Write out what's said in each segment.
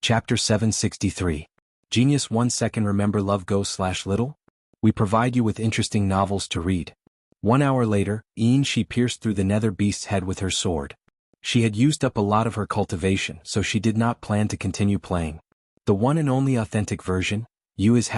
Chapter 763. Genius 1 second. Remember Love Go/Little? We provide you with interesting novels to read. 1 hour later, she pierced through the nether beast's head with her sword. She had used up a lot of her cultivation, so she did not plan to continue playing. The one and only authentic version, U is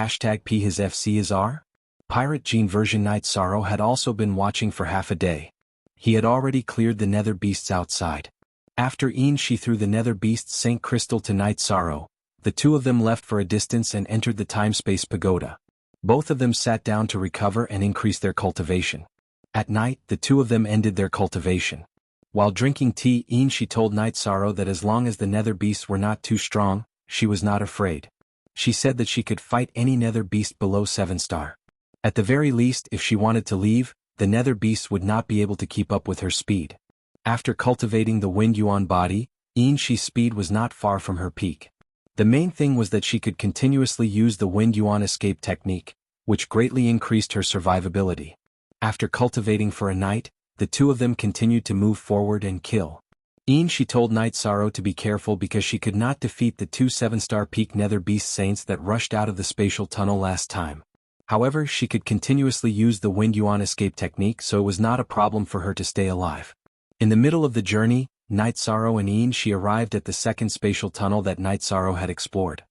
#P his FC is R? Pirate Gene version. Night Sorrow had also been watching for half a day. He had already cleared the nether beasts outside. After she threw the nether beast's Saint Crystal to Night Sorrow, the two of them left for a distance and entered the time-space pagoda. Both of them sat down to recover and increase their cultivation. At night, the two of them ended their cultivation. While drinking tea, she told Night Sorrow that as long as the nether beasts were not too strong, she was not afraid. She said that she could fight any nether beast below 7-star. At the very least, if she wanted to leave, the nether beasts would not be able to keep up with her speed. After cultivating the Wind Yuan body, Shi's speed was not far from her peak. The main thing was that she could continuously use the Wind Yuan escape technique, which greatly increased her survivability. After cultivating for a night, the two of them continued to move forward and kill. She told Night Sorrow to be careful because she could not defeat the two 7-star peak nether beast saints that rushed out of the spatial tunnel last time. However, she could continuously use the Wind Yuan escape technique, so it was not a problem for her to stay alive. In the middle of the journey, Night Sorrow and Shi arrived at the second spatial tunnel that Night Sorrow had explored.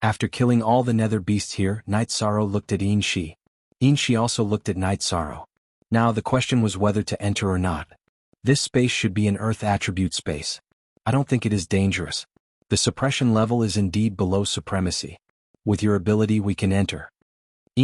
After killing all the nether beasts here, Night Sorrow looked at Shi. Shi also looked at Night Sorrow. Now the question was whether to enter or not. This space should be an Earth attribute space. I don't think it is dangerous. The suppression level is indeed below supremacy. With your ability we can enter.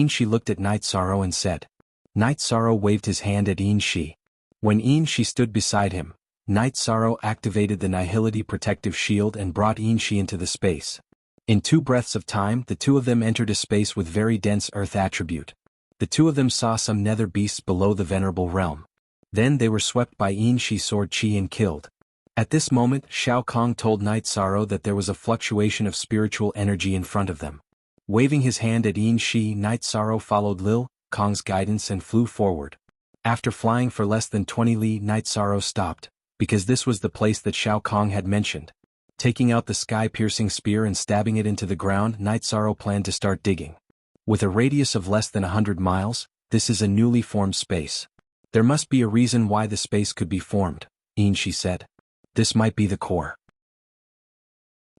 Shi looked at Night Sorrow and said. Night Sorrow waved his hand at Shi. When Shi stood beside him, Night Sorrow activated the Nihility protective shield and brought Shi into the space. In 2 breaths of time, the two of them entered a space with very dense Earth attribute. The two of them saw some nether beasts below the venerable realm. Then they were swept by Shi's sword chi and killed. At this moment, Shao Kong told Night Sorrow that there was a fluctuation of spiritual energy in front of them. Waving his hand at Shi, Night Sorrow followed Lil Kong's guidance and flew forward. After flying for less than 20 li, Night Sorrow stopped, because this was the place that Shao Kong had mentioned. Taking out the sky-piercing spear and stabbing it into the ground, Night Sorrow planned to start digging. With a radius of less than 100 miles, this is a newly formed space. There must be a reason why the space could be formed, Shi said. This might be the core.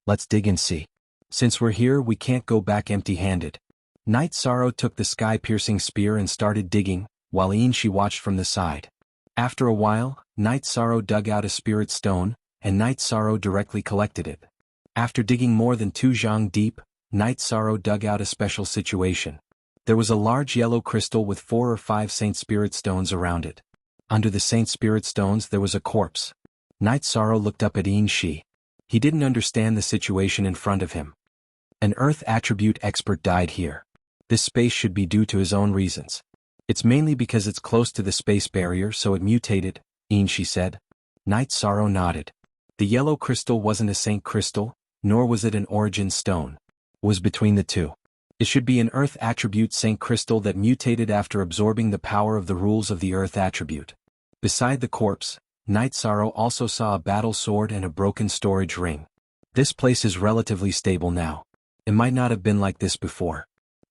Let's dig and see. Since we're here, we can't go back empty-handed. Night Sorrow took the sky-piercing spear and started digging, while Shi watched from the side. After a while, Night Sorrow dug out a spirit stone, and Night Sorrow directly collected it. After digging more than 2 zhang deep, Night Sorrow dug out a special situation. There was a large yellow crystal with 4 or 5 Saint Spirit stones around it. Under the Saint Spirit stones there was a corpse. Night Sorrow looked up at Shi. He didn't understand the situation in front of him. An Earth attribute expert died here. This space should be due to his own reasons. It's mainly because it's close to the space barrier, so it mutated, Shi said. Night Sorrow nodded. The yellow crystal wasn't a Saint Crystal, nor was it an Origin Stone. It was between the two. It should be an Earth attribute Saint Crystal that mutated after absorbing the power of the rules of the Earth attribute. Beside the corpse, Night Sorrow also saw a battle sword and a broken storage ring. This place is relatively stable now. It might not have been like this before.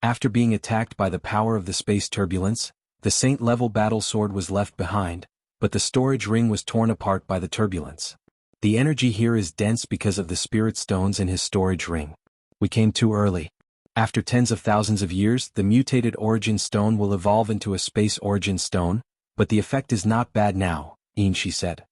After being attacked by the power of the space turbulence, the Saint-level battle sword was left behind, but the storage ring was torn apart by the turbulence. The energy here is dense because of the spirit stones in his storage ring. We came too early. After tens of thousands of years, the mutated Origin Stone will evolve into a Space Origin Stone, but the effect is not bad now, Shi said.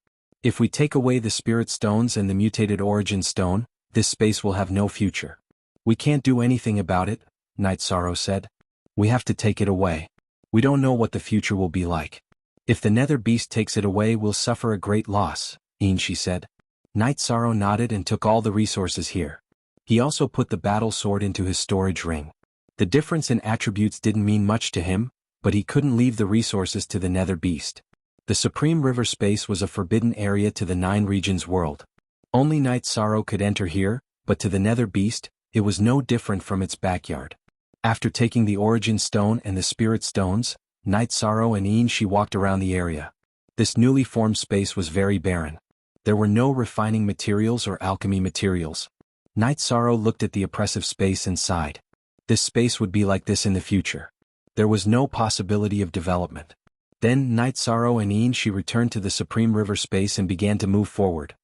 If we take away the spirit stones and the mutated Origin Stone, this space will have no future. We can't do anything about it, Night Sorrow said. We have to take it away. We don't know what the future will be like. If the nether beast takes it away, we'll suffer a great loss, Shi said. Night Sorrow nodded and took all the resources here. He also put the battle sword into his storage ring. The difference in attributes didn't mean much to him, but he couldn't leave the resources to the nether beast. The Supreme River space was a forbidden area to the 9 regions world. Only Night Sorrow could enter here, but to the nether beast, it was no different from its backyard. After taking the Origin Stone and the Spirit Stones, Night Sorrow and Shi walked around the area. This newly formed space was very barren. There were no refining materials or alchemy materials. Night Sorrow looked at the oppressive space and sighed. This space would be like this in the future. There was no possibility of development. Then Night Sorrow and Ian-Shi returned to the Supreme River space and began to move forward.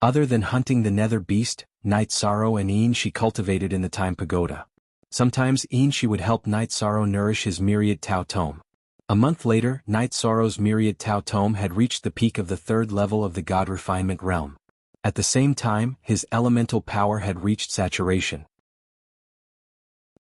Other than hunting the nether beast, Night Sorrow and Ian-Shi cultivated in the Time Pagoda. Sometimes Ian-Shi would help Night Sorrow nourish his myriad Tao Tome. A month later, Night Sorrow's myriad Tao Tome had reached the peak of the 3rd level of the God Refinement realm. At the same time, his elemental power had reached saturation.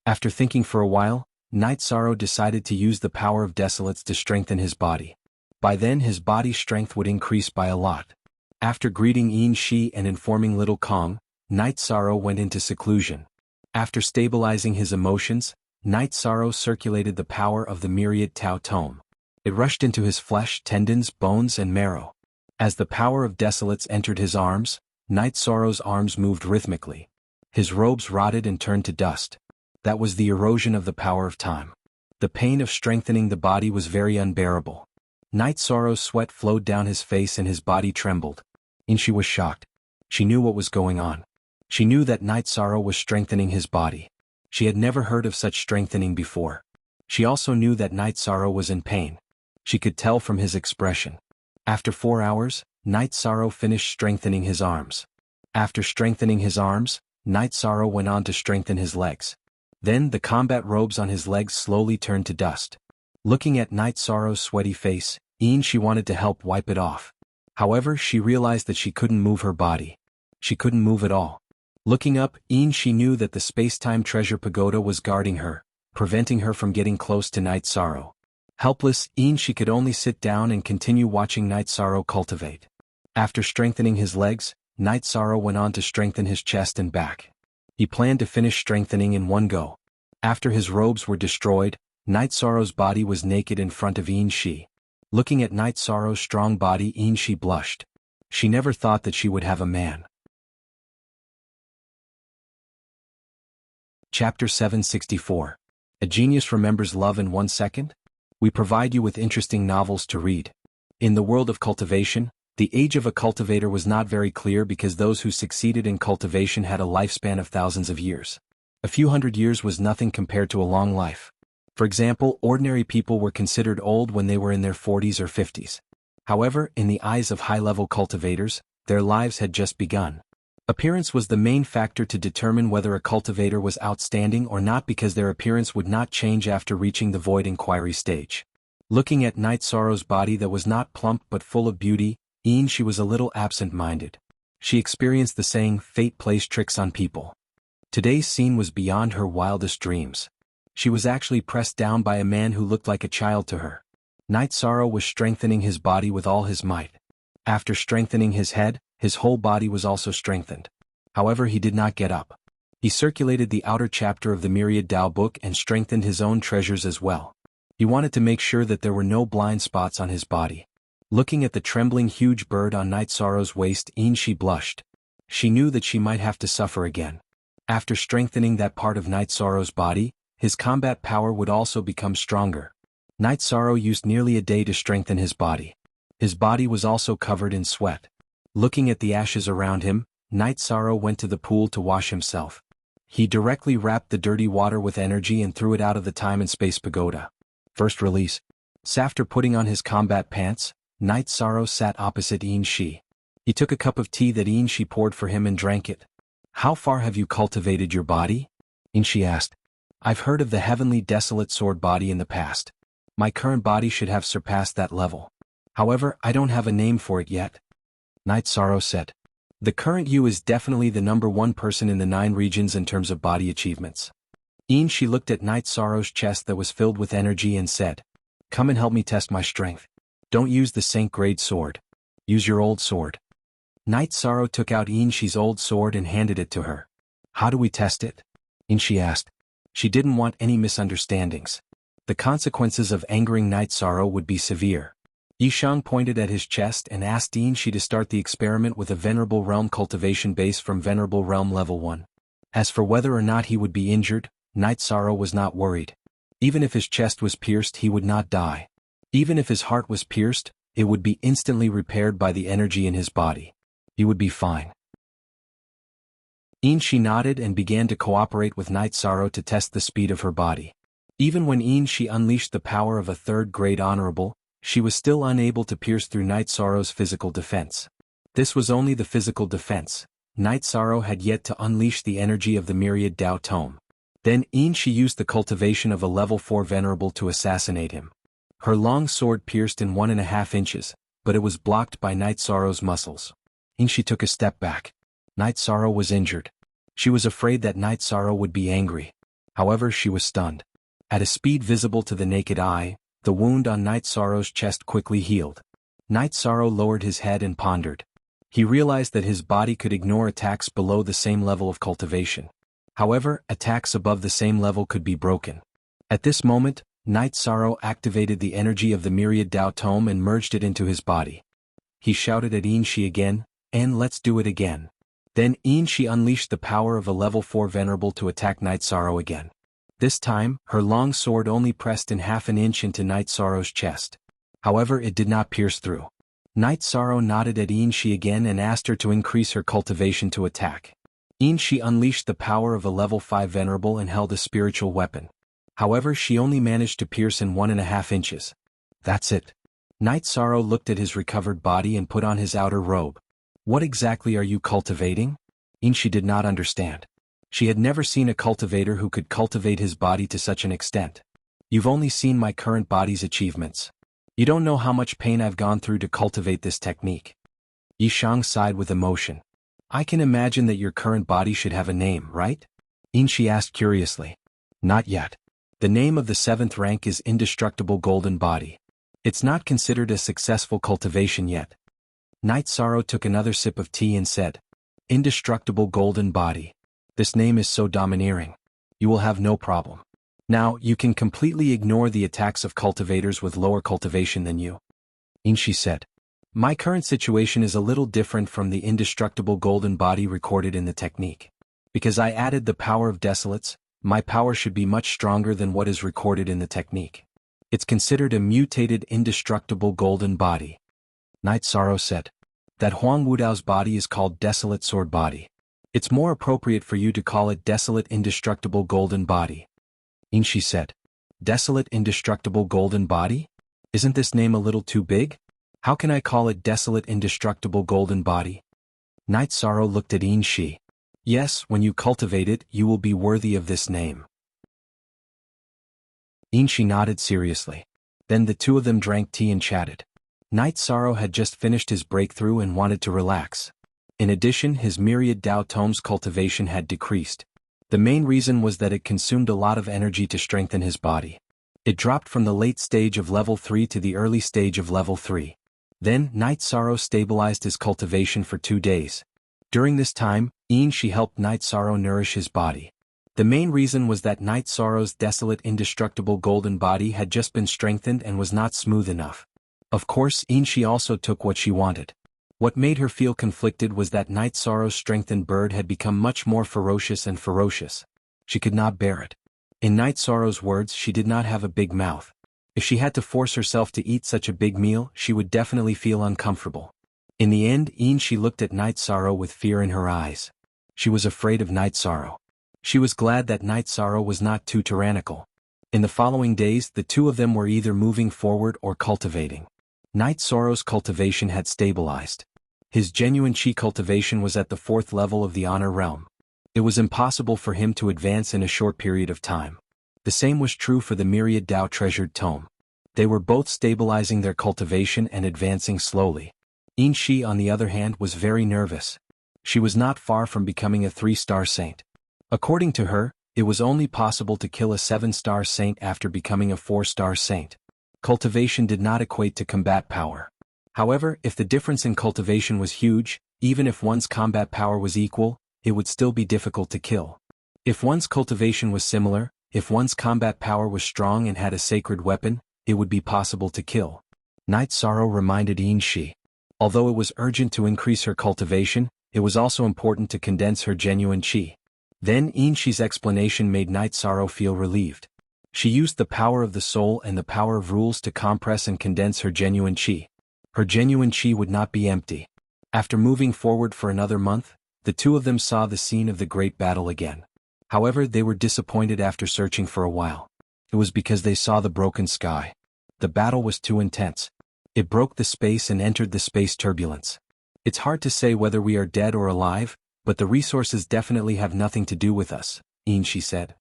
After thinking for a while, Night Sorrow decided to use the power of Desolates to strengthen his body. By then his body strength would increase by a lot. After greeting Ian-Shi and informing Little Kong, Night Sorrow went into seclusion. After stabilizing his emotions, Night Sorrow circulated the power of the myriad Tao Tome. It rushed into his flesh, tendons, bones and marrow. As the power of Desolates entered his arms, Night Sorrow's arms moved rhythmically. His robes rotted and turned to dust. That was the erosion of the power of time. The pain of strengthening the body was very unbearable. Night Sorrow's sweat flowed down his face and his body trembled. Ian-Shi was shocked. She knew what was going on. She knew that Night Sorrow was strengthening his body. She had never heard of such strengthening before. She also knew that Night Sorrow was in pain. She could tell from his expression. After 4 hours, Night Sorrow finished strengthening his arms. After strengthening his arms, Night Sorrow went on to strengthen his legs. Then the combat robes on his legs slowly turned to dust. Looking at Night Sorrow's sweaty face, Ian-Shi wanted to help wipe it off. However, she realized that she couldn't move her body. She couldn't move at all. Looking up, Ian-Shi knew that the space-time treasure pagoda was guarding her, preventing her from getting close to Night Sorrow. Helpless, Ian-Shi could only sit down and continue watching Night Sorrow cultivate. After strengthening his legs, Night Sorrow went on to strengthen his chest and back. He planned to finish strengthening in one go. After his robes were destroyed, Night Sorrow's body was naked in front of Ian-Shi. Looking at Night Sorrow's strong body, Ian-Shi blushed. She never thought that she would have a man. Chapter 764. A Genius Remembers Love in 1 Second? We provide you with interesting novels to read. In the world of cultivation, the age of a cultivator was not very clear because those who succeeded in cultivation had a lifespan of thousands of years. A few hundred years was nothing compared to a long life. For example, ordinary people were considered old when they were in their 40s or 50s. However, in the eyes of high-level cultivators, their lives had just begun. Appearance was the main factor to determine whether a cultivator was outstanding or not because their appearance would not change after reaching the void inquiry stage. Looking at Night Sorrow's body that was not plump but full of beauty, Ian-Shi was a little absent-minded. She experienced the saying, fate plays tricks on people. Today's scene was beyond her wildest dreams. She was actually pressed down by a man who looked like a child to her. Night Sorrow was strengthening his body with all his might. After strengthening his head, his whole body was also strengthened. However, he did not get up. He circulated the outer chapter of the Myriad Tao book and strengthened his own treasures as well. He wanted to make sure that there were no blind spots on his body. Looking at the trembling huge bird on Night Sorrow's waist, Ian-Shi blushed. She knew that she might have to suffer again. After strengthening that part of Night Sorrow's body, his combat power would also become stronger. Night Sorrow used nearly a day to strengthen his body. His body was also covered in sweat. Looking at the ashes around him, Night Sorrow went to the pool to wash himself. He directly wrapped the dirty water with energy and threw it out of the time and space pagoda. First release. After putting on his combat pants, Night Sorrow sat opposite Ian-Shi. He took a cup of tea that Ian-Shi poured for him and drank it. How far have you cultivated your body? Ian-Shi asked. I've heard of the heavenly desolate sword body in the past. My current body should have surpassed that level. However, I don't have a name for it yet. Night Sorrow said. The current you is definitely the #1 person in the 9 regions in terms of body achievements. Ian-Shi looked at Night Sorrow's chest that was filled with energy and said, come and help me test my strength. Don't use the Saint grade sword. Use your old sword. Night Sorrow took out Ian-Shi's old sword and handed it to her. How do we test it? Ian-Shi asked. She didn't want any misunderstandings. The consequences of angering Night Sorrow would be severe. Yishang pointed at his chest and asked Ian-Shi to start the experiment with a Venerable Realm cultivation base from Venerable Realm Level 1. As for whether or not he would be injured, Night Sorrow was not worried. Even if his chest was pierced, he would not die. Even if his heart was pierced, it would be instantly repaired by the energy in his body. He would be fine. Shi nodded and began to cooperate with Night Sorrow to test the speed of her body. Even when Shi unleashed the power of a third-grade honorable, she was still unable to pierce through Night Sorrow's physical defense. This was only the physical defense. Night Sorrow had yet to unleash the energy of the myriad Tao Tome. Then Shi used the cultivation of a level 4 venerable to assassinate him. Her long sword pierced in 1.5 inches, but it was blocked by Night Sorrow's muscles. Shi took a step back. Night Sorrow was injured. She was afraid that Night Sorrow would be angry. However, she was stunned. At a speed visible to the naked eye, the wound on Night Sorrow's chest quickly healed. Night Sorrow lowered his head and pondered. He realized that his body could ignore attacks below the same level of cultivation. However, attacks above the same level could be broken. At this moment, Night Sorrow activated the energy of the myriad Tao Tome and merged it into his body. He shouted at Shi again, "And let's do it again." Then Shi unleashed the power of a level 4 venerable to attack Night Sorrow again. This time, her long sword only pressed in 1/2 inch into Night Sorrow's chest. However, it did not pierce through. Night Sorrow nodded at Shi again and asked her to increase her cultivation to attack. Shi unleashed the power of a level 5 venerable and held a spiritual weapon. However, she only managed to pierce in 1.5 inches. That's it. Night Sorrow looked at his recovered body and put on his outer robe. What exactly are you cultivating? Shi did not understand. She had never seen a cultivator who could cultivate his body to such an extent. You've only seen my current body's achievements. You don't know how much pain I've gone through to cultivate this technique. Yishang sighed with emotion. I can imagine that your current body should have a name, right? Shi asked curiously. Not yet. The name of the 7th rank is Indestructible Golden Body. It's not considered a successful cultivation yet. Night Sorrow took another sip of tea and said, Indestructible Golden Body. This name is so domineering. You will have no problem. Now, you can completely ignore the attacks of cultivators with lower cultivation than you. Shi said. My current situation is a little different from the indestructible golden body recorded in the technique. Because I added the power of desolates, my power should be much stronger than what is recorded in the technique. It's considered a mutated indestructible golden body. Night Sorrow said. That Huang Wudao's body is called Desolate Sword Body. It's more appropriate for you to call it Desolate Indestructible Golden Body. Shi said. Desolate Indestructible Golden Body? Isn't this name a little too big? How can I call it Desolate Indestructible Golden Body? Night Sorrow looked at Shi. Yes, when you cultivate it, you will be worthy of this name. Shi nodded seriously. Then the two of them drank tea and chatted. Night Sorrow had just finished his breakthrough and wanted to relax. In addition, his myriad Tao Tome's cultivation had decreased. The main reason was that it consumed a lot of energy to strengthen his body. It dropped from the late stage of level 3 to the early stage of level 3. Then, Night Sorrow stabilized his cultivation for 2 days. During this time, Shi helped Night Sorrow nourish his body. The main reason was that Night Sorrow's desolate indestructible golden body had just been strengthened and was not smooth enough. Of course, Shi also took what she wanted. What made her feel conflicted was that Night Sorrow's strengthened bird had become much more ferocious and ferocious. She could not bear it. In Night Sorrow's words, she did not have a big mouth. If she had to force herself to eat such a big meal, she would definitely feel uncomfortable. In the end, Shi looked at Night Sorrow with fear in her eyes. She was afraid of Night Sorrow. She was glad that Night Sorrow was not too tyrannical. In the following days, the two of them were either moving forward or cultivating. Night Sorrow's cultivation had stabilized. His genuine chi cultivation was at the 4th level of the honor realm. It was impossible for him to advance in a short period of time. The same was true for the myriad Tao treasured tome. They were both stabilizing their cultivation and advancing slowly. Shi, on the other hand, was very nervous. She was not far from becoming a 3-star saint. According to her, it was only possible to kill a 7-star saint after becoming a 4-star saint. Cultivation did not equate to combat power. However, if the difference in cultivation was huge, even if one's combat power was equal, it would still be difficult to kill. If one's cultivation was similar, if one's combat power was strong and had a sacred weapon, it would be possible to kill. Night Sorrow reminded Shi. Although it was urgent to increase her cultivation, it was also important to condense her genuine chi. Then Shi's explanation made Night Sorrow feel relieved. She used the power of the soul and the power of rules to compress and condense her genuine chi. Her genuine chi would not be empty. After moving forward for another month, the two of them saw the scene of the great battle again. However, they were disappointed after searching for a while. It was because they saw the broken sky. The battle was too intense. It broke the space and entered the space turbulence. It's hard to say whether we are dead or alive, but the resources definitely have nothing to do with us, she said.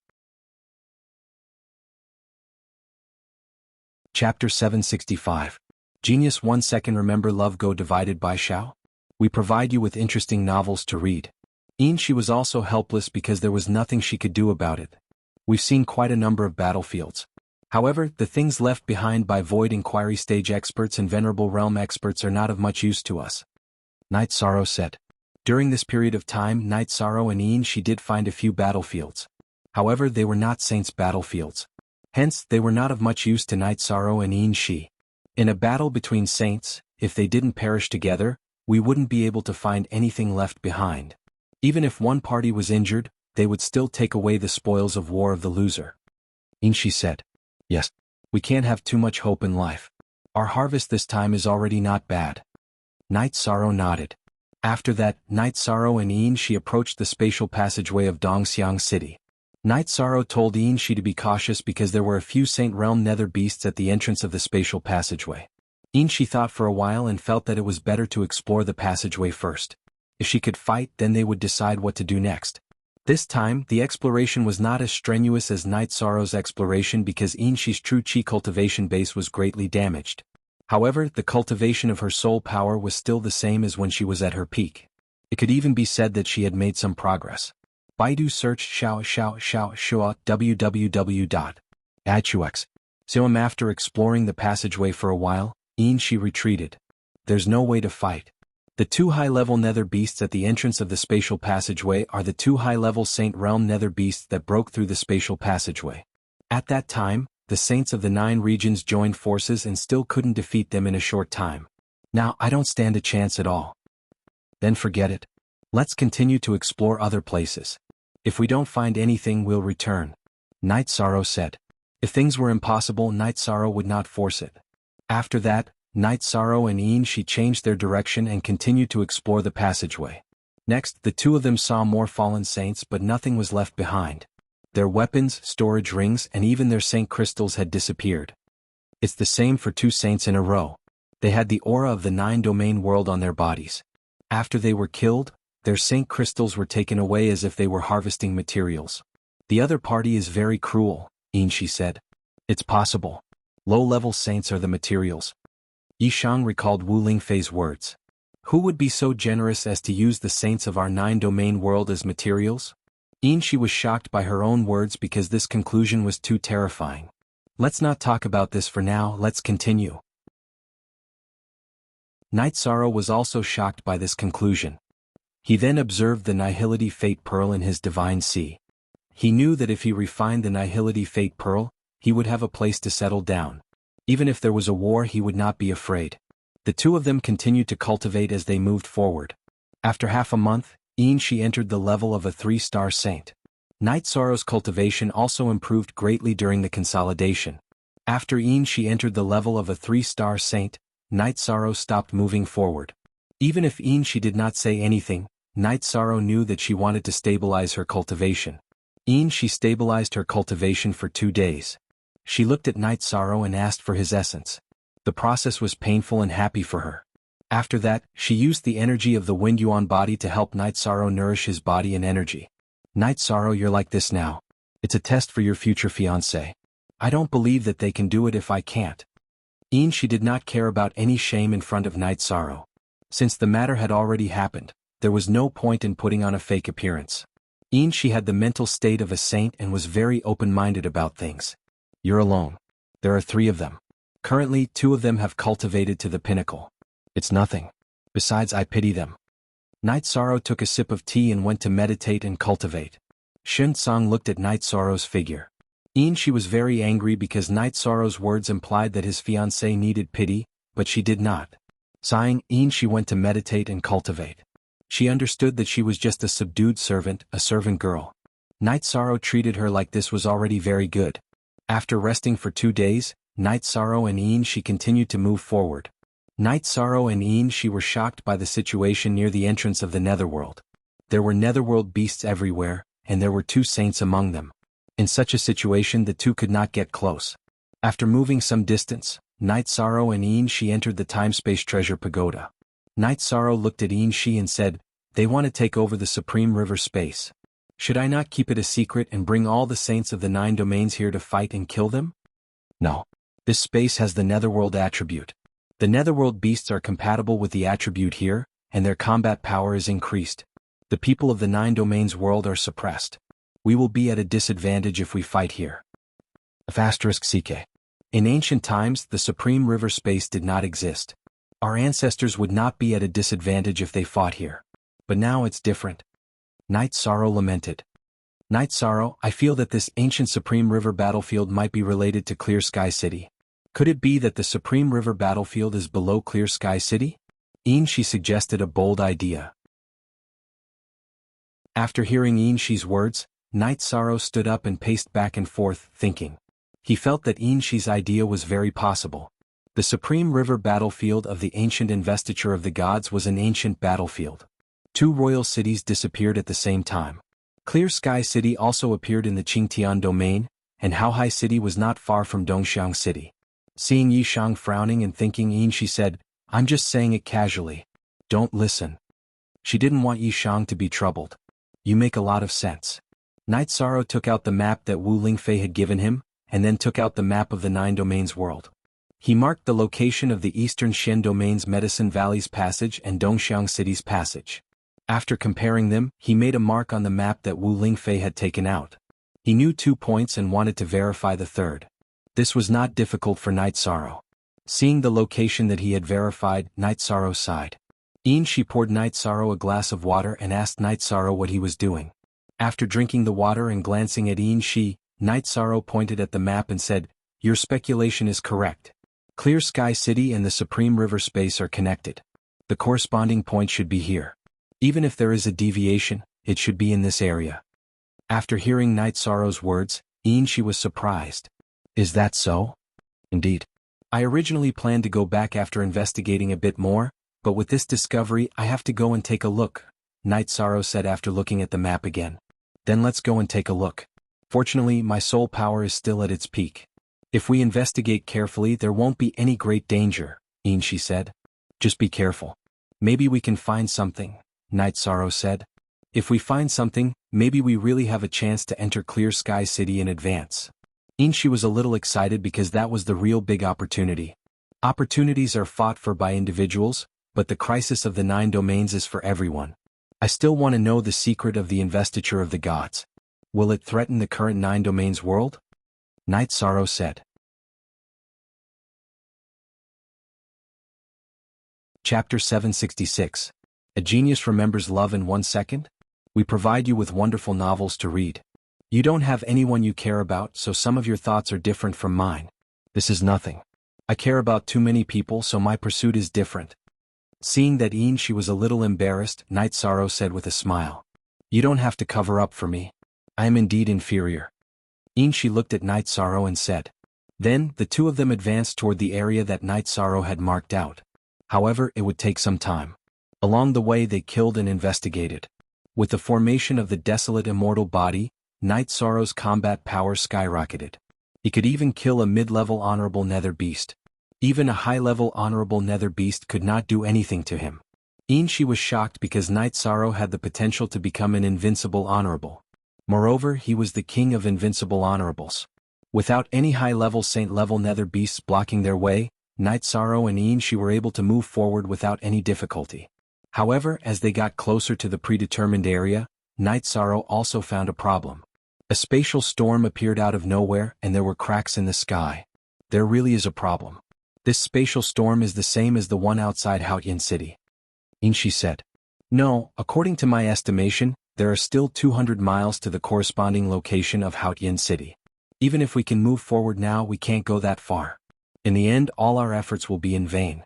Chapter 765. Genius 1 second. Remember Love Go divided by Xiao? We provide you with interesting novels to read. She was also helpless because there was nothing she could do about it. We've seen quite a number of battlefields. However, the things left behind by Void Inquiry Stage experts and Venerable Realm experts are not of much use to us. Night Sorrow said. During this period of time, Night Sorrow and she did find a few battlefields. However, they were not Saints' battlefields. Hence, they were not of much use to Night Sorrow and she. In a battle between Saints, if they didn't perish together, we wouldn't be able to find anything left behind. Even if one party was injured, they would still take away the spoils of war of the loser. She said. Yes. We can't have too much hope in life. Our harvest this time is already not bad. Night Sorrow nodded. After that, Night Sorrow and she approached the spatial passageway of Dongxiang City. Night Sorrow told she to be cautious because there were a few Saint Realm nether beasts at the entrance of the spatial passageway. She thought for a while and felt that it was better to explore the passageway first. If she could fight, then they would decide what to do next. This time, the exploration was not as strenuous as Night Sorrow's exploration because she's true chi cultivation base was greatly damaged. However, the cultivation of her soul power was still the same as when she was at her peak. It could even be said that she had made some progress. Baidu search Xiao www.achux. After exploring the passageway for a while, she retreated. There's no way to fight. The two high-level nether beasts at the entrance of the spatial passageway are the two high-level Saint Realm nether beasts that broke through the spatial passageway. At that time, the saints of the 9 regions joined forces and still couldn't defeat them in a short time. Now I don't stand a chance at all. Then forget it. Let's continue to explore other places. If we don't find anything, we'll return. Night Sorrow said. If things were impossible, Night Sorrow would not force it. After that, Night Sorrow and she changed their direction and continued to explore the passageway. Next, the two of them saw more fallen saints, but nothing was left behind. Their weapons, storage rings, and even their saint crystals had disappeared. It's the same for 2 saints in a row. They had the aura of the 9-domain world on their bodies. After they were killed, their saint crystals were taken away as if they were harvesting materials. The other party is very cruel, she said. It's possible. Low-level saints are the materials. Yishang recalled Wu Lingfei's words. Who would be so generous as to use the saints of our 9-domain world as materials? She was shocked by her own words because this conclusion was too terrifying. Let's not talk about this for now, let's continue. Night Sorrow was also shocked by this conclusion. He then observed the Nihility Fate Pearl in his divine sea. He knew that if he refined the Nihility Fate Pearl, he would have a place to settle down. Even if there was a war, he would not be afraid. The two of them continued to cultivate as they moved forward. After half a month, she entered the level of a 3-star saint. Night Sorrow's cultivation also improved greatly during the consolidation. After she entered the level of a 3-star saint, Night Sorrow stopped moving forward. Even if she did not say anything, Night Sorrow knew that she wanted to stabilize her cultivation. She stabilized her cultivation for 2 days. She looked at Night Sorrow and asked for his essence. The process was painful and happy for her. After that, she used the energy of the Wind Yuan body to help Night Sorrow nourish his body and energy. Night Sorrow, you're like this now. It's a test for your future fiancé. I don't believe that they can do it if I can't. She did not care about any shame in front of Night Sorrow. Since the matter had already happened, there was no point in putting on a fake appearance. She had the mental state of a saint and was very open-minded about things. You're alone. There are 3 of them. Currently, 2 of them have cultivated to the pinnacle. It's nothing. Besides, I pity them. Night Sorrow took a sip of tea and went to meditate and cultivate. Shun Tsang looked at Night Sorrow's figure. She was very angry because Night Sorrow's words implied that his fiancé needed pity, but she did not. Sighing, she went to meditate and cultivate. She understood that she was just a subdued servant, a servant girl. Night Sorrow treated her like this was already very good. After resting for 2 days, Night Sorrow and she continued to move forward. Night Sorrow and she were shocked by the situation near the entrance of the netherworld. There were netherworld beasts everywhere, and there were two saints among them. In such a situation the two could not get close. After moving some distance, Night Sorrow and Yin Shi entered the time-space treasure pagoda. Night Sorrow looked at Yin Shi and said, "They want to take over the Supreme River space. Should I not keep it a secret and bring all the saints of the 9 domains here to fight and kill them? No. This space has the netherworld attribute. The netherworld beasts are compatible with the attribute here, and their combat power is increased. The people of the 9 domains world are suppressed. We will be at a disadvantage if we fight here." *CK. In ancient times, the Supreme River space did not exist. Our ancestors would not be at a disadvantage if they fought here. But now it's different. Night Sorrow lamented. "Night Sorrow, I feel that this ancient Supreme River battlefield might be related to Clear Sky City. Could it be that the Supreme River battlefield is below Clear Sky City?" Yin Shi suggested a bold idea. After hearing Yin Shi's words, Night Sorrow stood up and paced back and forth, thinking. He felt that Yin Shi's idea was very possible. The Supreme River battlefield of the ancient investiture of the gods was an ancient battlefield. 2 royal cities disappeared at the same time. Clear Sky City also appeared in the Qingtian domain, and Haohai City was not far from Dongxiang City. Seeing Yishang frowning and thinking, Yin Shi said, "I'm just saying it casually. Don't listen." She didn't want Yishang to be troubled. "You make a lot of sense." Night Sorrow took out the map that Wu Lingfei had given him, and then took out the map of the 9 domains world. He marked the location of the Eastern Shen Domain's Medicine Valley's passage and Dongxiang City's passage. After comparing them, he made a mark on the map that Wu Lingfei had taken out. He knew 2 points and wanted to verify the third. This was not difficult for Night Sorrow. Seeing the location that he had verified, Night Sorrow sighed. Yin Shi poured Night Sorrow a glass of water and asked Night Sorrow what he was doing. After drinking the water and glancing at Yin Shi, Night Sorrow pointed at the map and said, "Your speculation is correct. Clear Sky City and the Supreme River space are connected. The corresponding point should be here. Even if there is a deviation, it should be in this area." After hearing Night Sorrow's words, Yin Shi was surprised. "Is that so?" "Indeed. I originally planned to go back after investigating a bit more, but with this discovery I have to go and take a look," Night Sorrow said after looking at the map again. "Then let's go and take a look. Fortunately, my soul power is still at its peak. If we investigate carefully there won't be any great danger," Yin Shi said. "Just be careful. Maybe we can find something," Night Sorrow said. "If we find something, maybe we really have a chance to enter Clear Sky City in advance." Yin Shi was a little excited because that was the real big opportunity. Opportunities are fought for by individuals, but the crisis of the 9 domains is for everyone. I still want to know the secret of the investiture of the gods. Will it threaten the current 9 domains world? Night Sorrow said. Chapter 766. A Genius Remembers Love in 1 Second? We provide you with wonderful novels to read. You don't have anyone you care about, so some of your thoughts are different from mine. This is nothing. I care about too many people, so my pursuit is different. Seeing that Yin Shi was a little embarrassed, Night Sorrow said with a smile. You don't have to cover up for me. I am indeed inferior. Yin Shi looked at Night Sorrow and said. Then, the two of them advanced toward the area that Night Sorrow had marked out. However, it would take some time. Along the way they killed and investigated. With the formation of the desolate immortal body, Night Sorrow's combat power skyrocketed. He could even kill a mid-level honorable nether beast. Even a high-level honorable nether beast could not do anything to him. Yin Shi was shocked because Night Sorrow had the potential to become an invincible honorable. Moreover, he was the king of invincible honorables. Without any high-level saint-level nether beasts blocking their way, Night Sorrow and Yin Shi were able to move forward without any difficulty. However, as they got closer to the predetermined area, Night Sorrow also found a problem. A spatial storm appeared out of nowhere and there were cracks in the sky. There really is a problem. This spatial storm is the same as the one outside Haotian City. Yin Shi said. No, according to my estimation, there are still 200 miles to the corresponding location of Haotian City. Even if we can move forward now, we can't go that far. In the end, all our efforts will be in vain.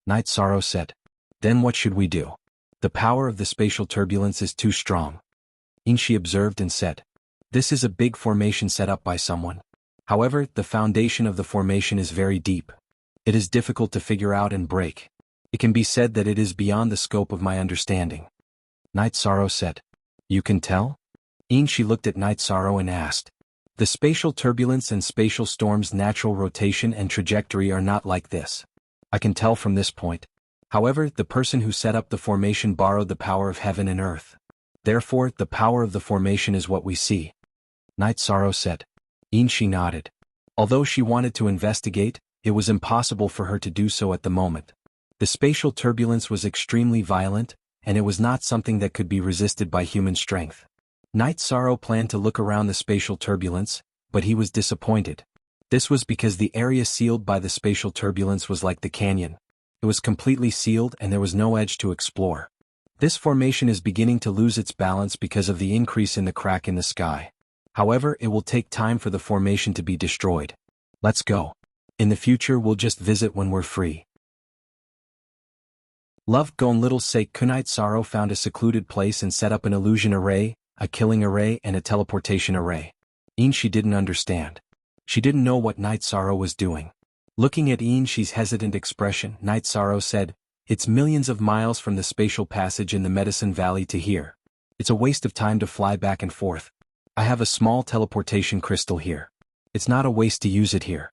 Night Sorrow said. Then what should we do? The power of the spatial turbulence is too strong. Yin Shi observed and said. This is a big formation set up by someone. However, the foundation of the formation is very deep. It is difficult to figure out and break. It can be said that it is beyond the scope of my understanding. Night Sorrow said. You can tell? She looked at Night Sorrow and asked. The spatial turbulence and spatial storm's natural rotation and trajectory are not like this. I can tell from this point. However, the person who set up the formation borrowed the power of heaven and earth. Therefore, the power of the formation is what we see. Night Sorrow said. She nodded. Although she wanted to investigate, it was impossible for her to do so at the moment. The spatial turbulence was extremely violent, and it was not something that could be resisted by human strength. Night Sorrow planned to look around the spatial turbulence, but he was disappointed. This was because the area sealed by the spatial turbulence was like the canyon. It was completely sealed and there was no edge to explore. This formation is beginning to lose its balance because of the increase in the crack in the sky. However, it will take time for the formation to be destroyed. Let's go. In the future we'll just visit when we're free. Love Gon Little Sake Kunite Sorrow found a secluded place and set up an illusion array, a killing array and a teleportation array. She didn't understand. She didn't know what Night Sorrow was doing. Looking at She's hesitant expression, Night Sorrow said, It's millions of miles from the spatial passage in the Medicine Valley to here. It's a waste of time to fly back and forth. I have a small teleportation crystal here. It's not a waste to use it here.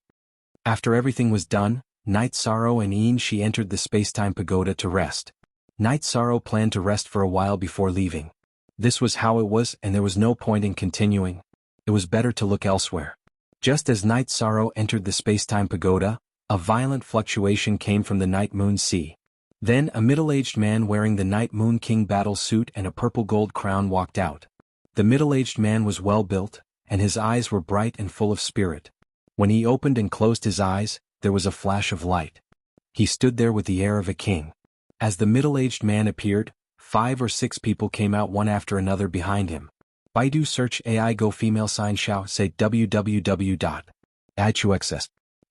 After everything was done, Night Sorrow and she entered the Spacetime Pagoda to rest. Night Sorrow planned to rest for a while before leaving. This was how it was and there was no point in continuing. It was better to look elsewhere. Just as Night Sorrow entered the Spacetime Pagoda, a violent fluctuation came from the Night Moon Sea. Then a middle-aged man wearing the Night Moon King battle suit and a purple gold crown walked out. The middle-aged man was well-built, and his eyes were bright and full of spirit. When he opened and closed his eyes, there was a flash of light. He stood there with the air of a king. As the middle-aged man appeared, 5 or 6 people came out one after another behind him. Baidu search AI go female sign shao say www.ichuxs.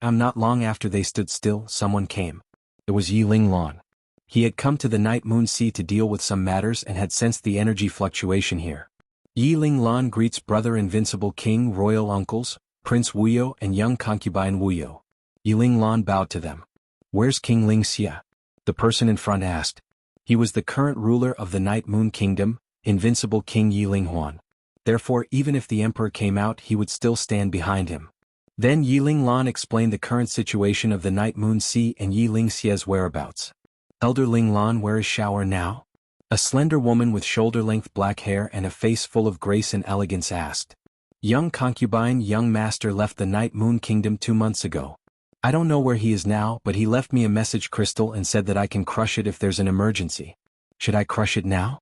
Not long after they stood still, someone came. It was Yi Ling Lan. He had come to the Night Moon Sea to deal with some matters and had sensed the energy fluctuation here. Yi Ling Lan greets brother Invincible King, royal uncles, Prince Wuyo and young concubine Wuyo. Yi Ling Lan bowed to them. Where's King Lingxia? The person in front asked. He was the current ruler of the Night Moon Kingdom, Invincible King Yi Ling Huan. Therefore, even if the emperor came out, he would still stand behind him. Then Yi Ling Lan explained the current situation of the Night Moon Sea and Yi Lingxia's whereabouts. Elder Ling Lan, where is Shower now? A slender woman with shoulder-length black hair and a face full of grace and elegance asked. Young concubine, young master left the Night Moon Kingdom 2 months ago. I don't know where he is now, but he left me a message crystal and said that I can crush it if there's an emergency. Should I crush it now?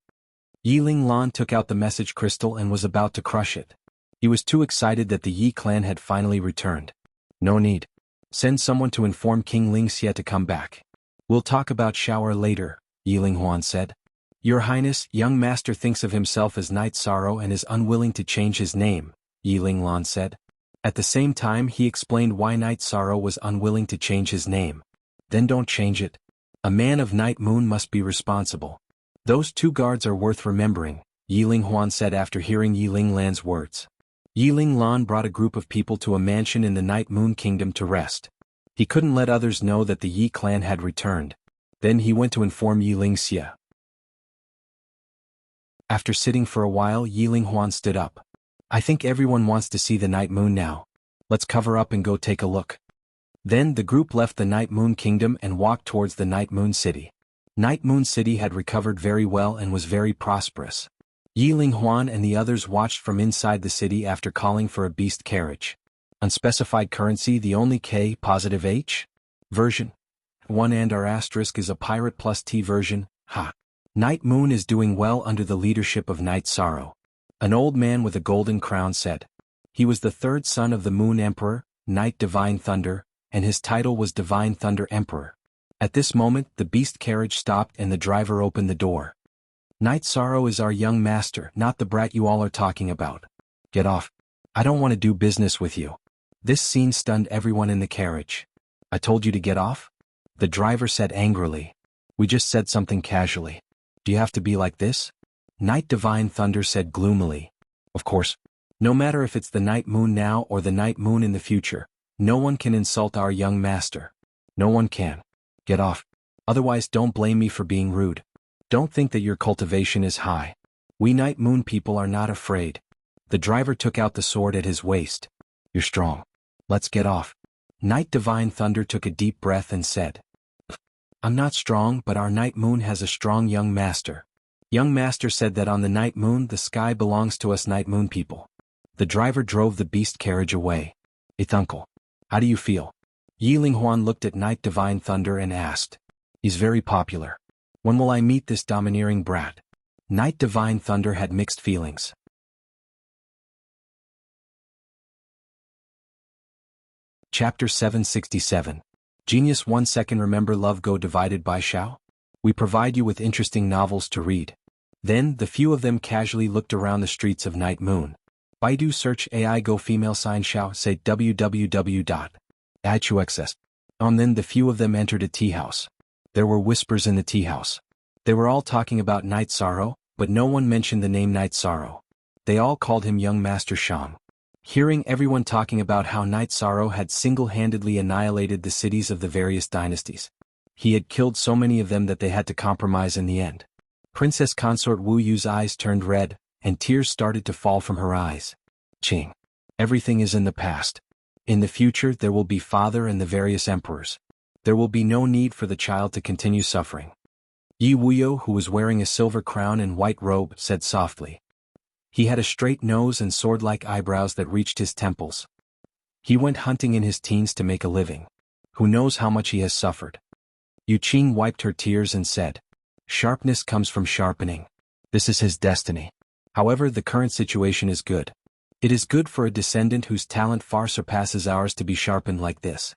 Yi Ling Lan took out the message crystal and was about to crush it. He was too excited that the Yi clan had finally returned. No need. Send someone to inform King Lingxia to come back. We'll talk about Shower later, Yi Ling Huan said. Your Highness, young master thinks of himself as Night Sorrow and is unwilling to change his name, Yi Ling Lan said. At the same time he explained why Night Sorrow was unwilling to change his name. Then don't change it. A man of Night Moon must be responsible. Those 2 guards are worth remembering, Yi Ling Huan said after hearing Yi Ling Lan's words. Yi Ling Lan brought a group of people to a mansion in the Night Moon Kingdom to rest. He couldn't let others know that the Yi clan had returned. Then he went to inform Yi Lingxia. After sitting for a while, Yi Ling Huan stood up. I think everyone wants to see the Night Moon now. Let's cover up and go take a look. Then the group left the Night Moon Kingdom and walked towards the Night Moon City. Night Moon City had recovered very well and was very prosperous. Yi Ling Huan and the others watched from inside the city after calling for a beast carriage. Unspecified currency, the only K+H version. 1 and R asterisk is a pirate plus T version, ha. Night Moon is doing well under the leadership of Night Sorrow. An old man with a golden crown said. He was the 3rd son of the Moon Emperor, Night Divine Thunder, and his title was Divine Thunder Emperor. At this moment, the beast carriage stopped and the driver opened the door. Night Sorrow is our young master, not the brat you all are talking about. Get off. I don't want to do business with you. This scene stunned everyone in the carriage. I told you to get off? The driver said angrily. We just said something casually. Do you have to be like this? Night Divine Thunder said gloomily. Of course. No matter if it's the Night Moon now or the Night Moon in the future, no one can insult our young master. No one can. Get off. Otherwise don't blame me for being rude. Don't think that your cultivation is high. We Night Moon people are not afraid. The driver took out the sword at his waist. You're strong. Let's get off. Night Divine Thunder took a deep breath and said, I'm not strong, but our Night Moon has a strong young master. Young master said that on the Night Moon the sky belongs to us Night Moon people. The driver drove the beast carriage away. Uncle, how do you feel? Yi Linghuan looked at Night Divine Thunder and asked. He's very popular. When will I meet this domineering brat? Night Divine Thunder had mixed feelings. Chapter 767. Genius 1 second remember love go divided by Shao? We provide you with interesting novels to read. Then, the few of them casually looked around the streets of Night Moon. Baidu search AI go female sign Shao say www.ichuxs. Then the few of them entered a tea house. There were whispers in the tea house. They were all talking about Night Sorrow, but no one mentioned the name Night Sorrow. They all called him Young Master Shang. Hearing everyone talking about how Night Sorrow had single-handedly annihilated the cities of the various dynasties. He had killed so many of them that they had to compromise in the end. Princess Consort Wu Yu's eyes turned red, and tears started to fall from her eyes. Qing. Everything is in the past. In the future there will be father and the various emperors. There will be no need for the child to continue suffering. Yi Wuyo, who was wearing a silver crown and white robe, said softly. He had a straight nose and sword-like eyebrows that reached his temples. He went hunting in his teens to make a living. Who knows how much he has suffered? Yu Qing wiped her tears and said, Sharpness comes from sharpening. This is his destiny. However, the current situation is good. It is good for a descendant whose talent far surpasses ours to be sharpened like this.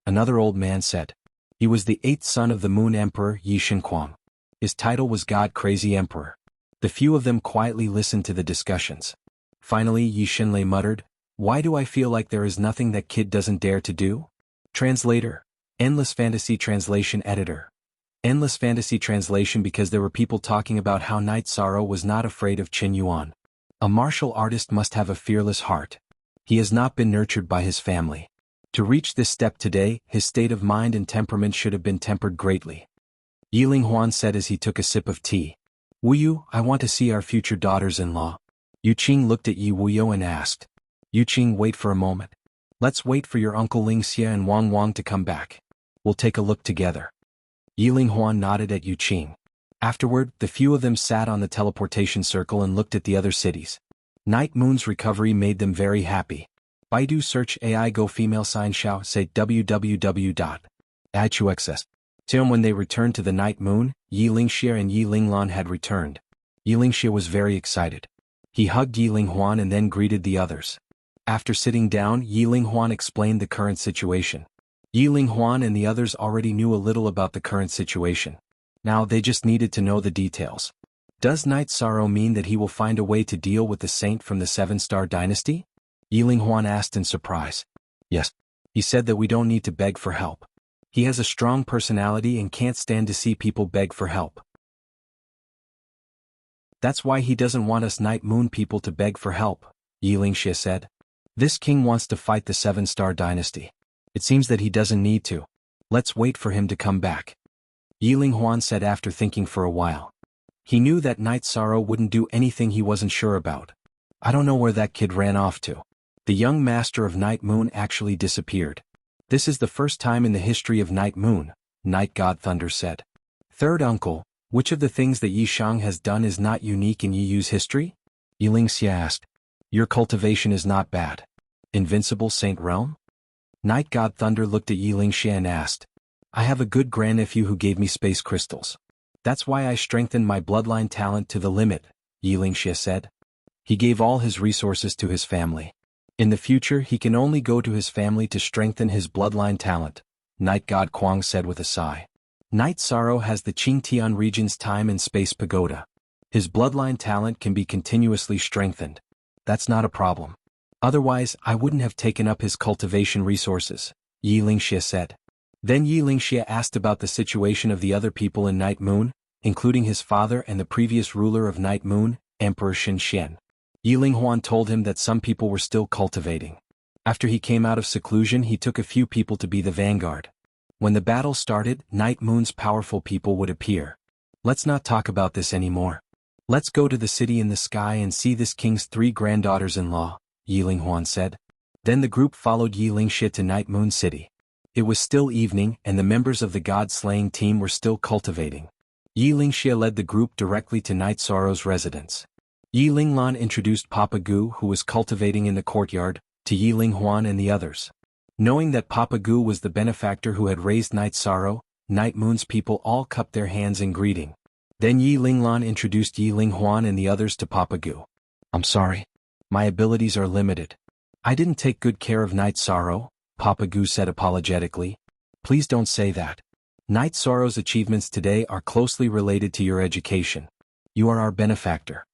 Another old man said. He was the 8th son of the Moon Emperor Yi Shenquang. His title was God-Crazy Emperor. The few of them quietly listened to the discussions. Finally Yi Shenlei muttered, Why do I feel like there is nothing that kid doesn't dare to do? Translator. Endless Fantasy Translation Editor. Endless Fantasy Translation because there were people talking about how Night Sorrow was not afraid of Qin Yuan. A martial artist must have a fearless heart. He has not been nurtured by his family. To reach this step today, his state of mind and temperament should have been tempered greatly. Yi Linghuan said as he took a sip of tea. Wuyu, I want to see our future daughters-in-law. Yu Qing looked at Yi Wuyo and asked. Yu Qing, wait for a moment. Let's wait for your uncle Lingxia and Wang Wang to come back. We'll take a look together. Yi Linghuan nodded at Yu Qing. Afterward, the few of them sat on the teleportation circle and looked at the other cities. Night Moon's recovery made them very happy. Baidu search AI go female sign Shao say www.ichuxs. When they returned to the Night Moon, Yi Lingxia and Yi Linglan had returned. Yi Lingxia was very excited. He hugged Yi Linghuan and then greeted the others. After sitting down, Yi Linghuan explained the current situation. Yi Linghuan and the others already knew a little about the current situation. Now they just needed to know the details. Does Night Sorrow mean that he will find a way to deal with the saint from the 7-star dynasty? Yi Linghuan asked in surprise. Yes. He said that we don't need to beg for help. He has a strong personality and can't stand to see people beg for help. That's why he doesn't want us Night Moon people to beg for help, Yi Lingxia said. This king wants to fight the 7-star dynasty. It seems that he doesn't need to. Let's wait for him to come back. Yi Linghuan said after thinking for a while. He knew that Night Sorrow wouldn't do anything he wasn't sure about. I don't know where that kid ran off to. The young master of Night Moon actually disappeared. This is the first time in the history of Night Moon, Night God Thunder said. Third uncle, which of the things that Yi Shang has done is not unique in Yi Yu's history? Yi Lingxia asked. Your cultivation is not bad. Invincible Saint Realm? Night God Thunder looked at Yi Lingxia and asked. I have a good grandnephew who gave me space crystals. That's why I strengthened my bloodline talent to the limit, Yi Lingxia said. He gave all his resources to his family. In the future he can only go to his family to strengthen his bloodline talent, Night God Kuang said with a sigh. Night Sorrow has the Qingtian region's time and space pagoda. His bloodline talent can be continuously strengthened. That's not a problem. Otherwise I wouldn't have taken up his cultivation resources, Yi Lingxia said. Then Yi Lingxia asked about the situation of the other people in Night Moon, including his father and the previous ruler of Night Moon, Emperor Shen Xian. Yi Linghuan told him that some people were still cultivating. After he came out of seclusion he took a few people to be the vanguard. When the battle started, Night Moon's powerful people would appear. Let's not talk about this anymore. Let's go to the city in the sky and see this king's 3 granddaughters-in-law, Yi Linghuan said. Then the group followed Yi Lingxie to Night Moon City. It was still evening and the members of the god-slaying team were still cultivating. Yi Lingxie led the group directly to Night Sorrow's residence. Yi Linglan introduced Papa Gu, who was cultivating in the courtyard, to Yi Linghuan and the others. Knowing that Papa Gu was the benefactor who had raised Night Sorrow, Night Moon's people all cupped their hands in greeting. Then Yi Linglan introduced Yi Linghuan and the others to Papa Gu. I'm sorry. My abilities are limited. I didn't take good care of Night Sorrow, Papa Gu said apologetically. Please don't say that. Night Sorrow's achievements today are closely related to your education. You are our benefactor.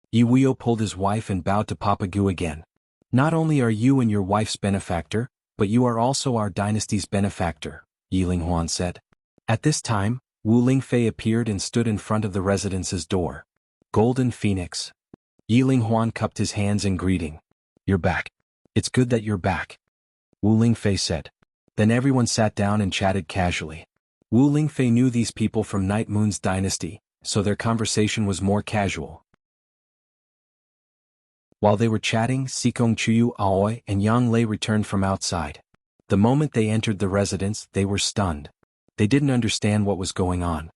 Yi Wuyo pulled his wife and bowed to Papa Gu again. Not only are you and your wife's benefactor, but you are also our dynasty's benefactor, Yi Linghuan said. At this time, Wu Lingfei appeared and stood in front of the residence's door. Golden Phoenix. Yi Linghuan cupped his hands in greeting. You're back. It's good that you're back, Wu Lingfei said. Then everyone sat down and chatted casually. Wu Lingfei knew these people from Night Moon's dynasty, so their conversation was more casual. While they were chatting, Sikong Chuyu Aoi and Yang Lei returned from outside. The moment they entered the residence, they were stunned. They didn't understand what was going on.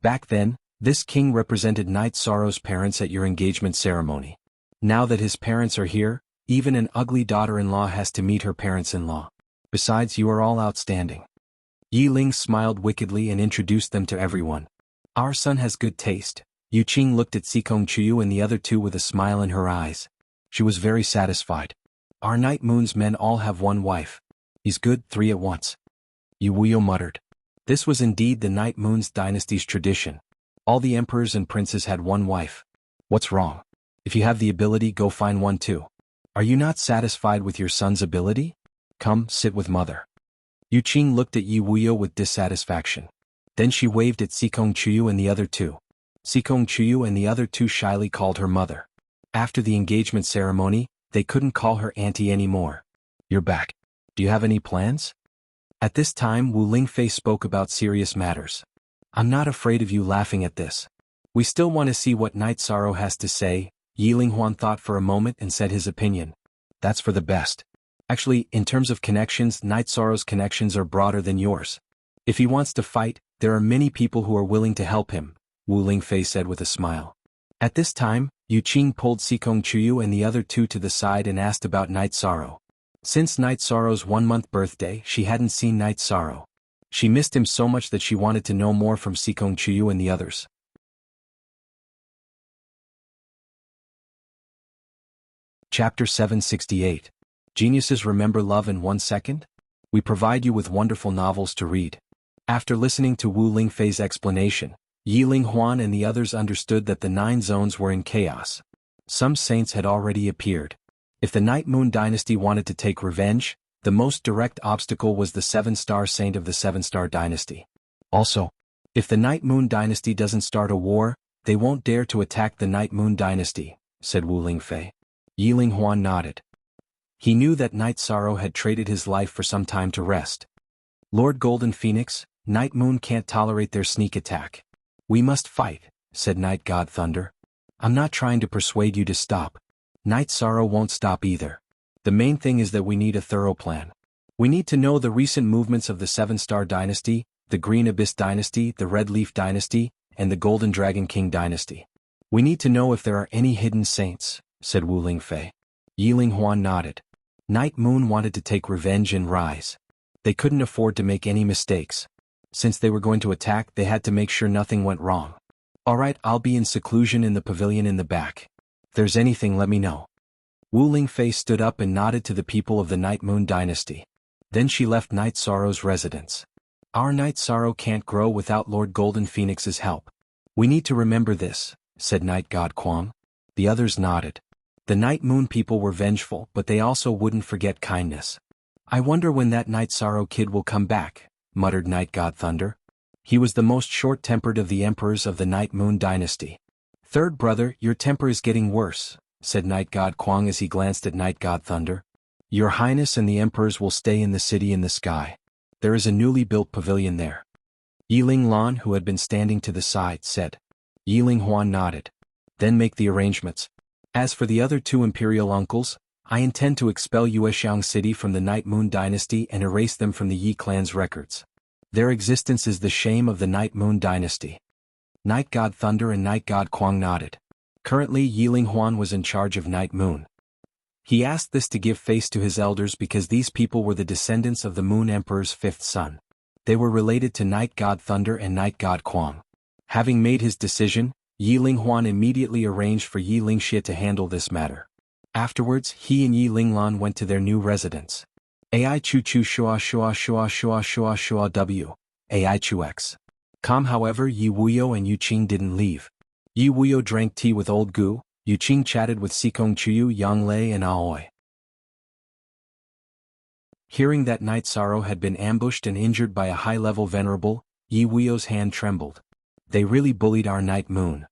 Back then, this king represented Night Sorrow's parents at your engagement ceremony. Now that his parents are here, even an ugly daughter-in-law has to meet her parents-in-law. Besides, you are all outstanding. Yi Ling smiled wickedly and introduced them to everyone. Our son has good taste. Yu Qing looked at Sikong Chuyu and the other two with a smile in her eyes. She was very satisfied. Our Night Moon's men all have one wife. He's good, 3 at once. Yu Wuyo muttered. This was indeed the Night Moon's dynasty's tradition. All the emperors and princes had one wife. What's wrong? If you have the ability, go find one too. Are you not satisfied with your son's ability? Come, sit with mother. Yu Qing looked at Yi Wuyo with dissatisfaction. Then she waved at Sikong Chuyu and the other two. Sikong Chuyu and the other two shyly called her mother. After the engagement ceremony, they couldn't call her auntie anymore. You're back. Do you have any plans? At this time, Wu Lingfei spoke about serious matters. I'm not afraid of you laughing at this. We still want to see what Night Sorrow has to say. Yi Linghuan thought for a moment and said his opinion. That's for the best. Actually, in terms of connections, Night Sorrow's connections are broader than yours. If he wants to fight, there are many people who are willing to help him, Wu Lingfei said with a smile. At this time, Yu Qing pulled Sikong Chuyu and the other two to the side and asked about Night Sorrow. Since Night Sorrow's 1-month birthday, she hadn't seen Night Sorrow. She missed him so much that she wanted to know more from Sikong Chuyu and the others. Chapter 768. Geniuses remember love in 1 second? We provide you with wonderful novels to read. After listening to Wu Lingfei's explanation, Yi Linghuan and the others understood that the 9 zones were in chaos. Some saints had already appeared. If the Night Moon dynasty wanted to take revenge, the most direct obstacle was the 7-star saint of the 7-star dynasty. Also, if the Night Moon dynasty doesn't start a war, they won't dare to attack the Night Moon dynasty, said Wu Lingfei. Yi Linghuan nodded. He knew that Night Sorrow had traded his life for some time to rest. Lord Golden Phoenix, Night Moon can't tolerate their sneak attack. We must fight, said Night God Thunder. I'm not trying to persuade you to stop. Night Sorrow won't stop either. The main thing is that we need a thorough plan. We need to know the recent movements of the 7-star dynasty, the Green Abyss dynasty, the Red Leaf dynasty, and the Golden Dragon King dynasty. We need to know if there are any hidden saints, said Wu Lingfei. Yi Linghuan nodded. Night Moon wanted to take revenge and rise. They couldn't afford to make any mistakes. Since they were going to attack, they had to make sure nothing went wrong. All right, I'll be in seclusion in the pavilion in the back. If there's anything, let me know. Wu Lingfei stood up and nodded to the people of the Night Moon dynasty. Then she left Night Sorrow's residence. Our Night Sorrow can't grow without Lord Golden Phoenix's help. We need to remember this, said Night God Kwang. The others nodded. The Night Moon people were vengeful, but they also wouldn't forget kindness. I wonder when that Night Sorrow kid will come back, muttered Night God Thunder. He was the most short-tempered of the emperors of the Night Moon dynasty. Third brother, your temper is getting worse, said Night God Kwang as he glanced at Night God Thunder. Your Highness and the emperors will stay in the city in the sky. There is a newly built pavilion there. Yiling Lan, who had been standing to the side, said. Yiling Huan nodded. Then make the arrangements. As for the other two imperial uncles, I intend to expel Yuexiang City from the Night Moon Dynasty and erase them from the Yi clan's records. Their existence is the shame of the Night Moon Dynasty. Night God Thunder and Night God Kuang nodded. Currently Yiling Huan was in charge of Night Moon. He asked this to give face to his elders because these people were the descendants of the Moon Emperor's fifth son. They were related to Night God Thunder and Night God Kuang. Having made his decision, Yiling Huan immediately arranged for Yiling Xie to handle this matter. Afterwards, he and Yiling Lan went to their new residence. Ai Chu Chu Shua Shua Shua Shua Shua Shua W. Ai Chu X. Com. However, Yi Wuyo and Yu Qing didn't leave. Yi Wuyo drank tea with Old Gu, Yu Qing chatted with Sikong Chuyu, Yang Lei and Aoi. Hearing that Night Sorrow had been ambushed and injured by a high-level venerable, Yi Wuyo's hand trembled. They really bullied our Night Moon.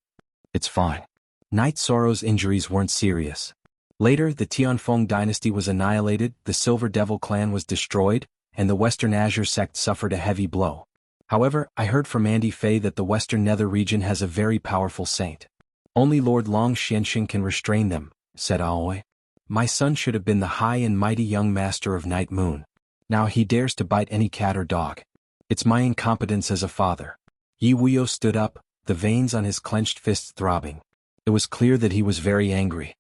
It's fine. Night Sorrow's injuries weren't serious. Later, the Tianfeng dynasty was annihilated, the Silver Devil clan was destroyed, and the Western Azure sect suffered a heavy blow. However, I heard from Andy Fei that the Western Nether region has a very powerful saint. Only Lord Long Xianxing can restrain them, said Aoi. My son should have been the high and mighty young master of Night Moon. Now he dares to bite any cat or dog. It's my incompetence as a father. Yi Wuyo stood up, the veins on his clenched fists throbbing. It was clear that he was very angry.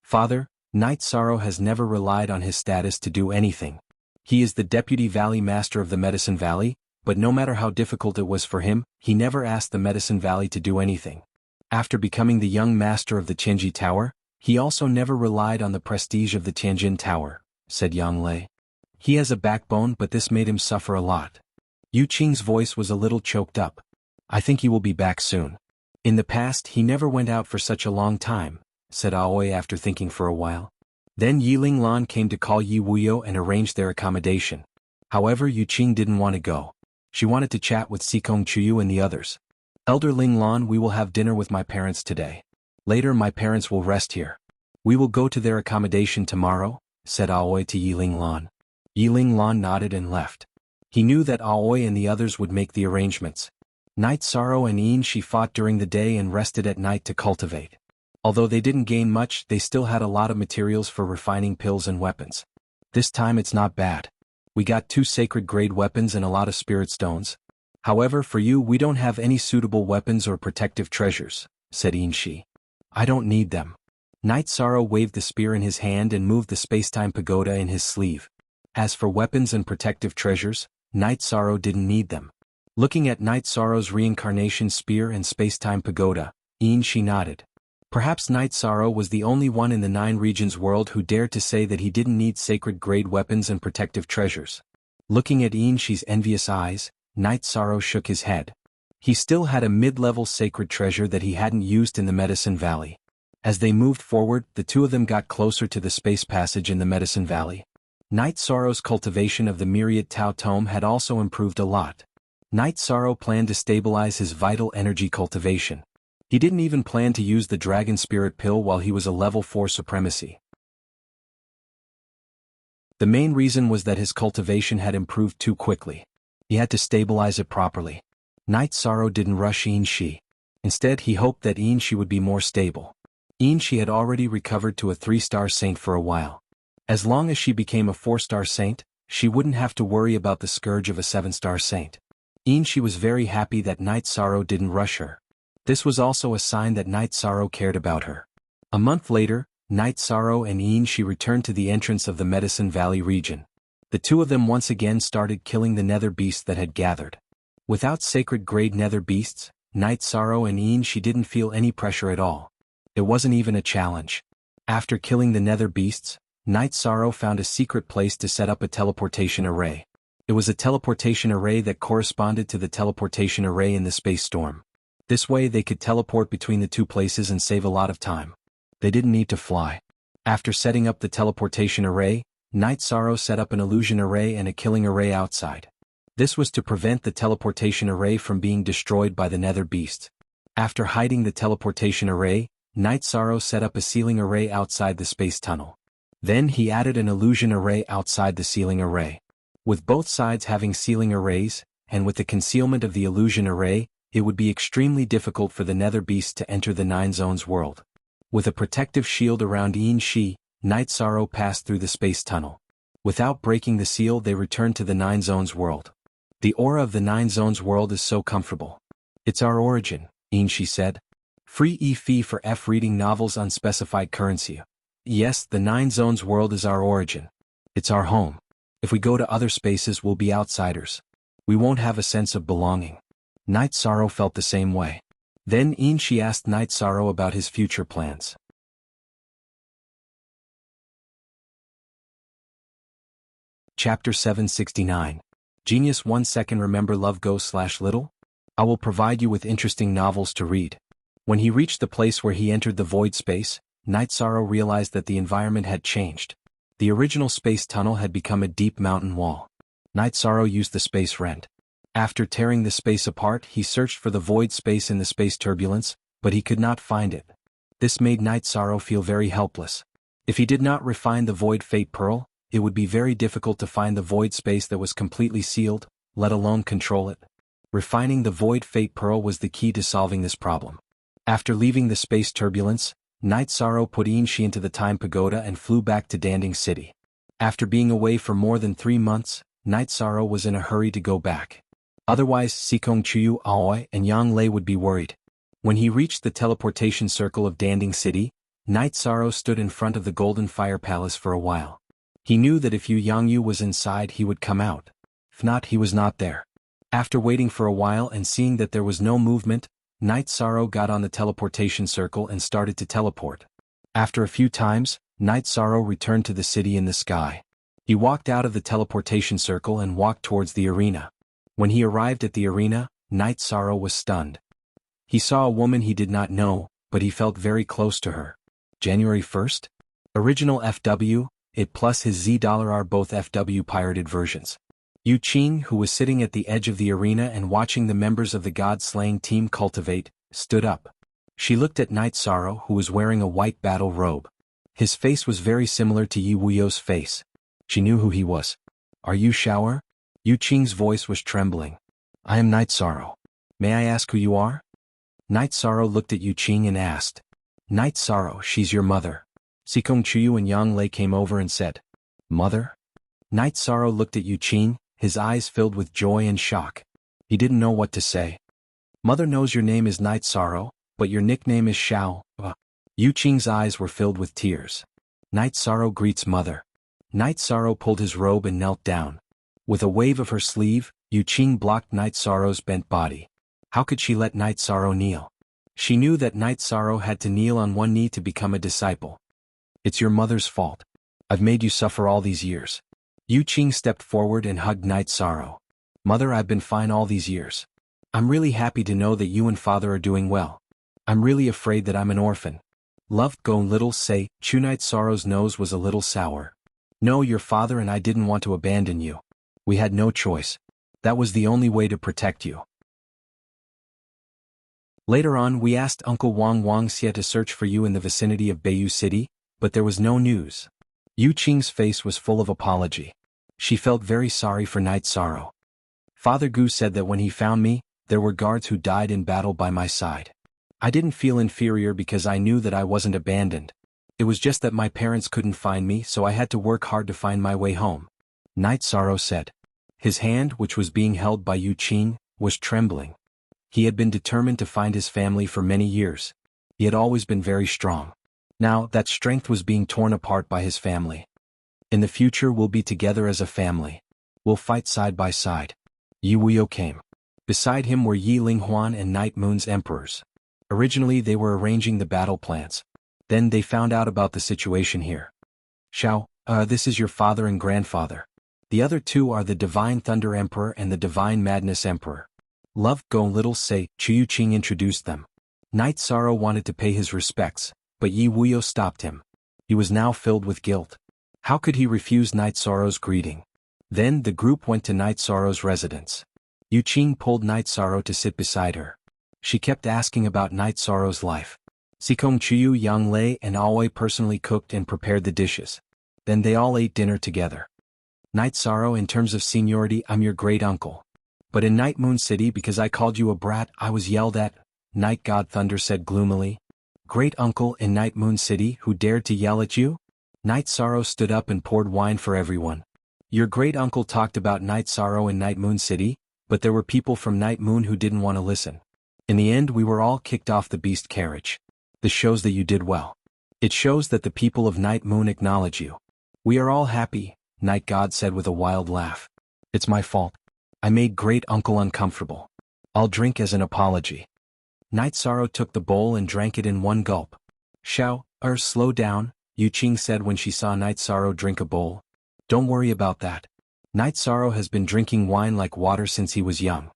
Father, Night Sorrow has never relied on his status to do anything. He is the Deputy Valley Master of the Medicine Valley, but no matter how difficult it was for him, he never asked the Medicine Valley to do anything. After becoming the young master of the Tianji Tower, he also never relied on the prestige of the Tianjin Tower, said Yang Lei. He has a backbone, but this made him suffer a lot. Yu Qing's voice was a little choked up. I think he will be back soon. In the past he never went out for such a long time, said Aoi after thinking for a while. Then Yiling Lan came to call Yi Wuyo and arranged their accommodation. However, Yu Qing didn't want to go. She wanted to chat with Sikong Chuyu and the others. Elder Ling Lan, we will have dinner with my parents today. Later my parents will rest here. We will go to their accommodation tomorrow, said Aoi to Yiling Lan. Yiling Lan nodded and left. He knew that Aoi and the others would make the arrangements. Night Sorrow and Yin Shi fought during the day and rested at night to cultivate. Although they didn't gain much, they still had a lot of materials for refining pills and weapons. This time it's not bad. We got 2 sacred grade weapons and a lot of spirit stones. However, for you we don't have any suitable weapons or protective treasures, said Yin Shi. I don't need them. Night Sorrow waved the spear in his hand and moved the spacetime pagoda in his sleeve. As for weapons and protective treasures, Night Sorrow didn't need them. Looking at Night Sorrow's reincarnation spear and spacetime pagoda, Yin Shi nodded. Perhaps Night Sorrow was the only one in the 9 regions world who dared to say that he didn't need sacred grade weapons and protective treasures. Looking at Yin Shi's envious eyes, Night Sorrow shook his head. He still had a mid-level sacred treasure that he hadn't used in the Medicine Valley. As they moved forward, the two of them got closer to the space passage in the Medicine Valley. Night Sorrow's cultivation of the Myriad Tao Tome had also improved a lot. Night Sorrow planned to stabilize his vital energy cultivation. He didn't even plan to use the Dragon Spirit Pill while he was a level 4 supremacy. The main reason was that his cultivation had improved too quickly. He had to stabilize it properly. Night Sorrow didn't rush Yin Shi. Instead, he hoped that Yin Shi would be more stable. Yin Shi had already recovered to a 3-star saint for a while. As long as she became a 4-star saint, she wouldn't have to worry about the scourge of a 7-star saint. Yin Shi was very happy that Night Sorrow didn't rush her. This was also a sign that Night Sorrow cared about her. A month later, Night Sorrow and Yin Shi returned to the entrance of the Medicine Valley region. The two of them once again started killing the nether beasts that had gathered. Without sacred grade nether beasts, Night Sorrow and Yin Shi didn't feel any pressure at all. It wasn't even a challenge. After killing the nether beasts, Night Sorrow found a secret place to set up a teleportation array. It was a teleportation array that corresponded to the teleportation array in the space storm. This way they could teleport between the two places and save a lot of time. They didn't need to fly. After setting up the teleportation array, Night Sorrow set up an illusion array and a killing array outside. This was to prevent the teleportation array from being destroyed by the nether beast. After hiding the teleportation array, Night Sorrow set up a sealing array outside the space tunnel. Then he added an illusion array outside the sealing array. With both sides having sealing arrays, and with the concealment of the illusion array, it would be extremely difficult for the nether beast to enter the Nine Zones world. With a protective shield around Yin Shi, Night Sorrow passed through the space tunnel. Without breaking the seal, they returned to the Nine Zones world. The aura of the Nine Zones world is so comfortable. It's our origin, Yin Shi said. Free fee for F reading novels unspecified currency. Yes, the Nine Zones world is our origin. It's our home. If we go to other spaces, we'll be outsiders. We won't have a sense of belonging. Night Sorrow felt the same way. Then Yin Shi asked Night Sorrow about his future plans. Chapter 769. Genius 1 second remember love go/little? I will provide you with interesting novels to read. When he reached the place where he entered the void space, Night Sorrow realized that the environment had changed. The original space tunnel had become a deep mountain wall. Night Sorrow used the space rent. After tearing the space apart, he searched for the void space in the space turbulence, but he could not find it. This made Night Sorrow feel very helpless. If he did not refine the void fate pearl, it would be very difficult to find the void space that was completely sealed, let alone control it. Refining the void fate pearl was the key to solving this problem. After leaving the space turbulence, Night Sorrow put Yin Shi into the time pagoda and flew back to Danding City. After being away for more than 3 months, Night Sorrow was in a hurry to go back. Otherwise, Sikong Chuyu Aoi and Yang Lei would be worried. When he reached the teleportation circle of Danding City, Night Sorrow stood in front of the Golden Fire Palace for a while. He knew that if Yu Yangyu was inside, he would come out. If not, he was not there. After waiting for a while and seeing that there was no movement, Night Sorrow got on the teleportation circle and started to teleport. After a few times, Night Sorrow returned to the city in the sky. He walked out of the teleportation circle and walked towards the arena. When he arrived at the arena, Night Sorrow was stunned. He saw a woman he did not know, but he felt very close to her. January 1st? Original FW, it plus his $Z are both FW pirated versions. Yu Qing, who was sitting at the edge of the arena and watching the members of the god-slaying team cultivate, stood up. She looked at Night Sorrow, who was wearing a white battle robe. His face was very similar to Yi Wuyo's face. She knew who he was. Are you Shower? Yu Qing's voice was trembling. I am Night Sorrow. May I ask who you are? Night Sorrow looked at Yu Qing and asked. Night Sorrow, she's your mother. Sikong Chuyu and Yang Lei came over and said, Mother? Night Sorrow looked at Yu Qing, his eyes filled with joy and shock. He didn't know what to say. Mother knows your name is Night Sorrow, but your nickname is Xiao. Yu Qing's eyes were filled with tears. Night Sorrow greets Mother. Night Sorrow pulled his robe and knelt down. With a wave of her sleeve, Yu Qing blocked Night Sorrow's bent body. How could she let Night Sorrow kneel? She knew that Night Sorrow had to kneel on one knee to become a disciple. It's your mother's fault. I've made you suffer all these years. Yu Qing stepped forward and hugged Night Sorrow. Mother, I've been fine all these years. I'm really happy to know that you and father are doing well. I'm really afraid that I'm an orphan. Loved go little say, Chu. Night Sorrow's nose was a little sour. No, your father and I didn't want to abandon you. We had no choice. That was the only way to protect you. Later on, we asked Uncle Wang Xie to search for you in the vicinity of Beiyu City, but there was no news. Yu Qing's face was full of apology. She felt very sorry for Night Sorrow. Father Gu said that when he found me, there were guards who died in battle by my side. I didn't feel inferior because I knew that I wasn't abandoned. It was just that my parents couldn't find me, so I had to work hard to find my way home. Night Sorrow said. His hand, which was being held by Yu Qing, was trembling. He had been determined to find his family for many years. He had always been very strong. Now, that strength was being torn apart by his family. In the future, we'll be together as a family. We'll fight side by side. Yi Wuyo came. Beside him were Yi Linghuan and Night Moon's emperors. Originally, they were arranging the battle plans. Then they found out about the situation here. Xiao, this is your father and grandfather. The other two are the Divine Thunder Emperor and the Divine Madness Emperor. Love go little say, Yu Qing introduced them. Night Sorrow wanted to pay his respects, but Yi Wuyo stopped him. He was now filled with guilt. How could he refuse Night Sorrow's greeting? Then the group went to Night Sorrow's residence. Yu Qing pulled Night Sorrow to sit beside her. She kept asking about Night Sorrow's life. Sikong Chuyu, Yang Lei and Aoi personally cooked and prepared the dishes. Then they all ate dinner together. Night Sorrow, in terms of seniority, I'm your great uncle. But in Night Moon City, because I called you a brat, I was yelled at, Night God Thunder said gloomily. Great uncle in Night Moon City who dared to yell at you? Night Sorrow stood up and poured wine for everyone. Your great uncle talked about Night Sorrow in Night Moon City, but there were people from Night Moon who didn't want to listen. In the end, we were all kicked off the beast carriage. This shows that you did well. It shows that the people of Night Moon acknowledge you. We are all happy, Night God said with a wild laugh. It's my fault. I made great uncle uncomfortable. I'll drink as an apology. Night Sorrow took the bowl and drank it in one gulp. Slow down, Yu Qing said when she saw Night Sorrow drink a bowl. Don't worry about that. Night Sorrow has been drinking wine like water since he was young.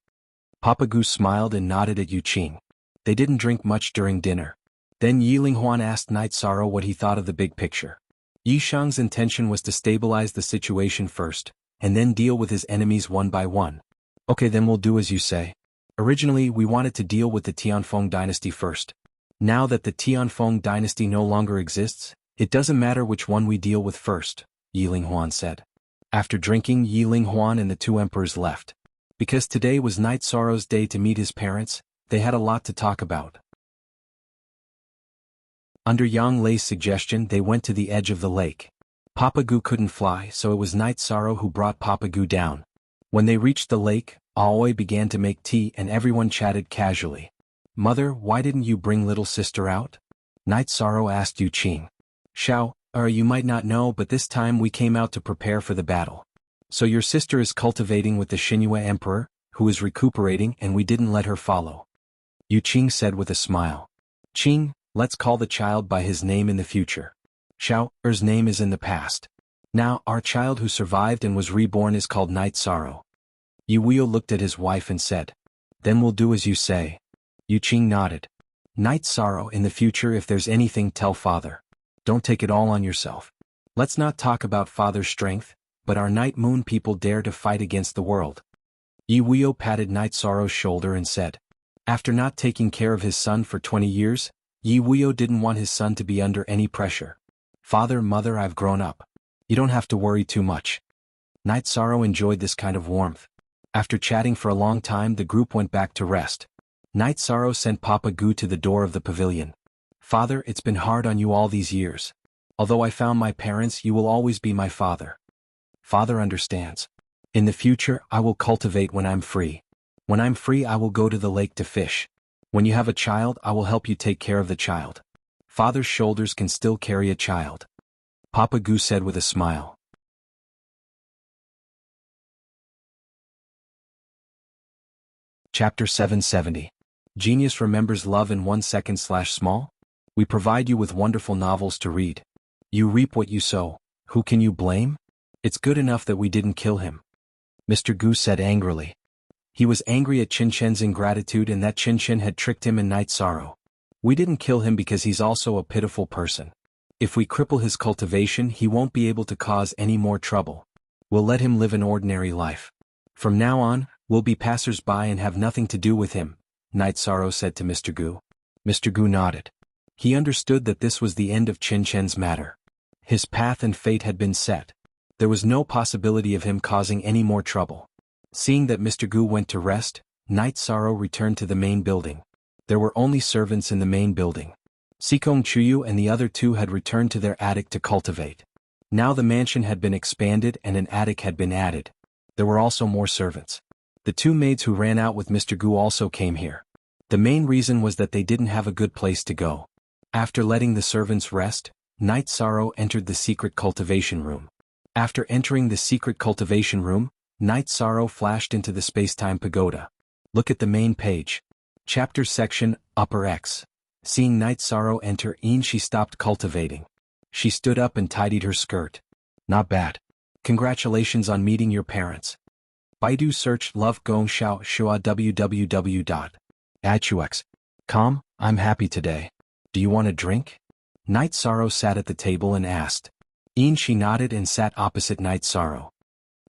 Papa Goose smiled and nodded at Yu Qing. They didn't drink much during dinner. Then Yi Linghuan asked Night Sorrow what he thought of the big picture. Yi Shang's intention was to stabilize the situation first, and then deal with his enemies one by one. Okay, then we'll do as you say. Originally, we wanted to deal with the Tianfeng dynasty first. Now that the Tianfeng dynasty no longer exists, it doesn't matter which one we deal with first, Yi Linghuan said. After drinking, Yi Linghuan and the two emperors left. Because today was Night Sorrow's day to meet his parents, they had a lot to talk about. Under Yang Lei's suggestion, they went to the edge of the lake. Papa Gu couldn't fly, so it was Night Sorrow who brought Papa Gu down. When they reached the lake, Aoi began to make tea and everyone chatted casually. Mother, why didn't you bring little sister out? Night Sorrow asked Yu Qing. You might not know, but this time we came out to prepare for the battle. So your sister is cultivating with the Xinyue Emperor, who is recuperating, and we didn't let her follow. Yu Qing said with a smile. Qing, let's call the child by his name in the future. Xiao's name is in the past. Now, our child who survived and was reborn is called Night Sorrow. Yu Weo looked at his wife and said, Then we'll do as you say. Yu Qing nodded. Night Sorrow, in the future if there's anything tell father. Don't take it all on yourself. Let's not talk about father's strength, but our Night Moon people dare to fight against the world. Yu Weo patted Night Sorrow's shoulder and said, After not taking care of his son for 20 years, Yi Weo didn't want his son to be under any pressure. Father, mother, I've grown up. You don't have to worry too much. Night Sorrow enjoyed this kind of warmth. After chatting for a long time, the group went back to rest. Night Sorrow sent Papa Gu to the door of the pavilion. Father, it's been hard on you all these years. Although I found my parents, you will always be my father. Father understands. In the future, I will cultivate when I'm free. When I'm free, I will go to the lake to fish. When you have a child, I will help you take care of the child. Father's shoulders can still carry a child. Papa Gu said with a smile. Chapter 770. Genius remembers love in 1 second/small? We provide you with wonderful novels to read. You reap what you sow. Who can you blame? It's good enough that we didn't kill him. Mr. Gu said angrily. He was angry at Qin Shen's ingratitude and that Qin Shen had tricked him in Night Sorrow. We didn't kill him because he's also a pitiful person. If we cripple his cultivation, he won't be able to cause any more trouble. We'll let him live an ordinary life. From now on, we'll be passers-by and have nothing to do with him, Night Sorrow said to Mr. Gu. Mr. Gu nodded. He understood that this was the end of Qin Shen's matter. His path and fate had been set. There was no possibility of him causing any more trouble. Seeing that Mr. Gu went to rest, Night Sorrow returned to the main building. There were only servants in the main building. Sikong Chuyu and the other two had returned to their attic to cultivate. Now the mansion had been expanded and an attic had been added. There were also more servants. The two maids who ran out with Mr. Gu also came here. The main reason was that they didn't have a good place to go. After letting the servants rest, Night Sorrow entered the secret cultivation room. After entering the secret cultivation room, Night Sorrow flashed into the space-time pagoda. Look at the main page. Chapter section, Upper X. Seeing Night Sorrow enter she stopped cultivating. She stood up and tidied her skirt. Not bad. Congratulations on meeting your parents. Baidu search Love Gong Xiao Shua www.atux.com. I'm happy today. Do you want a drink? Night Sorrow sat at the table and asked. She nodded and sat opposite Night Sorrow.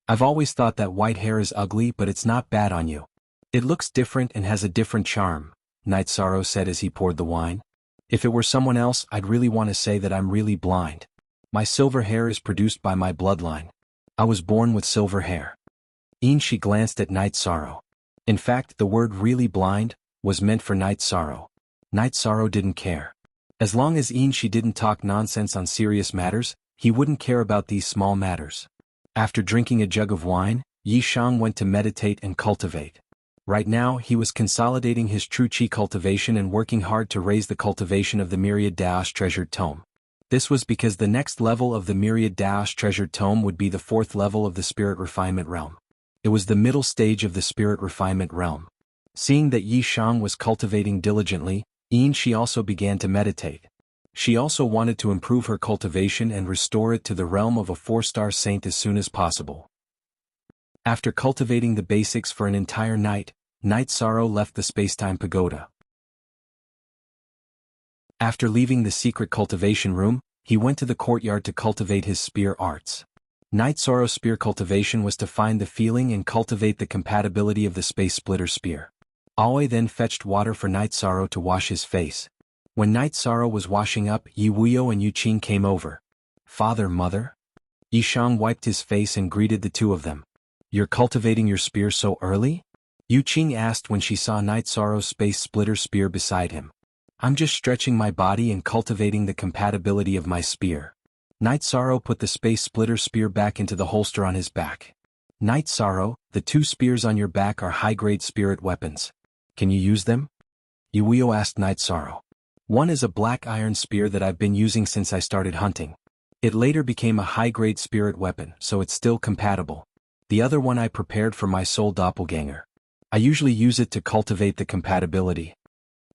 I've always thought that white hair is ugly, but it's not bad on you. It looks different and has a different charm, Night Sorrow said as he poured the wine. If it were someone else, I'd really want to say that I'm really blind. My silver hair is produced by my bloodline. I was born with silver hair. She glanced at Night Sorrow. In fact, the word really blind was meant for Night Sorrow. Night Sorrow didn't care. As long as she didn't talk nonsense on serious matters, he wouldn't care about these small matters. After drinking a jug of wine, Yi Shang went to meditate and cultivate. Right now he was consolidating his true qi cultivation and working hard to raise the cultivation of the myriad Dao's treasured tome. This was because the next level of the myriad Dao's treasured tome would be the fourth level of the spirit refinement realm. It was the middle stage of the spirit refinement realm. Seeing that Yi Shang was cultivating diligently, she also began to meditate. She also wanted to improve her cultivation and restore it to the realm of a 4-star saint as soon as possible. After cultivating the basics for an entire night, Night Sorrow left the Spacetime Pagoda. After leaving the secret cultivation room, he went to the courtyard to cultivate his spear arts. Night Sorrow's spear cultivation was to find the feeling and cultivate the compatibility of the Space Splitter spear. Aoi then fetched water for Night Sorrow to wash his face. When Night Sorrow was washing up, Yi Wuyo and Yu Qing came over. "Father, mother?" Yi Shang wiped his face and greeted the two of them. "You're cultivating your spear so early?" Yu Qing asked when she saw Night Sorrow's Space Splitter spear beside him. "I'm just stretching my body and cultivating the compatibility of my spear." Night Sorrow put the Space Splitter spear back into the holster on his back. "Night Sorrow, the 2 spears on your back are high-grade spirit weapons. Can you use them?" Yi Wuyo asked Night Sorrow. "One is a black iron spear that I've been using since I started hunting. It later became a high-grade spirit weapon, so it's still compatible. The other one I prepared for my soul doppelganger. I usually use it to cultivate the compatibility."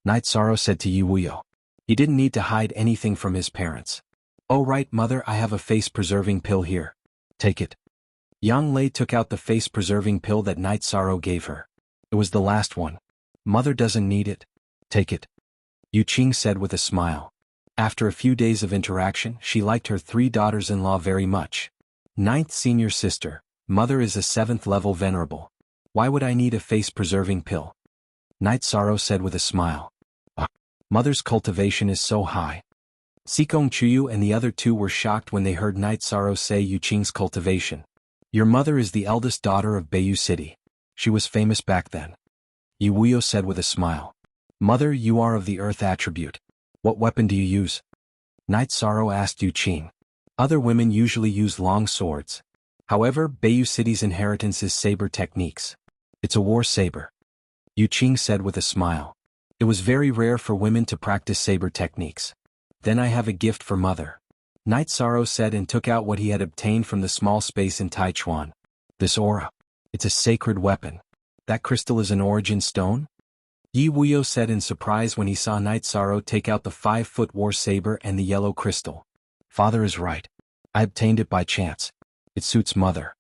Night Sorrow said to Yi Wuyo. He didn't need to hide anything from his parents. "Oh right, mother, I have a face-preserving pill here. Take it." Yang Lei took out the face-preserving pill that Night Sorrow gave her. It was the last one. "Mother doesn't need it. Take it," Yu Qing said with a smile. After a few days of interaction, she liked her 3 daughters-in-law very much. "Ninth senior sister, mother is a 7th level venerable. Why would I need a face-preserving pill?" Night Sorrow said with a smile. "Mother's cultivation is so high." Sikong Chuyu and the other 2 were shocked when they heard Night Sorrow say Yu Qing's cultivation. "Your mother is the eldest daughter of Beiyu City. She was famous back then." Yi Wuyo said with a smile. "Mother, you are of the earth attribute. What weapon do you use?" Night Sorrow asked Yu Qing. "Other women usually use long swords. However, Beiyu City's inheritance is saber techniques. It's a war saber," Yu Qing said with a smile. "It was very rare for women to practice saber techniques. Then I have a gift for mother," Night Sorrow said and took out what he had obtained from the small space in Taichuan. "This aura. It's a sacred weapon. That crystal is an origin stone?" Yi Wuyo said in surprise when he saw Night Sorrow take out the 5-foot war saber and the yellow crystal. "Father is right. I obtained it by chance. It suits mother."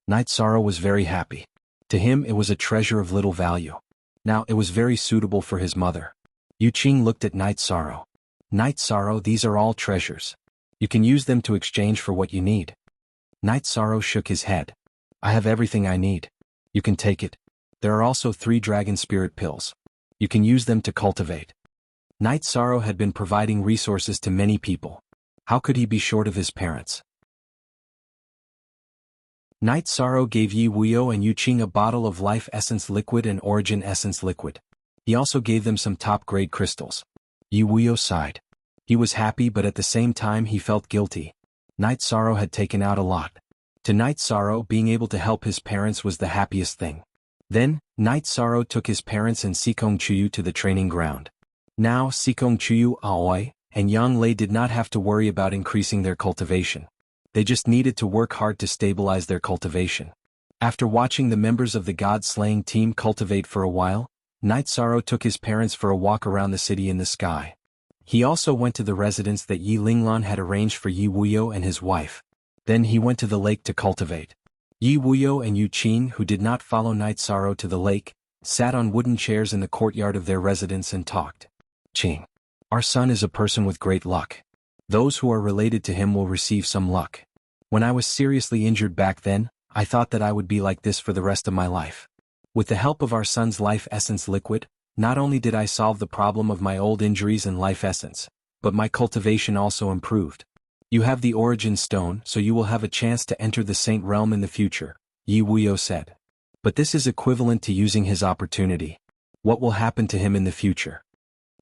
Night Sorrow was very happy. To him it was a treasure of little value. Now it was very suitable for his mother. Yu Qing looked at Night Sorrow. "Night Sorrow, these are all treasures. You can use them to exchange for what you need." Night Sorrow shook his head. "I have everything I need. You can take it. There are also 3 dragon spirit pills. You can use them to cultivate." Night Sorrow had been providing resources to many people. How could he be short of his parents? Night Sorrow gave Yi Wuyo and Yu Qing a bottle of Life Essence Liquid and Origin Essence Liquid. He also gave them some top-grade crystals. Yi Wuyo sighed. He was happy, but at the same time he felt guilty. Night Sorrow had taken out a lot. To Night Sorrow, being able to help his parents was the happiest thing. Then, Night Sorrow took his parents and Sikong Chuyu to the training ground. Now Sikong Chuyu, Aoi, and Yang Lei did not have to worry about increasing their cultivation. They just needed to work hard to stabilize their cultivation. After watching the members of the god-slaying team cultivate for a while, Night Sorrow took his parents for a walk around the city in the sky. He also went to the residence that Yi Linglan had arranged for Yi Wuyo and his wife. Then he went to the lake to cultivate. Yi Wuyo and Yu Qing, who did not follow Night Sorrow to the lake, sat on wooden chairs in the courtyard of their residence and talked. "Qing, our son is a person with great luck. Those who are related to him will receive some luck. When I was seriously injured back then, I thought that I would be like this for the rest of my life. With the help of our son's Life Essence Liquid, not only did I solve the problem of my old injuries and life essence, but my cultivation also improved. You have the Origin Stone, so you will have a chance to enter the Saint Realm in the future," Yi Wuyo said. But this is equivalent to using his opportunity. What will happen to him in the future?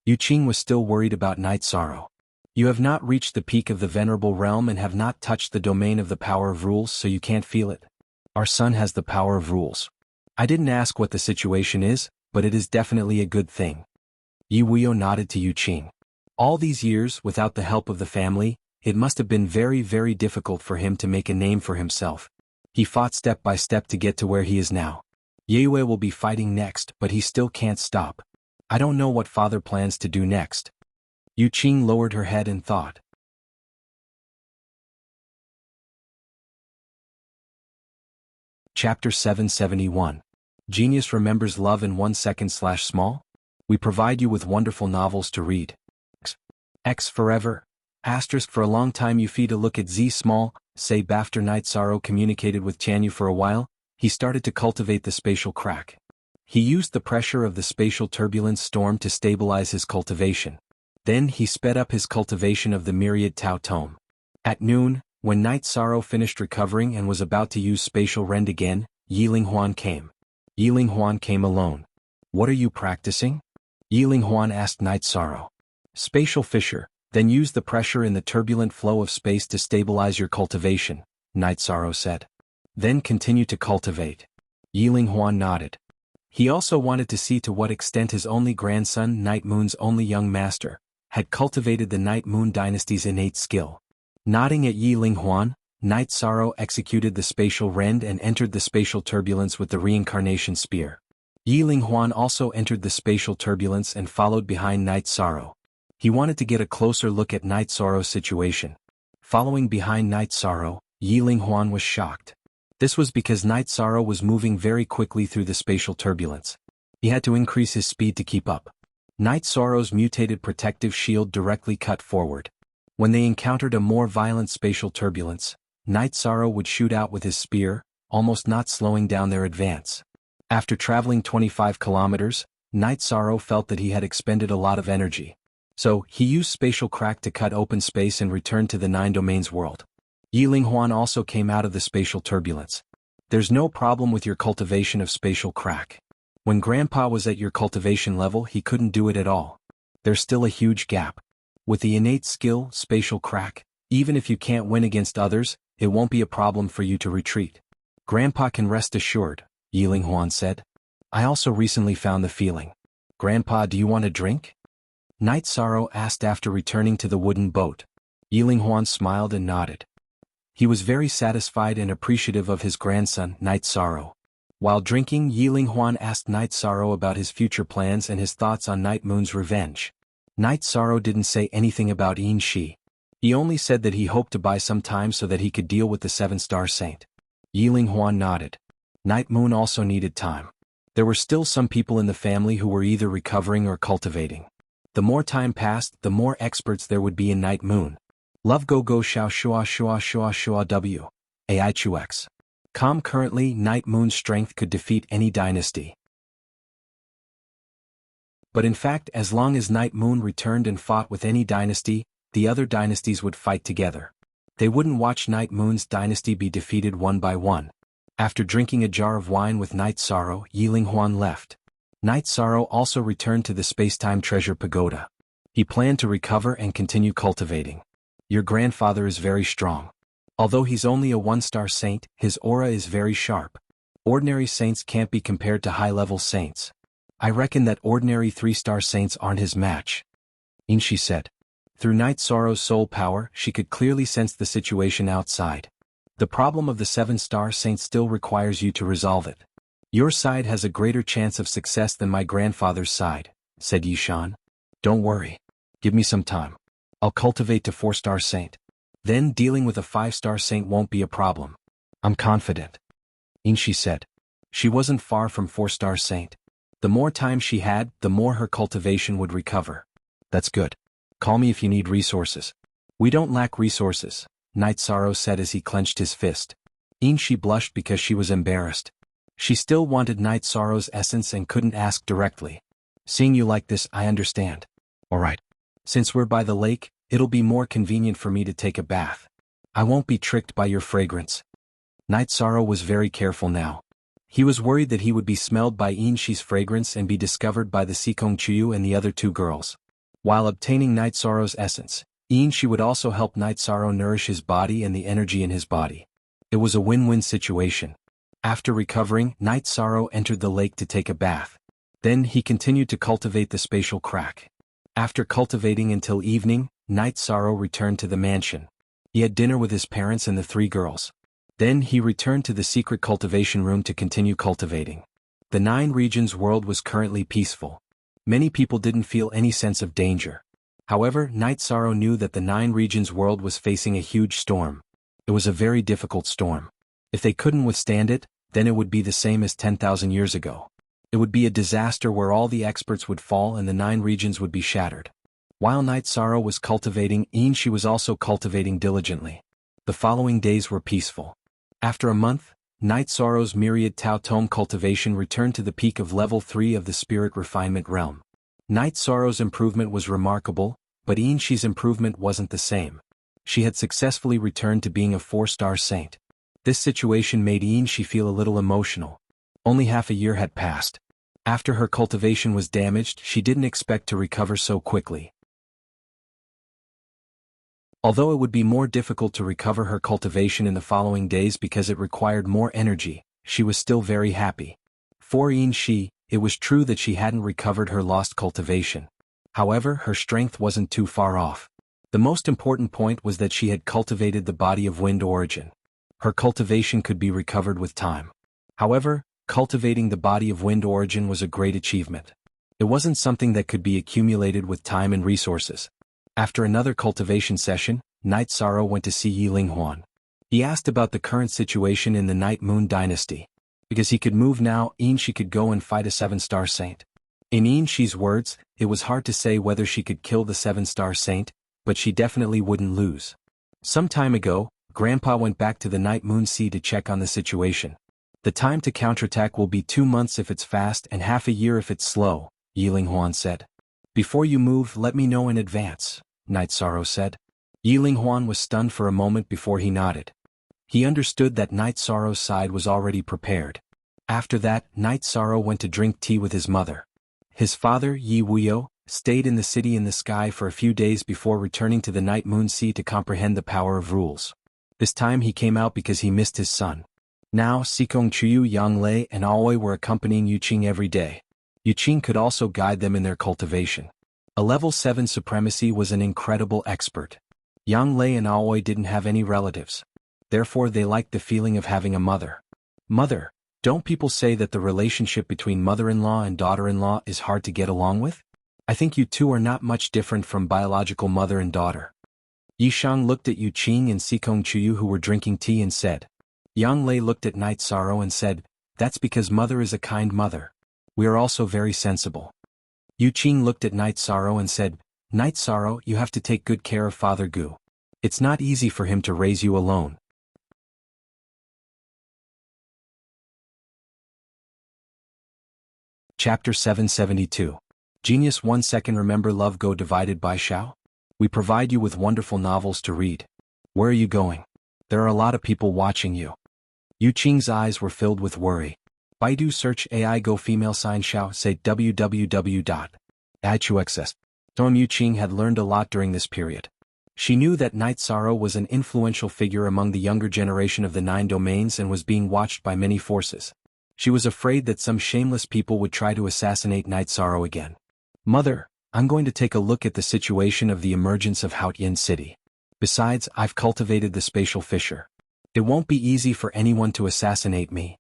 Yu Qing was still worried about Night Sorrow. You have not reached the peak of the Venerable Realm and have not touched the domain of the power of rules, so you can't feel it. Our son has the power of rules. I didn't ask what the situation is, but it is definitely a good thing. Yi Wuyo nodded to Yu Qing. All these years, without the help of the family, it must have been very, very difficult for him to make a name for himself. He fought step by step to get to where he is now. Yue will be fighting next, but he still can't stop. I don't know what father plans to do next. Yu Qing lowered her head and thought. Chapter 771. Genius remembers love in 1 second/small? We provide you with wonderful novels to read. X forever. Asterisk for a long time you feed a look at Z small, say after Night Sorrow communicated with Chanyu for a while, he started to cultivate the spatial crack. He used the pressure of the spatial turbulence storm to stabilize his cultivation. Then he sped up his cultivation of the myriad Tao Tome. At noon, when Night Sorrow finished recovering and was about to use spatial rend again, Yiling Huan came. Yiling Huan came alone. What are you practicing? Yiling Huan asked Night Sorrow. Spatial fissure, then use the pressure in the turbulent flow of space to stabilize your cultivation, Night Sorrow said. Then continue to cultivate. Yiling Huan nodded. He also wanted to see to what extent his only grandson, Night Moon's only young master, had cultivated the Night Moon dynasty's innate skill. Nodding at Yiling Huan, Night Sorrow executed the spatial rend and entered the spatial turbulence with the reincarnation spear. Yiling Huan also entered the spatial turbulence and followed behind Night Sorrow. He wanted to get a closer look at Night Sorrow's situation. Following behind Night Sorrow, Yiling Huan was shocked. This was because Night Sorrow was moving very quickly through the spatial turbulence. He had to increase his speed to keep up. Night Sorrow's mutated protective shield directly cut forward. When they encountered a more violent spatial turbulence, Night Sorrow would shoot out with his spear, almost not slowing down their advance. After traveling 25 kilometers, Night Sorrow felt that he had expended a lot of energy. So, he used spatial crack to cut open space and return to the 9 domains world. Yiling Huan also came out of the spatial turbulence. There's no problem with your cultivation of spatial crack. When Grandpa was at your cultivation level, he couldn't do it at all. There's still a huge gap. With the innate skill, spatial crack, even if you can't win against others, it won't be a problem for you to retreat. Grandpa can rest assured, Yiling Huan said. I also recently found the feeling. Grandpa, do you want a drink? Night Sorrow asked after returning to the wooden boat. Yiling Huan smiled and nodded. He was very satisfied and appreciative of his grandson, Night Sorrow. While drinking, Yiling Huan asked Night Sorrow about his future plans and his thoughts on Night Moon's revenge. Night Sorrow didn't say anything about Yin Shi. He only said that he hoped to buy some time so that he could deal with the 7-star saint. Yiling Huan nodded. Night Moon also needed time. There were still some people in the family who were either recovering or cultivating. The more time passed, the more experts there would be in Night Moon. Love go go shao shua shua shua shua w. Ai chux. Currently, Night Moon's strength could defeat any dynasty. But in fact, as long as Night Moon returned and fought with any dynasty, the other dynasties would fight together. They wouldn't watch Night Moon's dynasty be defeated one by one. After drinking a jar of wine with Night Sorrow, Yiling Huan left. Night Sorrow also returned to the Spacetime Treasure Pagoda. He planned to recover and continue cultivating. Your grandfather is very strong. Although he's only a 1-star saint, his aura is very sharp. Ordinary saints can't be compared to high-level saints. I reckon that ordinary 3-star saints aren't his match. Inshi said. Through Night Sorrow's soul power, she could clearly sense the situation outside. The problem of the 7-star saint still requires you to resolve it. Your side has a greater chance of success than my grandfather's side, said Yishan. Don't worry. Give me some time. I'll cultivate to 4-star saint. Then dealing with a 5-star saint won't be a problem. I'm confident. Inshi said. She wasn't far from 4-star saint. The more time she had, the more her cultivation would recover. That's good. Call me if you need resources. We don't lack resources, Night Sorrow said as he clenched his fist. Inshi blushed because she was embarrassed. She still wanted Night Sorrow's essence and couldn't ask directly. Seeing you like this, I understand. All right. Since we're by the lake, it'll be more convenient for me to take a bath. I won't be tricked by your fragrance. Night Sorrow was very careful now. He was worried that he would be smelled by Inshi's fragrance and be discovered by the Sikong Chuyu and the other two girls. While obtaining Night Sorrow's essence, Inshi would also help Night Sorrow nourish his body and the energy in his body. It was a win-win situation. After recovering, Night Sorrow entered the lake to take a bath. Then he continued to cultivate the spatial crack. After cultivating until evening, Night Sorrow returned to the mansion. He had dinner with his parents and the three girls. Then he returned to the secret cultivation room to continue cultivating. The 9 regions world was currently peaceful. Many people didn't feel any sense of danger. However, Night Sorrow knew that the 9 regions world was facing a huge storm. It was a very difficult storm. If they couldn't withstand it, then it would be the same as 10,000 years ago. It would be a disaster where all the experts would fall and the 9 regions would be shattered. While Night Sorrow was cultivating, Inshi was also cultivating diligently. The following days were peaceful. After a month, Night Sorrow's myriad Tao Tome cultivation returned to the peak of level 3 of the spirit refinement realm. Night Sorrow's improvement was remarkable, but Inshi's improvement wasn't the same. She had successfully returned to being a 4-star saint. This situation made Inshi feel a little emotional. Only half a year had passed. After her cultivation was damaged, she didn't expect to recover so quickly. Although it would be more difficult to recover her cultivation in the following days because it required more energy, she was still very happy. For Inshi, it was true that she hadn't recovered her lost cultivation. However, her strength wasn't too far off. The most important point was that she had cultivated the body of wind origin. Her cultivation could be recovered with time. However, cultivating the body of wind origin was a great achievement. It wasn't something that could be accumulated with time and resources. After another cultivation session, Night Sorrow went to see Yiling Huan. He asked about the current situation in the Night Moon dynasty. Because he could move now, Inshi could go and fight a 7-star saint. In Inshi's words, it was hard to say whether she could kill the 7-star saint, but she definitely wouldn't lose. Some time ago, Grandpa went back to the Night Moon Sea to check on the situation. The time to counterattack will be 2 months if it's fast and half a year if it's slow, Yiling Huan said. Before you move, let me know in advance, Night Sorrow said. Yiling Huan was stunned for a moment before he nodded. He understood that Night Sorrow's side was already prepared. After that, Night Sorrow went to drink tea with his mother. His father, Yi Wuyo, stayed in the city in the sky for a few days before returning to the Night Moon Sea to comprehend the power of rules. This time he came out because he missed his son. Now, Sikong Chuyu, Yang Lei, and Aoi were accompanying Yuqing every day. Yuqing could also guide them in their cultivation. A level 7 supremacy was an incredible expert. Yang Lei and Aoi didn't have any relatives. Therefore they liked the feeling of having a mother. Mother, don't people say that the relationship between mother-in-law and daughter-in-law is hard to get along with? I think you two are not much different from biological mother and daughter. Yishang looked at Yuqing and Sikong Chuyu who were drinking tea and said. Yang Lei looked at Night Sorrow and said, that's because mother is a kind mother. We are also very sensible. Yuqing looked at Night Sorrow and said, Night Sorrow, you have to take good care of Father Gu. It's not easy for him to raise you alone. Chapter 772. Genius 1 second. Remember Love Go divided by Xiao? We provide you with wonderful novels to read. Where are you going? There are a lot of people watching you. Yuqing's eyes were filled with worry. Baidu search AI Go female sign Xiao say www.ichuxs. Tom Yuqing had learned a lot during this period. She knew that Night Sorrow was an influential figure among the younger generation of the 9 domains and was being watched by many forces. She was afraid that some shameless people would try to assassinate Night Sorrow again. Mother, I'm going to take a look at the situation of the emergence of Haotian City. Besides, I've cultivated the spatial fissure. It won't be easy for anyone to assassinate me.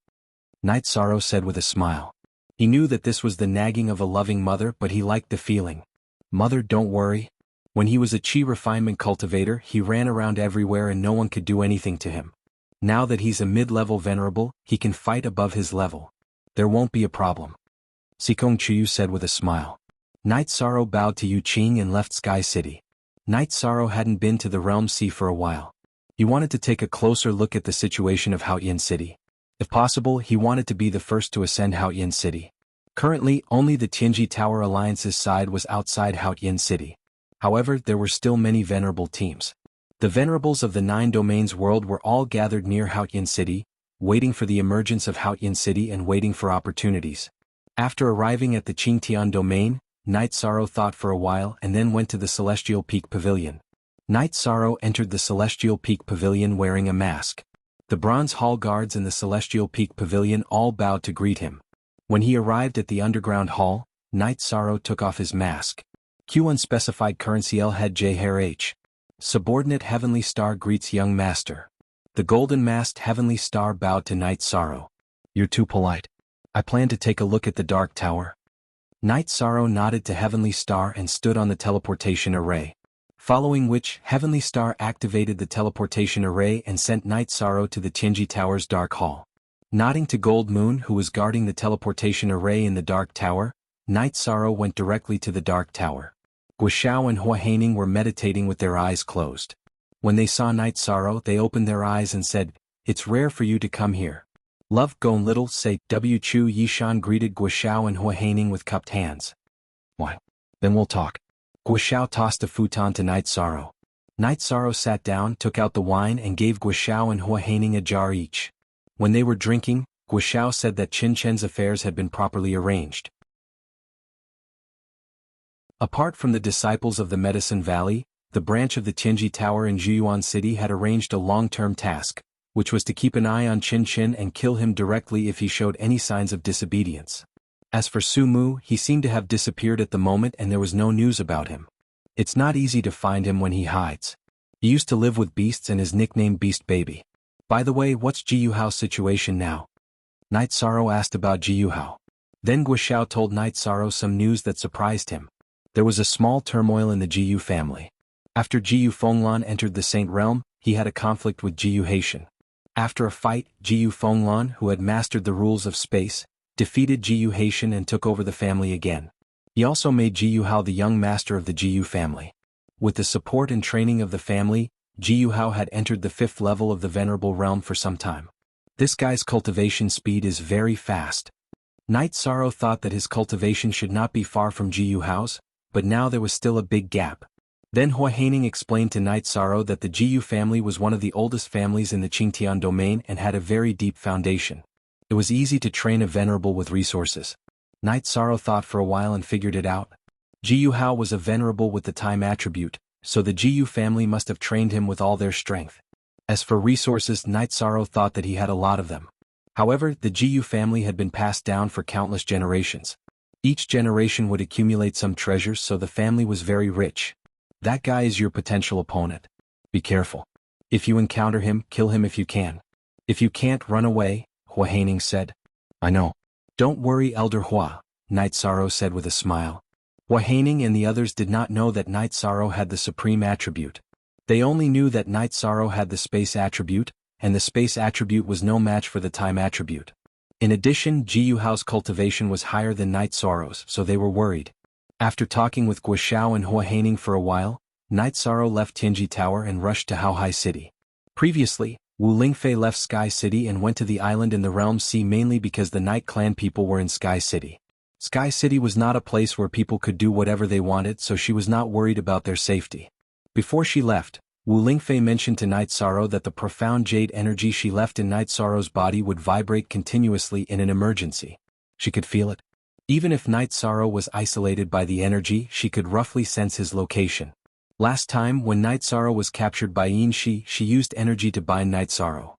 Night Sorrow said with a smile. He knew that this was the nagging of a loving mother, but he liked the feeling. Mother, don't worry. When he was a Qi refinement cultivator, he ran around everywhere and no one could do anything to him. Now that he's a mid-level venerable, he can fight above his level. There won't be a problem. Sikong Chuyu said with a smile. Night Sorrow bowed to Yuqing and left Sky City. Night Sorrow hadn't been to the Realm Sea for a while. He wanted to take a closer look at the situation of Haotian City. If possible, he wanted to be the first to ascend Haotian City. Currently, only the Tianji Tower Alliance's side was outside Haotian City. However, there were still many venerable teams. The venerables of the 9 domains world were all gathered near Haotian City, waiting for the emergence of Haotian City and waiting for opportunities. After arriving at the Qingtian domain, Night Sorrow thought for a while and then went to the Celestial Peak Pavilion. Night Sorrow entered the Celestial Peak Pavilion wearing a mask. The Bronze Hall guards in the Celestial Peak Pavilion all bowed to greet him. When he arrived at the underground hall, Night Sorrow took off his mask. Q unspecified currency L head J hair H. Subordinate Heavenly Star greets young master. The golden-masked Heavenly Star bowed to Night Sorrow. You're too polite. I plan to take a look at the Dark Tower. Night Sorrow nodded to Heavenly Star and stood on the teleportation array. Following which, Heavenly Star activated the teleportation array and sent Night Sorrow to the Tianji Tower's Dark Hall. Nodding to Gold Moon who was guarding the teleportation array in the Dark Tower, Night Sorrow went directly to the Dark Tower. Guoxiao and Hua Haining were meditating with their eyes closed. When they saw Night Sorrow they opened their eyes and said, "It's rare for you to come here." Love Gone Little say W Chu Yishan greeted Guoxiao and Hua Haining with cupped hands. Why? Then we'll talk. Guoxiao tossed a futon to Night Sorrow. Night Sorrow sat down, took out the wine and gave Guoxiao and Hua Haining a jar each. When they were drinking, Guoxiao said that Qin Chen's affairs had been properly arranged. Apart from the disciples of the Medicine Valley, the branch of the Tianji Tower in Zhuyuan City had arranged a long-term task, which was to keep an eye on Qin Chen and kill him directly if he showed any signs of disobedience. As for Su Mu, he seemed to have disappeared at the moment and there was no news about him. It's not easy to find him when he hides. He used to live with beasts and is nicknamed Beast Baby. By the way, what's Ji Yuhao's situation now? Night Sorrow asked about Ji Yuhao. Then Guoxiao told Night Sorrow some news that surprised him. There was a small turmoil in the Ji Yu family. After Ji Yu Fenglan entered the Saint Realm, he had a conflict with Ji Yu Haitian. After a fight, Ji Yu Fenglan, who had mastered the rules of space, defeated Ji Yu Haitian and took over the family again. He also made Ji Yu Hao the young master of the Ji Yu family. With the support and training of the family, Ji Yu Hao had entered the 5th level of the Venerable Realm for some time. This guy's cultivation speed is very fast. Night Sorrow thought that his cultivation should not be far from Ji Yu Hao's, but now there was still a big gap. Then Hua Haining explained to Night Sorrow that the Ji Yu family was one of the oldest families in the Qingtian domain and had a very deep foundation. It was easy to train a venerable with resources. Night Sorrow thought for a while and figured it out. Ji Yu Hao was a venerable with the time attribute, so the Ji Yu family must have trained him with all their strength. As for resources, Night Sorrow thought that he had a lot of them. However, the Ji Yu family had been passed down for countless generations. Each generation would accumulate some treasures, so the family was very rich. That guy is your potential opponent. Be careful. If you encounter him, kill him if you can. If you can't, run away, Hua Haining said. I know. Don't worry, Elder Hua, Night Sorrow said with a smile. Hua Haining and the others did not know that Night Sorrow had the supreme attribute. They only knew that Night Sorrow had the space attribute, and the space attribute was no match for the time attribute. In addition, Ji Yu Hao's cultivation was higher than Night Sorrow's, so they were worried. After talking with Guoxiao and Hua Haining for a while, Night Sorrow left Tianji Tower and rushed to Haohai City. Previously, Wu Lingfei left Sky City and went to the island in the Realm Sea mainly because the Night Clan people were in Sky City. Sky City was not a place where people could do whatever they wanted, so she was not worried about their safety. Before she left, Wu Lingfei mentioned to Night Sorrow that the profound jade energy she left in Night Sorrow's body would vibrate continuously in an emergency. She could feel it. Even if Night Sorrow was isolated by the energy, she could roughly sense his location. Last time, when Night Sorrow was captured by Yin Shi, she used energy to bind Night Sorrow.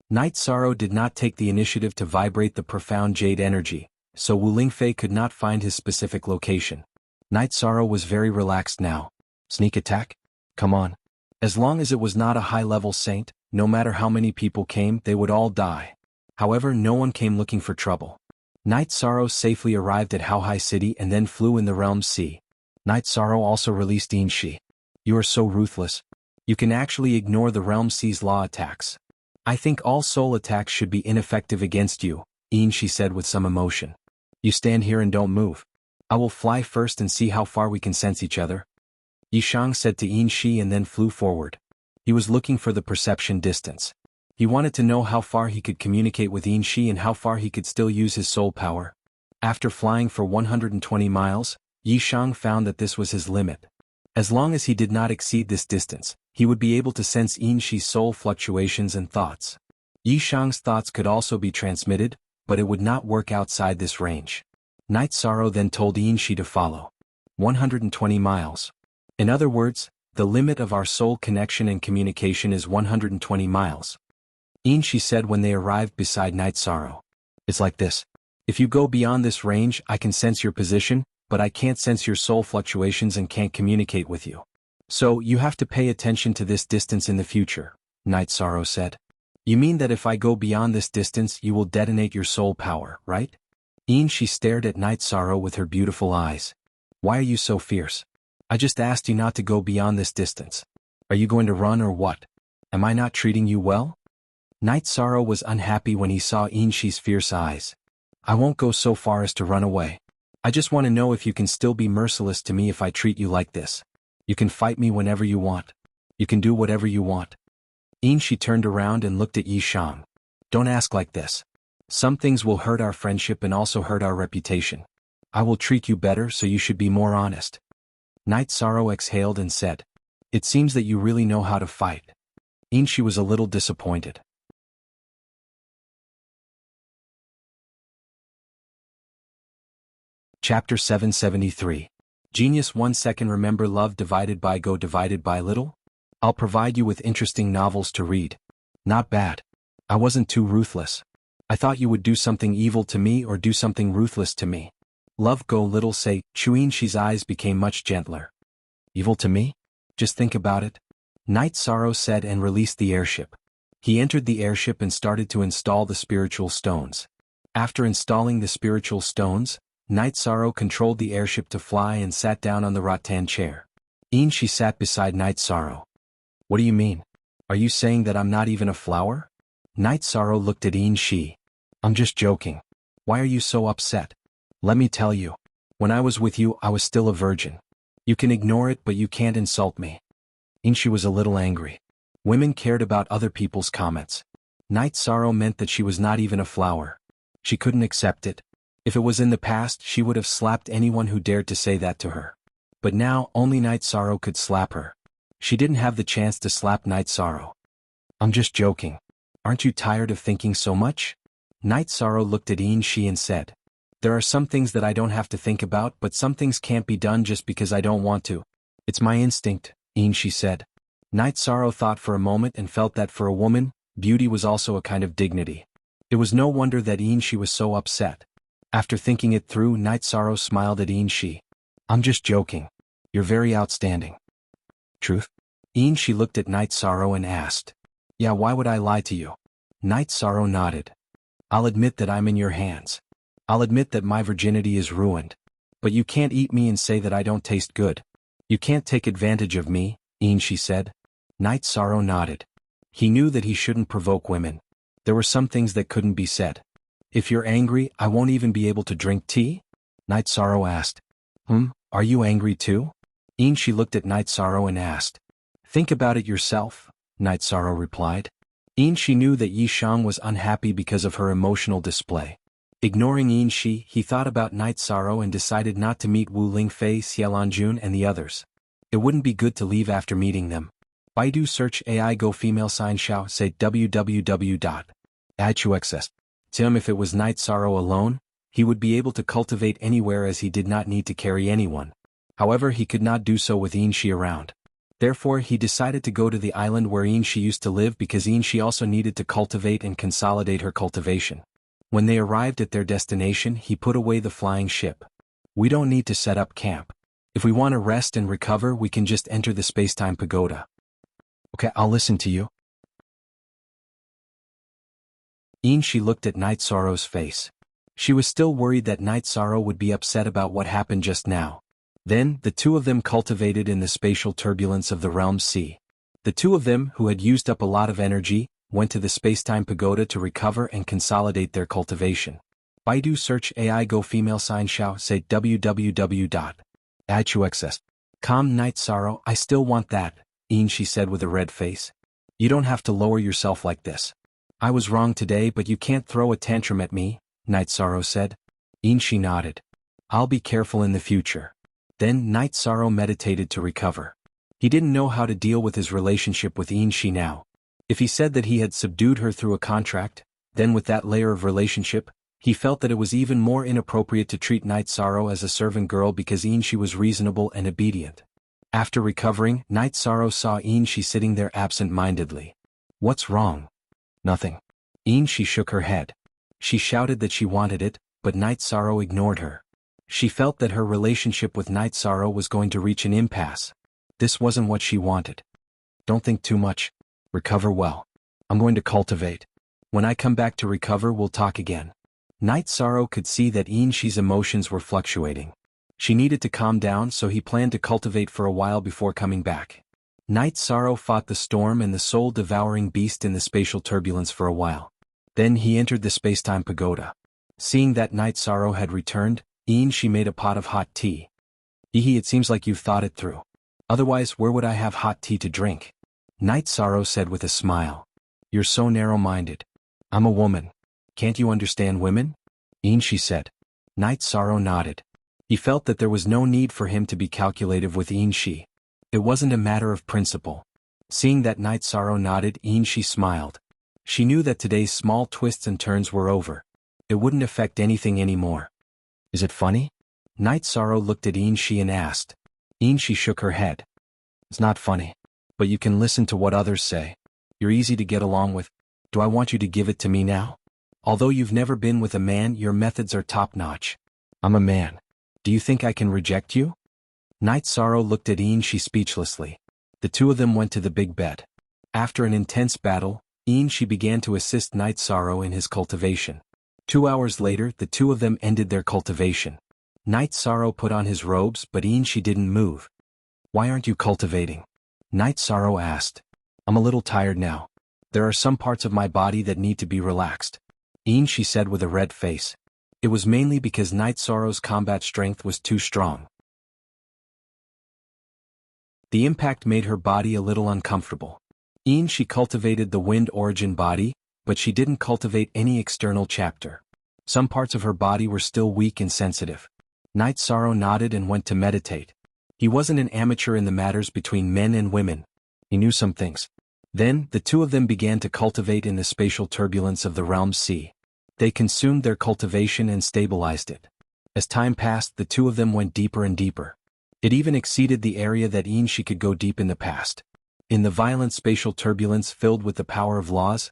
Night Sorrow did not take the initiative to vibrate the profound jade energy, so Wu Lingfei could not find his specific location. Night Sorrow was very relaxed now. Sneak attack? Come on. As long as it was not a high-level saint, no matter how many people came, they would all die. However, no one came looking for trouble. Night Sorrow safely arrived at Haohai City and then flew in the Realm Sea. Night Sorrow also released Yin Shi. You are so ruthless. You can actually ignore the Realm Sea's law attacks. I think all soul attacks should be ineffective against you, Yin Shi said with some emotion. You stand here and don't move. I will fly first and see how far we can sense each other. Yishang said to Yin Shi and then flew forward. He was looking for the perception distance. He wanted to know how far he could communicate with Yin Shi and how far he could still use his soul power. After flying for 120 miles, Yishang found that this was his limit. As long as he did not exceed this distance, he would be able to sense Yin Shi's soul fluctuations and thoughts. Yi Shang's thoughts could also be transmitted, but it would not work outside this range. Night Sorrow then told Yin Shi to follow. 120 miles. In other words, the limit of our soul connection and communication is 120 miles. Yin Shi said when they arrived beside Night Sorrow. It's like this. If you go beyond this range, I can sense your position, but I can't sense your soul fluctuations and can't communicate with you. So, you have to pay attention to this distance in the future, Night Sorrow said. You mean that if I go beyond this distance you will detonate your soul power, right? Yin Shi stared at Night Sorrow with her beautiful eyes. Why are you so fierce? I just asked you not to go beyond this distance. Are you going to run or what? Am I not treating you well? Night Sorrow was unhappy when he saw Yin Shi's fierce eyes. I won't go so far as to run away. I just want to know if you can still be merciless to me if I treat you like this. You can fight me whenever you want. You can do whatever you want. Yin Shi turned around and looked at Yi Shang. Don't ask like this. Some things will hurt our friendship and also hurt our reputation. I will treat you better so you should be more honest. Night Sorrow exhaled and said, It seems that you really know how to fight. Yin Shi was a little disappointed. Chapter 773. Genius 1 second. Remember love divided by go divided by little? I'll provide you with interesting novels to read. Not bad. I wasn't too ruthless. I thought you would do something evil to me or do something ruthless to me. Love go little say, Yin Shi's eyes became much gentler. Evil to me? Just think about it. Night Sorrow said and released the airship. He entered the airship and started to install the spiritual stones. After installing the spiritual stones, Night Sorrow controlled the airship to fly and sat down on the rattan chair. Yin Shi sat beside Night Sorrow. What do you mean? Are you saying that I'm not even a flower? Night Sorrow looked at Yin Shi. I'm just joking. Why are you so upset? Let me tell you. When I was with you I was still a virgin. You can ignore it but you can't insult me. Yin Shi was a little angry. Women cared about other people's comments. Night Sorrow meant that she was not even a flower. She couldn't accept it. If it was in the past she would have slapped anyone who dared to say that to her. But now only Night Sorrow could slap her. She didn't have the chance to slap Night Sorrow. I'm just joking. Aren't you tired of thinking so much? Night Sorrow looked at Yin Shi and said, There are some things that I don't have to think about but some things can't be done just because I don't want to. It's my instinct, Yin Shi said. Night Sorrow thought for a moment and felt that for a woman, beauty was also a kind of dignity. It was no wonder that Yin Shi was so upset. After thinking it through, Night Sorrow smiled at Yin Shi. I'm just joking. You're very outstanding. Truth? Yin Shi looked at Night Sorrow and asked. Yeah, why would I lie to you? Night Sorrow nodded. I'll admit that I'm in your hands. I'll admit that my virginity is ruined. But you can't eat me and say that I don't taste good. You can't take advantage of me, Yin Shi said. Night Sorrow nodded. He knew that he shouldn't provoke women. There were some things that couldn't be said. If you're angry, I won't even be able to drink tea? Night Sorrow asked. Are you angry too? Yin Shi looked at Night Sorrow and asked. Think about it yourself, Night Sorrow replied. Yin Shi knew that Yi Shang was unhappy because of her emotional display. Ignoring Yin Shi, he thought about Night Sorrow and decided not to meet Wu Lingfei, Xiaolanjun and the others. It wouldn't be good to leave after meeting them. Baidu search AI go female sign Xiao say www.ichuxs. Tim if it was Night Sorrow alone, he would be able to cultivate anywhere as he did not need to carry anyone. However, he could not do so with Yin Shi around. Therefore, he decided to go to the island where Yin Shi used to live because Yin Shi also needed to cultivate and consolidate her cultivation. When they arrived at their destination, he put away the flying ship. We don't need to set up camp. If we want to rest and recover, we can just enter the space-time pagoda. Okay, I'll listen to you. Yin Shi looked at Night Sorrow's face. She was still worried that Night Sorrow would be upset about what happened just now. Then, the two of them cultivated in the spatial turbulence of the realm's sea. The two of them, who had used up a lot of energy, went to the space-time pagoda to recover and consolidate their cultivation. Baidu search AI go female sign Xiao say www.ichuxs. Calm Night Sorrow, I still want that, Yin Shi said with a red face. You don't have to lower yourself like this. I was wrong today but you can't throw a tantrum at me, Night Sorrow said. Yin Shi nodded. I'll be careful in the future. Then Night Sorrow meditated to recover. He didn't know how to deal with his relationship with Shi now. If he said that he had subdued her through a contract, then with that layer of relationship, he felt that it was even more inappropriate to treat Night Sorrow as a servant girl because Shi was reasonable and obedient. After recovering, Night Sorrow saw Shi sitting there absent-mindedly. "What's wrong?" "Nothing." Shi shook her head. She shouted that she wanted it, but Night Sorrow ignored her. She felt that her relationship with Night Sorrow was going to reach an impasse. This wasn't what she wanted. "Don't think too much. Recover well. I'm going to cultivate. When I come back to recover, we'll talk again." Night Sorrow could see that Shi's emotions were fluctuating. She needed to calm down, so he planned to cultivate for a while before coming back. Night Sorrow fought the storm and the soul-devouring beast in the spatial turbulence for a while. Then he entered the spacetime pagoda. Seeing that Night Sorrow had returned, Shi made a pot of hot tea. "It seems like you've thought it through. Otherwise, where would I have hot tea to drink?" Night Sorrow said with a smile. "You're so narrow-minded. I'm a woman. Can't you understand women?" Shi said. Night Sorrow nodded. He felt that there was no need for him to be calculative with Shi. It wasn't a matter of principle. Seeing that Night Sorrow nodded, Shi smiled. She knew that today's small twists and turns were over. It wouldn't affect anything anymore. "Is it funny?" Night Sorrow looked at Shi and asked. Shi shook her head. "It's not funny. But you can listen to what others say. You're easy to get along with. Do I want you to give it to me now? Although you've never been with a man, your methods are top-notch. I'm a man. Do you think I can reject you?" Night Sorrow looked at Shi speechlessly. The two of them went to the big bed. After an intense battle, Shi began to assist Night Sorrow in his cultivation. 2 hours later, the two of them ended their cultivation. Night Sorrow put on his robes, but Shi didn't move. "Why aren't you cultivating?" Night Sorrow asked. "I'm a little tired now. There are some parts of my body that need to be relaxed." Shi said with a red face. It was mainly because Night Sorrow's combat strength was too strong. The impact made her body a little uncomfortable. She cultivated the wind origin body, but she didn't cultivate any external chapter. Some parts of her body were still weak and sensitive. Night Sorrow nodded and went to meditate. He wasn't an amateur in the matters between men and women. He knew some things. Then, the two of them began to cultivate in the spatial turbulence of the realm's sea. They consumed their cultivation and stabilized it. As time passed, the two of them went deeper and deeper. It even exceeded the area that Shi could go deep in the past. In the violent spatial turbulence filled with the power of laws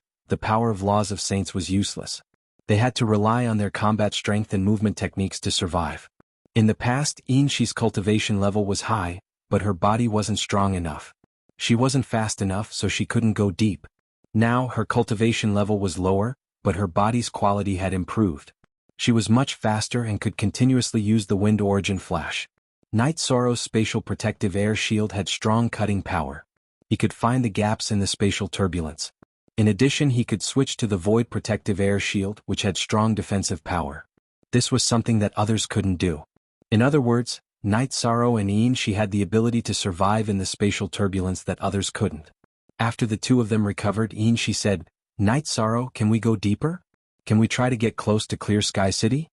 of saints was useless. They had to rely on their combat strength and movement techniques to survive. In the past, Shi's cultivation level was high, but her body wasn't strong enough. She wasn't fast enough, so she couldn't go deep. Now, her cultivation level was lower, but her body's quality had improved. She was much faster and could continuously use the wind origin flash. Night Sorrow's spatial protective air shield had strong cutting power. He could find the gaps in the spatial turbulence. In addition, he could switch to the void protective air shield, which had strong defensive power. This was something that others couldn't do. In other words, Night Sorrow and Shi had the ability to survive in the spatial turbulence that others couldn't. After the two of them recovered, Shi said, "Night Sorrow, can we go deeper? Can we try to get close to Clear Sky City?"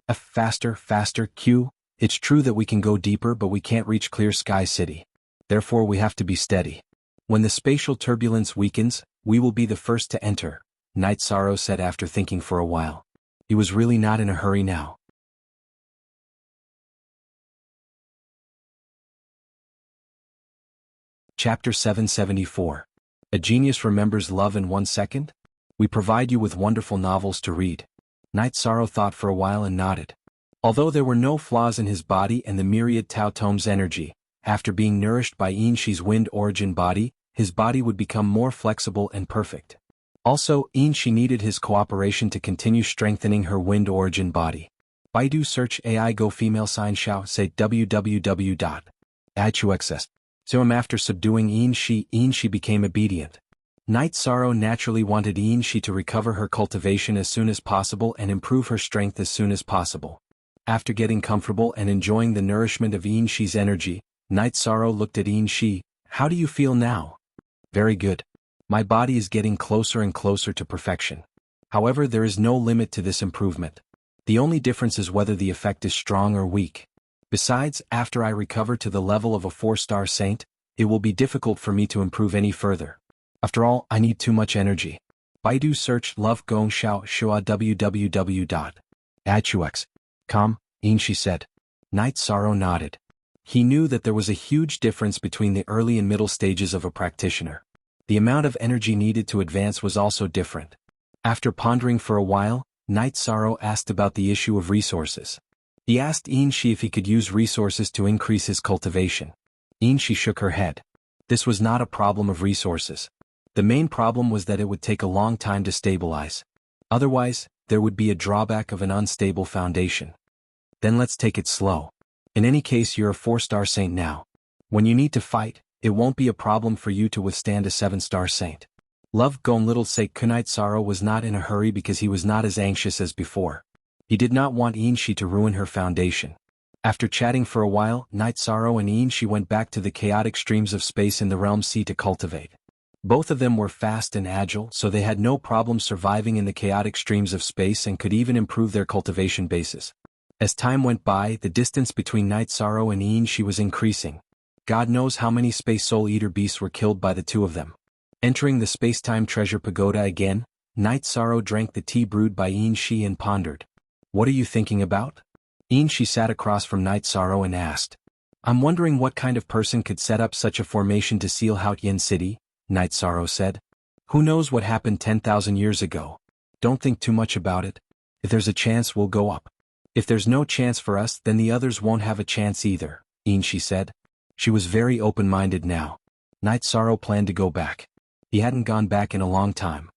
Faster, Q. It's true that we can go deeper, but we can't reach Clear Sky City. Therefore we have to be steady. When the spatial turbulence weakens, we will be the first to enter, Night Sorrow said after thinking for a while. He was really not in a hurry now. Chapter 774. A Genius Remembers Love in 1 Second? We provide you with wonderful novels to read. Night Sorrow thought for a while and nodded. Although there were no flaws in his body and the myriad Tao Tome's energy, after being nourished by Shi's wind origin body, his body would become more flexible and perfect. Also, Shi needed his cooperation to continue strengthening her wind origin body. Baidu search AI go female sign Xiao say www.ichuxs. So after subduing Shi became obedient. Night Sorrow naturally wanted Shi to recover her cultivation as soon as possible and improve her strength as soon as possible. After getting comfortable and enjoying the nourishment of Shi's energy, Night Sorrow looked at Shi. How do you feel now? Very good. My body is getting closer and closer to perfection. However, there is no limit to this improvement. The only difference is whether the effect is strong or weak. Besides, after I recover to the level of a 4-star saint, it will be difficult for me to improve any further. After all, I need too much energy. Baidu search Love Gong Xiao Shua www.itux.com, Shi said. Night Sorrow nodded. He knew that there was a huge difference between the early and middle stages of a practitioner. The amount of energy needed to advance was also different. After pondering for a while, Night Sorrow asked about the issue of resources. He asked Shi if he could use resources to increase his cultivation. Shi shook her head. This was not a problem of resources. The main problem was that it would take a long time to stabilize. Otherwise, there would be a drawback of an unstable foundation. Then let's take it slow. In any case, you're a 4-star saint now. When you need to fight, it won't be a problem for you to withstand a 7-star saint. Love Gong Little Sake Kunite Sorrow was not in a hurry because he was not as anxious as before. He did not want Shi to ruin her foundation. After chatting for a while, Night Sorrow and Shi went back to the chaotic streams of space in the Realm Sea to cultivate. Both of them were fast and agile, so they had no problem surviving in the chaotic streams of space and could even improve their cultivation bases. As time went by, the distance between Night Sorrow and Shi was increasing. God knows how many Space Soul Eater beasts were killed by the two of them. Entering the Space-Time Treasure Pagoda again, Night Sorrow drank the tea brewed by Shi and pondered. What are you thinking about? Shi sat across from Night Sorrow and asked. I'm wondering what kind of person could set up such a formation to seal Haotian City, Night Sorrow said. Who knows what happened 10,000 years ago? Don't think too much about it. If there's a chance, we'll go up. If there's no chance for us, then the others won't have a chance either, Shi said. She was very open-minded now. Night Sorrow planned to go back. He hadn't gone back in a long time.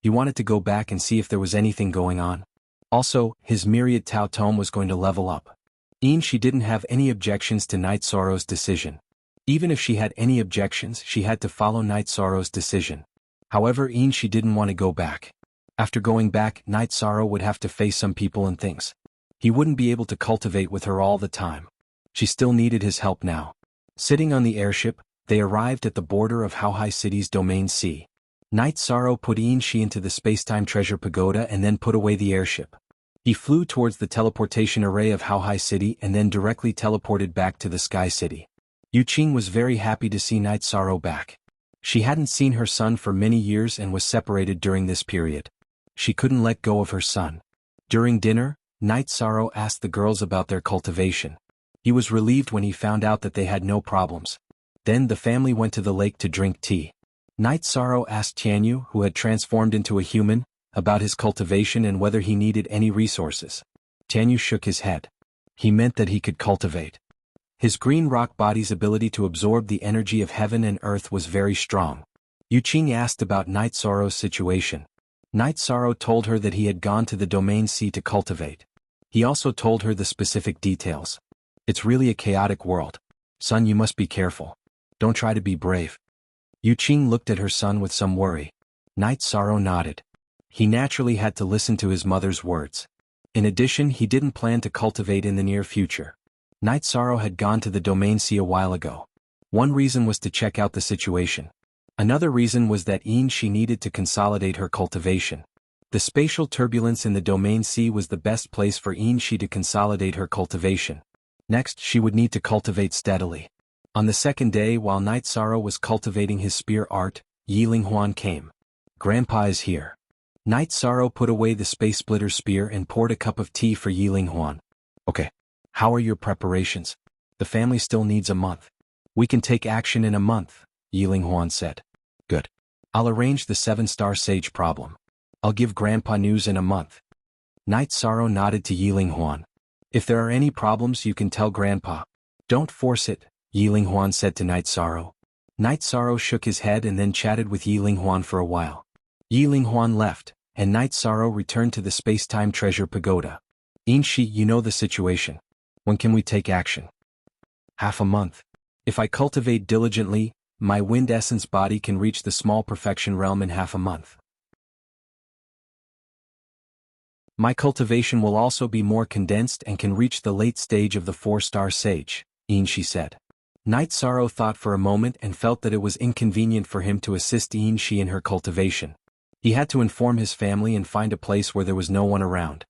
He wanted to go back and see if there was anything going on. Also, his myriad Tao Tome was going to level up. Shi didn't have any objections to Night Sorrow's decision. Even if she had any objections, she had to follow Night Sorrow's decision. However, Shi didn't want to go back. After going back, Night Sorrow would have to face some people and things. He wouldn't be able to cultivate with her all the time. She still needed his help now. Sitting on the airship, they arrived at the border of Haohai City's Domain Sea. Night Sorrow put Shi into the Space-Time Treasure Pagoda and then put away the airship. He flew towards the teleportation array of Haohai City and then directly teleported back to the Sky City. Yuqing was very happy to see Night Sorrow back. She hadn't seen her son for many years and was separated during this period. She couldn't let go of her son. During dinner, Night Sorrow asked the girls about their cultivation. He was relieved when he found out that they had no problems. Then the family went to the lake to drink tea. Night Sorrow asked Tianyu, who had transformed into a human, about his cultivation and whether he needed any resources. Tianyu shook his head. He meant that he could cultivate. His green rock body's ability to absorb the energy of heaven and earth was very strong. Yuqing asked about Night Sorrow's situation. Night Sorrow told her that he had gone to the Domain Sea to cultivate. He also told her the specific details. It's really a chaotic world. Son, you must be careful. Don't try to be brave. Yuqing looked at her son with some worry. Night Sorrow nodded. He naturally had to listen to his mother's words. In addition, he didn't plan to cultivate in the near future. Night Sorrow had gone to the Domain Sea a while ago. One reason was to check out the situation. Another reason was that Shi needed to consolidate her cultivation. The spatial turbulence in the Domain Sea was the best place for Shi to consolidate her cultivation. Next, she would need to cultivate steadily. On the second day, while Night Sorrow was cultivating his spear art, Yiling Huan came. Grandpa is here. Night Sorrow put away the Space Splitter spear and poured a cup of tea for Yiling Huan. Okay. How are your preparations? The family still needs a month. We can take action in a month, Yiling Huan said. Good. I'll arrange the 7-star sage problem. I'll give Grandpa news in a month. Night Sorrow nodded to Yiling Huan. If there are any problems, you can tell Grandpa. Don't force it, Yiling Huan said to Night Sorrow. Night Sorrow shook his head and then chatted with Yiling Huan for a while. Yiling Huan left, and Night Sorrow returned to the Space-Time Treasure Pagoda. Shi, you know the situation. When can we take action? Half a month. If I cultivate diligently, my wind essence body can reach the small perfection realm in half a month. My cultivation will also be more condensed and can reach the late stage of the 4-star sage, Shi said. Night Sorrow thought for a moment and felt that it was inconvenient for him to assist Shi in her cultivation. He had to inform his family and find a place where there was no one around.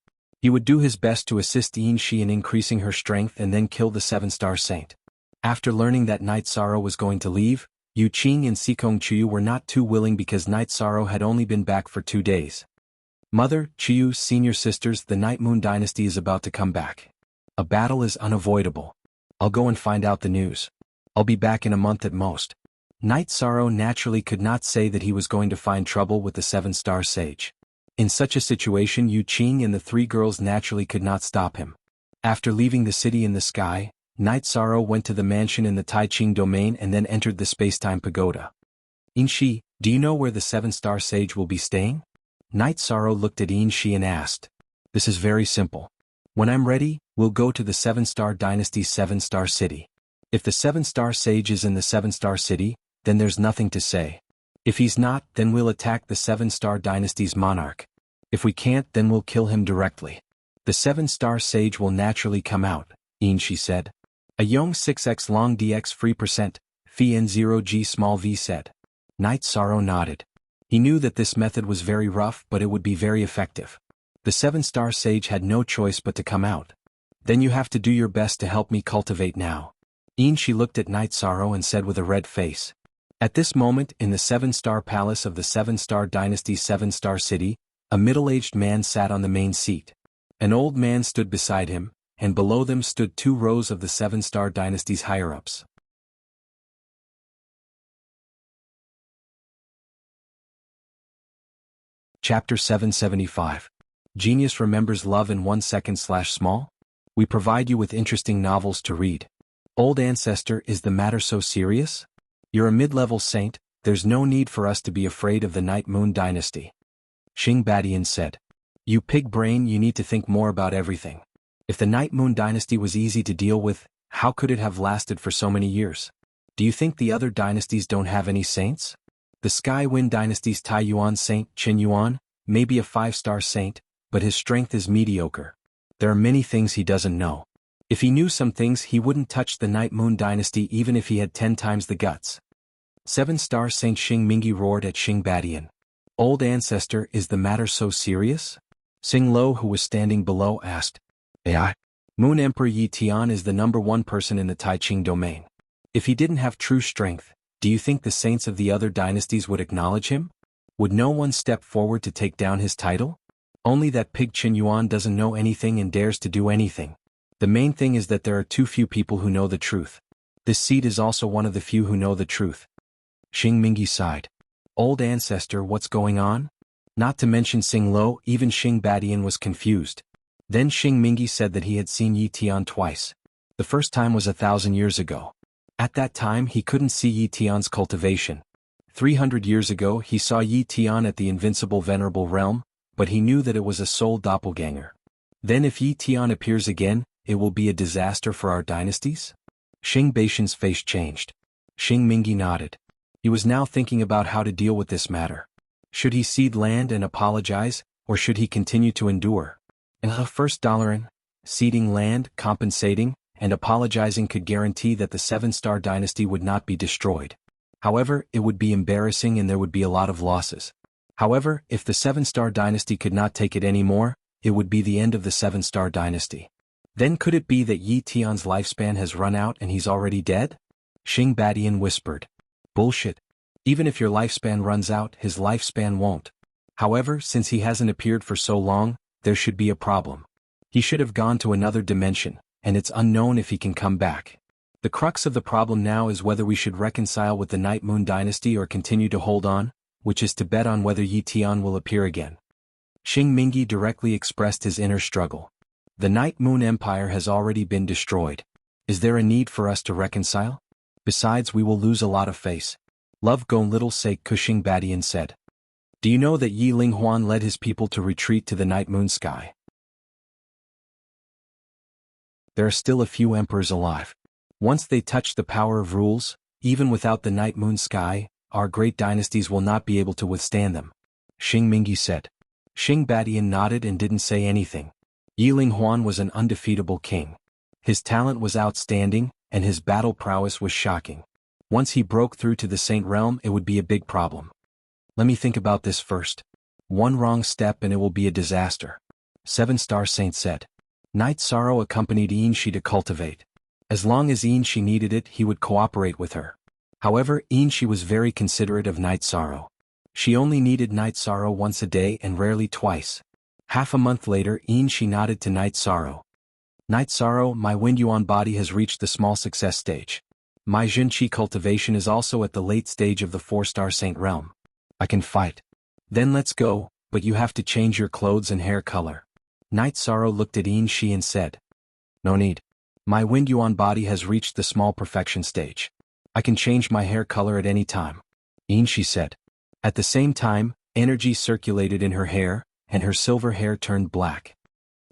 He would do his best to assist Yin Shi in increasing her strength and then kill the seven-star saint. After learning that Night Sorrow was going to leave, Yu Qing and Sikong Chiyu were not too willing because Night Sorrow had only been back for 2 days. Mother, Chiyu, senior sisters, the Night Moon dynasty is about to come back. A battle is unavoidable. I'll go and find out the news. I'll be back in a month at most. Night Sorrow naturally could not say that he was going to find trouble with the seven-star sage. In such a situation, Yu Qing and the 3 girls naturally could not stop him. After leaving the city in the sky, Night Sorrow went to the mansion in the Taiching domain and then entered the space-time pagoda. Yin Shi, do you know where the seven-star sage will be staying? Night Sorrow looked at Yin Shi and asked. This is very simple. When I'm ready, we'll go to the seven-star dynasty's seven-star city. If the seven-star sage is in the seven-star city, then there's nothing to say. If he's not, then we'll attack the seven-star dynasty's monarch. If we can't, then we'll kill him directly. The seven-star sage will naturally come out, Yin Shi said. A Yong 6x long dx free %, phi n0g small v said. Night Sorrow nodded. He knew that this method was very rough, but it would be very effective. The seven-star sage had no choice but to come out. Then you have to do your best to help me cultivate now. Yin Shi looked at Night Sorrow and said with a red face. At this moment, in the seven-star palace of the seven-star dynasty's seven-star city, a middle-aged man sat on the main seat. An old man stood beside him, and below them stood 2 rows of the seven-star dynasty's higher-ups. Chapter 775. Genius Remembers Love in 1 second/small? We provide you with interesting novels to read. Old Ancestor, is the matter so serious? You're a mid-level saint, there's no need for us to be afraid of the Night Moon dynasty. Xing Badian said. You pig brain, you need to think more about everything. If the Night Moon dynasty was easy to deal with, how could it have lasted for so many years? Do you think the other dynasties don't have any saints? The Sky Wind dynasty's Tai Yuan saint, Qin Yuan, may be a 5-star saint, but his strength is mediocre. There are many things he doesn't know. If he knew some things, he wouldn't touch the Night Moon dynasty even if he had 10 times the guts. 7-star Saint Xing Mingi roared at Xing Badian. Old Ancestor, is the matter so serious? Xing Lo, who was standing below, asked. AI. Moon Emperor Yi Tian is the #1 person in the Taiching domain. If he didn't have true strength, do you think the saints of the other dynasties would acknowledge him? Would no one step forward to take down his title? Only that pig Qin Yuan doesn't know anything and dares to do anything. The main thing is that there are too few people who know the truth. This seed is also one of the few who know the truth. Xing Mingi sighed. Old Ancestor, what's going on? Not to mention Xing Lo, even Xing Badian was confused. Then Xing Mingi said that he had seen Yi Tian twice. The first time was 1,000 years ago. At that time he couldn't see Yi Tian's cultivation. 300 years ago he saw Yi Tian at the invincible venerable realm, but he knew that it was a soul doppelganger. Then if Yi Tian appears again, it will be a disaster for our dynasties? Xing Baishan's face changed. Xing Mingi nodded. He was now thinking about how to deal with this matter. Should he cede land and apologize, or should he continue to endure? First $1, ceding land, compensating, and apologizing could guarantee that the 7-star dynasty would not be destroyed. However, it would be embarrassing and there would be a lot of losses. However, if the 7-star dynasty could not take it anymore, it would be the end of the 7-star dynasty. Then could it be that Yi Tian's lifespan has run out and he's already dead? Xing Badian whispered. Bullshit. Even if your lifespan runs out, his lifespan won't. However, since he hasn't appeared for so long, there should be a problem. He should have gone to another dimension, and it's unknown if he can come back. The crux of the problem now is whether we should reconcile with the Night Moon dynasty or continue to hold on, which is to bet on whether Yi Tian will appear again. Xing Mingi directly expressed his inner struggle. The Night Moon Empire has already been destroyed. Is there a need for us to reconcile? Besides, we will lose a lot of face. Love go little sake, Xing Badian said. Do you know that Yi Linghuan led his people to retreat to the Night Moon sky? There are still a few emperors alive. Once they touch the power of rules, even without the Night Moon sky, our great dynasties will not be able to withstand them. Xing Mingi said. Xing Badian nodded and didn't say anything. Yi Linghuan was an undefeatable king. His talent was outstanding, and his battle prowess was shocking. Once he broke through to the Saint Realm, it would be a big problem. Let me think about this first. One wrong step and it will be a disaster. Seven-star saint said. Night Sorrow accompanied Shi to cultivate. As long as Shi needed it, he would cooperate with her. However, Shi was very considerate of Night Sorrow. She only needed Night Sorrow once a day and rarely twice. Half a month later, Shi nodded to Night Sorrow. Night Sorrow, my Wind Yuan body has reached the small success stage. My Jin Qi cultivation is also at the late stage of the 4-star saint realm. I can fight. Then let's go, but you have to change your clothes and hair color. Night Sorrow looked at Shi and said. No need. My Wind Yuan body has reached the small perfection stage. I can change my hair color at any time. Shi said. At the same time, energy circulated in her hair, and her silver hair turned black.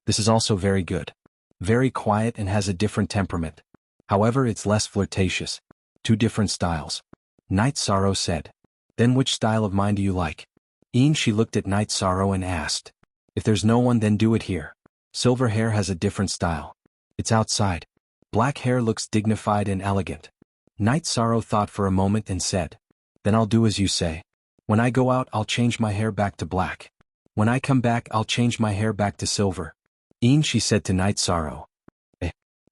This is also very good. Very quiet and has a different temperament. However, it's less flirtatious. 2 different styles. Night Sorrow said. Then which style of mine do you like? Shi looked at Night Sorrow and asked. If there's no one, then do it here. Silver hair has a different style. It's outside. Black hair looks dignified and elegant. Night Sorrow thought for a moment and said. Then I'll do as you say. When I go out, I'll change my hair back to black. When I come back, I'll change my hair back to silver. She said to Night Sorrow.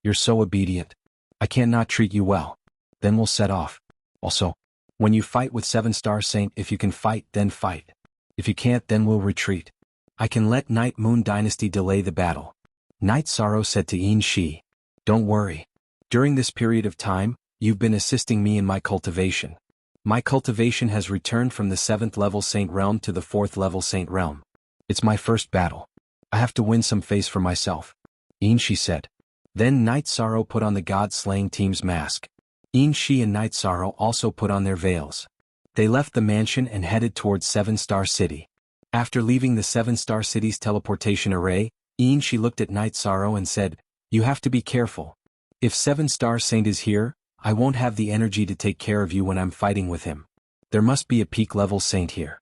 You're so obedient. I can't not treat you well. Then we'll set off. Also, when you fight with 7-star saint, if you can fight, then fight. If you can't, then we'll retreat. I can let Night Moon Dynasty delay the battle. Night Sorrow said to Shi. Don't worry. During this period of time, you've been assisting me in my cultivation. My cultivation has returned from the 7th level saint realm to the 4th level saint realm. It's my first battle. I have to win some face for myself. Shi said. Then Night Sorrow put on the God-slaying team's mask. Shi and Night Sorrow also put on their veils. They left the mansion and headed towards 7-star city. After leaving the 7-star city's teleportation array, Shi looked at Night Sorrow and said, You have to be careful. If 7-star saint is here, I won't have the energy to take care of you when I'm fighting with him. There must be a peak-level saint here.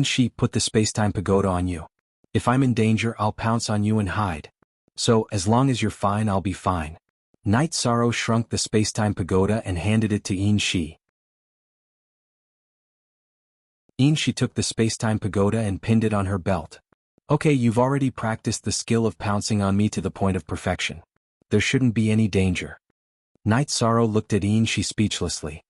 Shi put the space-time pagoda on you. If I'm in danger, I'll pounce on you and hide. So, as long as you're fine, I'll be fine. Night Sorrow shrunk the space-time pagoda and handed it to Shi. Shi took the space-time pagoda and pinned it on her belt. Okay, you've already practiced the skill of pouncing on me to the point of perfection. There shouldn't be any danger. Night Sorrow looked at Shi speechlessly.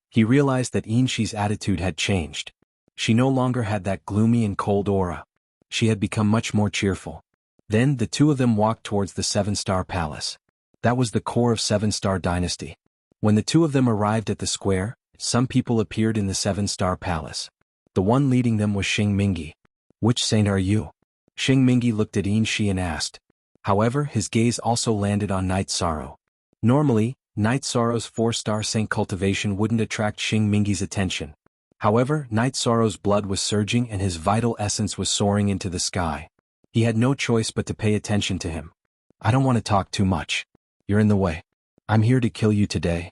He realized that Shi's attitude had changed. She no longer had that gloomy and cold aura. She had become much more cheerful. Then the two of them walked towards the 7-star palace. That was the core of 7-star dynasty. When the two of them arrived at the square, some people appeared in the 7-star palace. The one leading them was Xing Mingi. Which saint are you? Xing Mingi looked at Shi and asked. However, his gaze also landed on Night Sorrow. Normally, Night Sorrow's 4-star saint cultivation wouldn't attract Xing Mingi's attention. However, Night Sorrow's blood was surging and his vital essence was soaring into the sky. He had no choice but to pay attention to him. I don't want to talk too much. You're in the way. I'm here to kill you today.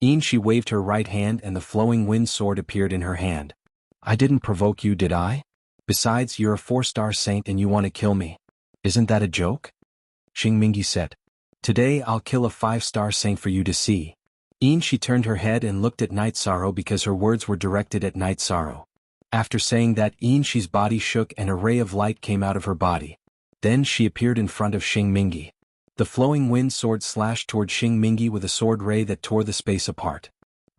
Shi waved her right hand and the flowing wind sword appeared in her hand. I didn't provoke you, did I? Besides, you're a 4-star saint and you want to kill me. Isn't that a joke? Xing Mingi said. Today I'll kill a 5-star saint for you to see. Shi turned her head and looked at Night Sorrow because her words were directed at Night Sorrow. After saying that, Shi's body shook and a ray of light came out of her body. Then she appeared in front of Xing Mingi. The flowing wind sword slashed toward Xing Mingi with a sword ray that tore the space apart.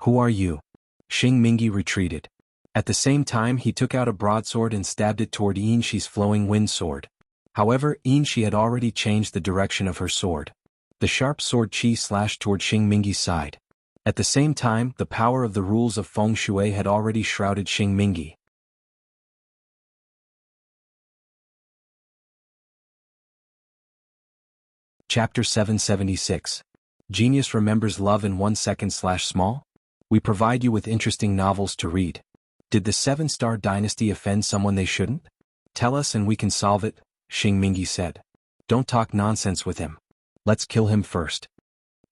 Who are you? Xing Mingi retreated. At the same time, he took out a broadsword and stabbed it toward Shi's flowing wind sword. However, Shi had already changed the direction of her sword. The sharp sword chi slashed toward Xing Mingi's side. At the same time, the power of the rules of feng shui had already shrouded Xing Mingi. Chapter 776. Genius remembers love in 1 second/small? We provide you with interesting novels to read. Did the 7-star dynasty offend someone they shouldn't? Tell us and we can solve it, Xing Mingi said. Don't talk nonsense with him. Let's kill him first.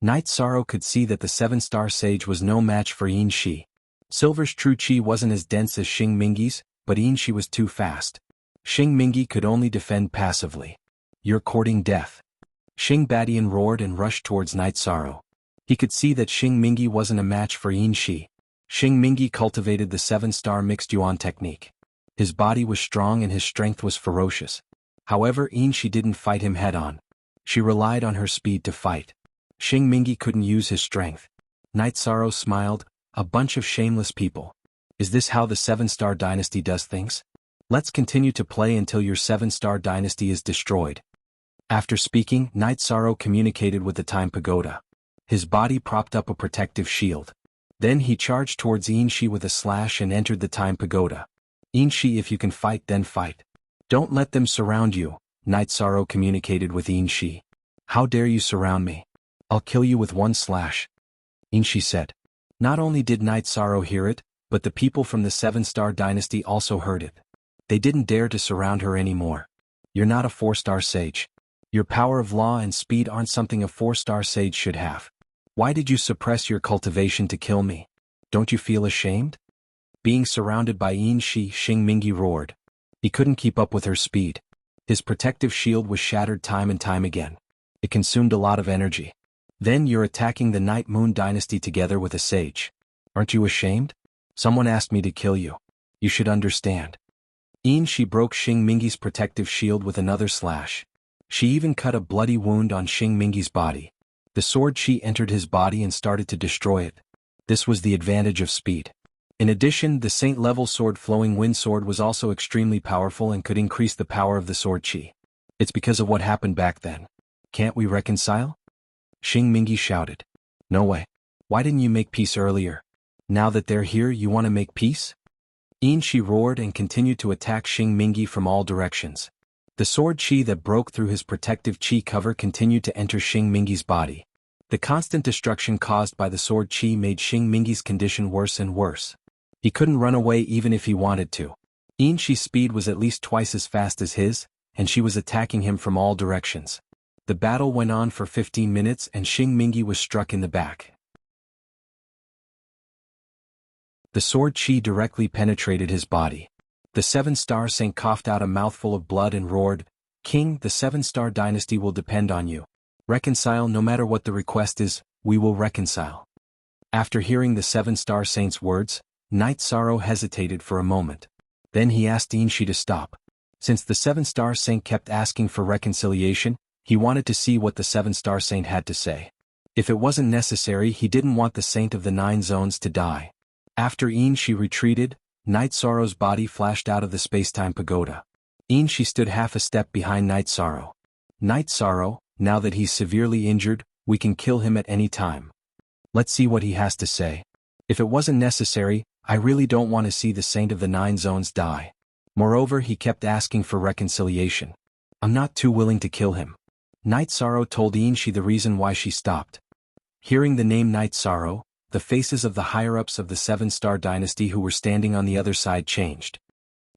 Night Sorrow could see that the 7-star sage was no match for Shi. Silver's true chi wasn't as dense as Xing Mingi's, but Shi was too fast. Xing Mingi could only defend passively. You're courting death. Xing Badian roared and rushed towards Night Sorrow. He could see that Xing Mingi wasn't a match for Shi. Xing Mingi cultivated the 7-star mixed yuan technique. His body was strong and his strength was ferocious. However, Shi didn't fight him head-on. She relied on her speed to fight. Xing Mingi couldn't use his strength. Night Sorrow smiled, a bunch of shameless people. Is this how the 7-star dynasty does things? Let's continue to play until your 7-star dynasty is destroyed. After speaking, Night Sorrow communicated with the Time Pagoda. His body propped up a protective shield. Then he charged towards Shi with a slash and entered the Time Pagoda. Shi, if you can fight, then fight. Don't let them surround you, Night Sorrow communicated with Shi. How dare you surround me? I'll kill you with one slash. Shi said. Not only did Night Sorrow hear it, but the people from the 7-star dynasty also heard it. They didn't dare to surround her anymore. You're not a 4-star sage. Your power of law and speed aren't something a 4-star sage should have. Why did you suppress your cultivation to kill me? Don't you feel ashamed? Being surrounded by Shi, Xing Mingi roared. He couldn't keep up with her speed. His protective shield was shattered time and time again. It consumed a lot of energy. Then you're attacking the Night Moon dynasty together with a sage. Aren't you ashamed? Someone asked me to kill you. You should understand. Shi broke Xing Mingi's protective shield with another slash. She even cut a bloody wound on Xing Mingi's body. The sword chi entered his body and started to destroy it. This was the advantage of speed. In addition, the Saint-level sword Flowing Wind Sword was also extremely powerful and could increase the power of the sword chi. It's because of what happened back then. Can't we reconcile? Xing Mingi shouted. No way. Why didn't you make peace earlier? Now that they're here, you want to make peace? Shi roared and continued to attack Xing Mingi from all directions. The sword chi that broke through his protective chi cover continued to enter Xing Mingi's body. The constant destruction caused by the sword chi made Xing Mingi's condition worse and worse. He couldn't run away even if he wanted to. Shi's speed was at least twice as fast as his, and she was attacking him from all directions. The battle went on for 15 minutes and Xing Mingi was struck in the back. The sword chi directly penetrated his body. The 7-star saint coughed out a mouthful of blood and roared, King, the 7-star dynasty will depend on you. Reconcile no matter what the request is, we will reconcile. After hearing the 7-star saint's words, Night Sorrow hesitated for a moment. Then he asked Shi to stop. Since the 7-star saint kept asking for reconciliation, he wanted to see what the 7-star saint had to say. If it wasn't necessary, he didn't want the saint of the 9 zones to die. After Shi retreated, Night Sorrow's body flashed out of the space-time pagoda. Shi stood half a step behind Night Sorrow. Night Sorrow, now that he's severely injured, we can kill him at any time. Let's see what he has to say. If it wasn't necessary, I really don't want to see the Saint of the 9 Zones die. Moreover, he kept asking for reconciliation. I'm not too willing to kill him. Night Sorrow told Shi the reason why she stopped. Hearing the name Night Sorrow, the faces of the higher-ups of the 7-star dynasty who were standing on the other side changed.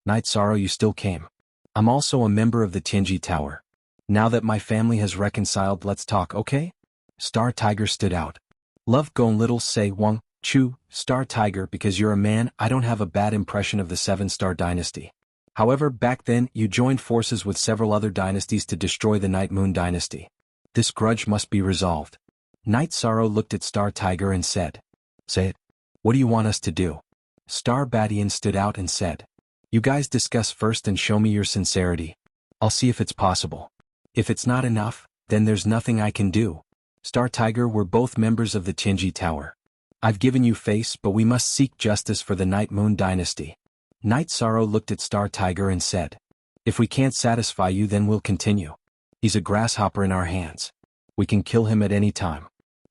Night Sorrow, you still came. I'm also a member of the Tianji Tower. Now that my family has reconciled, let's talk, okay? Star Tiger stood out. Love Gon Little say Wang, Chu, Star Tiger, because you're a man, I don't have a bad impression of the 7-star dynasty. However, back then, you joined forces with several other dynasties to destroy the Night Moon dynasty. This grudge must be resolved. Night Sorrow looked at Star Tiger and said, Say it. What do you want us to do? Star Badian stood out and said, You guys discuss first and show me your sincerity. I'll see if it's possible. If it's not enough, then there's nothing I can do. Star Tiger, we're both members of the Tianji Tower. I've given you face, but we must seek justice for the Night Moon dynasty. Night Sorrow looked at Star Tiger and said, If we can't satisfy you, then we'll continue. He's a grasshopper in our hands. We can kill him at any time.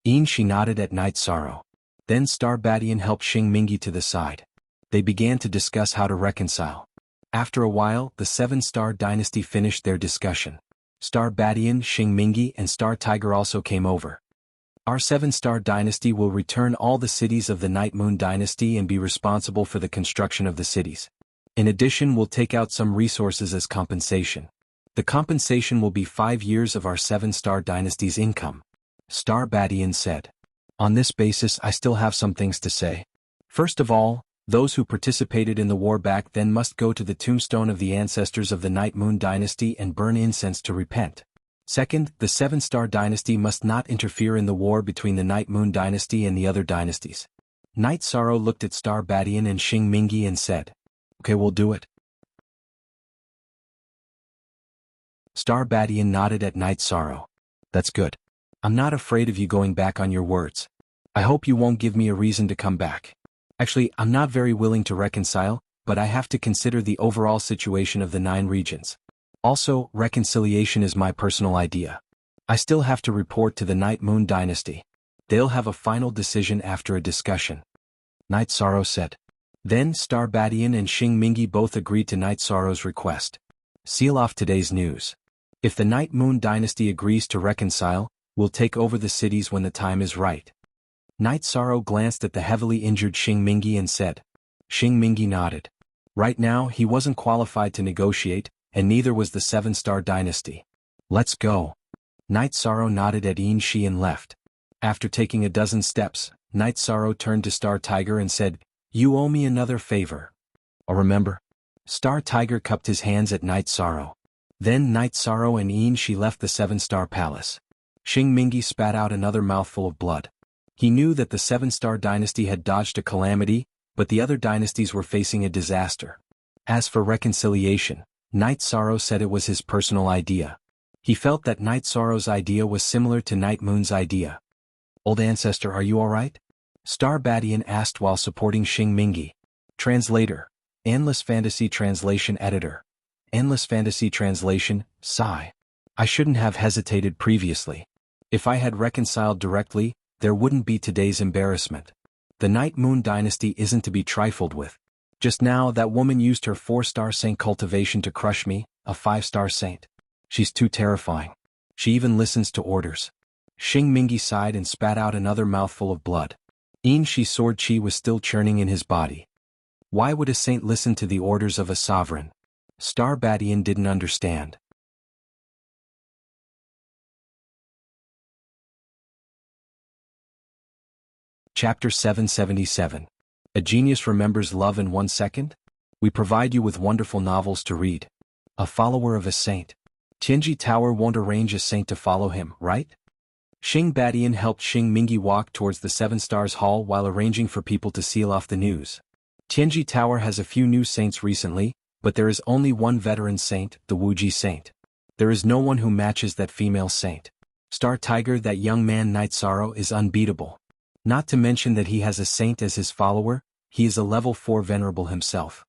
Shi nodded at Night Sorrow. Then Star Badian helped Xing Mingi to the side. They began to discuss how to reconcile. After a while, the 7-star dynasty finished their discussion. Star Badian, Xing Mingi, and Star Tiger also came over. Our 7-star dynasty will return all the cities of the Night Moon dynasty and be responsible for the construction of the cities. In addition, we'll take out some resources as compensation. The compensation will be 5 years of our 7-star dynasty's income. Star Badian said. On this basis, I still have some things to say. First of all, those who participated in the war back then must go to the tombstone of the ancestors of the Night Moon dynasty and burn incense to repent. Second, the 7-star dynasty must not interfere in the war between the Night Moon dynasty and the other dynasties. Night Sorrow looked at Star Badian and Xing Mingi and said, Okay, we'll do it. Star Badian nodded at Night Sorrow. That's good. I'm not afraid of you going back on your words. I hope you won't give me a reason to come back. Actually, I'm not very willing to reconcile, but I have to consider the overall situation of the 9 regions. Also, reconciliation is my personal idea. I still have to report to the Night Moon Dynasty. They'll have a final decision after a discussion. Night Sorrow said. Then Star Badian and Xing Mingi both agreed to Night Sorrow's request. Seal off today's news. If the Night Moon Dynasty agrees to reconcile, we'll take over the cities when the time is right. Night Sorrow glanced at the heavily injured Xing Mingi and said. Xing Mingi nodded. Right now, he wasn't qualified to negotiate, and neither was the 7-star dynasty. Let's go. Night Sorrow nodded at Yin Shi and left. After taking a dozen steps, Night Sorrow turned to Star Tiger and said, You owe me another favor. Oh, remember? Star Tiger cupped his hands at Night Sorrow. Then Night Sorrow and Yin Shi left the 7-star palace. Xing Mingi spat out another mouthful of blood. He knew that the 7-star dynasty had dodged a calamity, but the other dynasties were facing a disaster. As for reconciliation, Night Sorrow said it was his personal idea. He felt that Night Sorrow's idea was similar to Night Moon's idea. Old ancestor, are you alright? Star Badian asked while supporting Xing Mingi. Translator. Endless Fantasy Translation Editor. Endless Fantasy Translation, sigh. I shouldn't have hesitated previously. If I had reconciled directly, there wouldn't be today's embarrassment. The Night Moon Dynasty isn't to be trifled with. Just now that woman used her 4-star saint cultivation to crush me, a 5-star saint. She's too terrifying. She even listens to orders. Xing Mingi sighed and spat out another mouthful of blood. Yin Shi's sword chi was still churning in his body. Why would a saint listen to the orders of a sovereign? Star Badian didn't understand. Chapter 777. A Genius Remembers Love in 1 Second? We provide you with wonderful novels to read. A follower of a saint. Tianji Tower won't arrange a saint to follow him, right? Xing Badian helped Xing Mingi walk towards the 7 Stars Hall while arranging for people to seal off the news. Tianji Tower has a few new saints recently, but there is only one veteran saint, the Wuji Saint. There is no one who matches that female saint. Star Tiger, that young man Night Sorrow, is unbeatable. Not to mention that he has a saint as his follower, he is a level 4 venerable himself.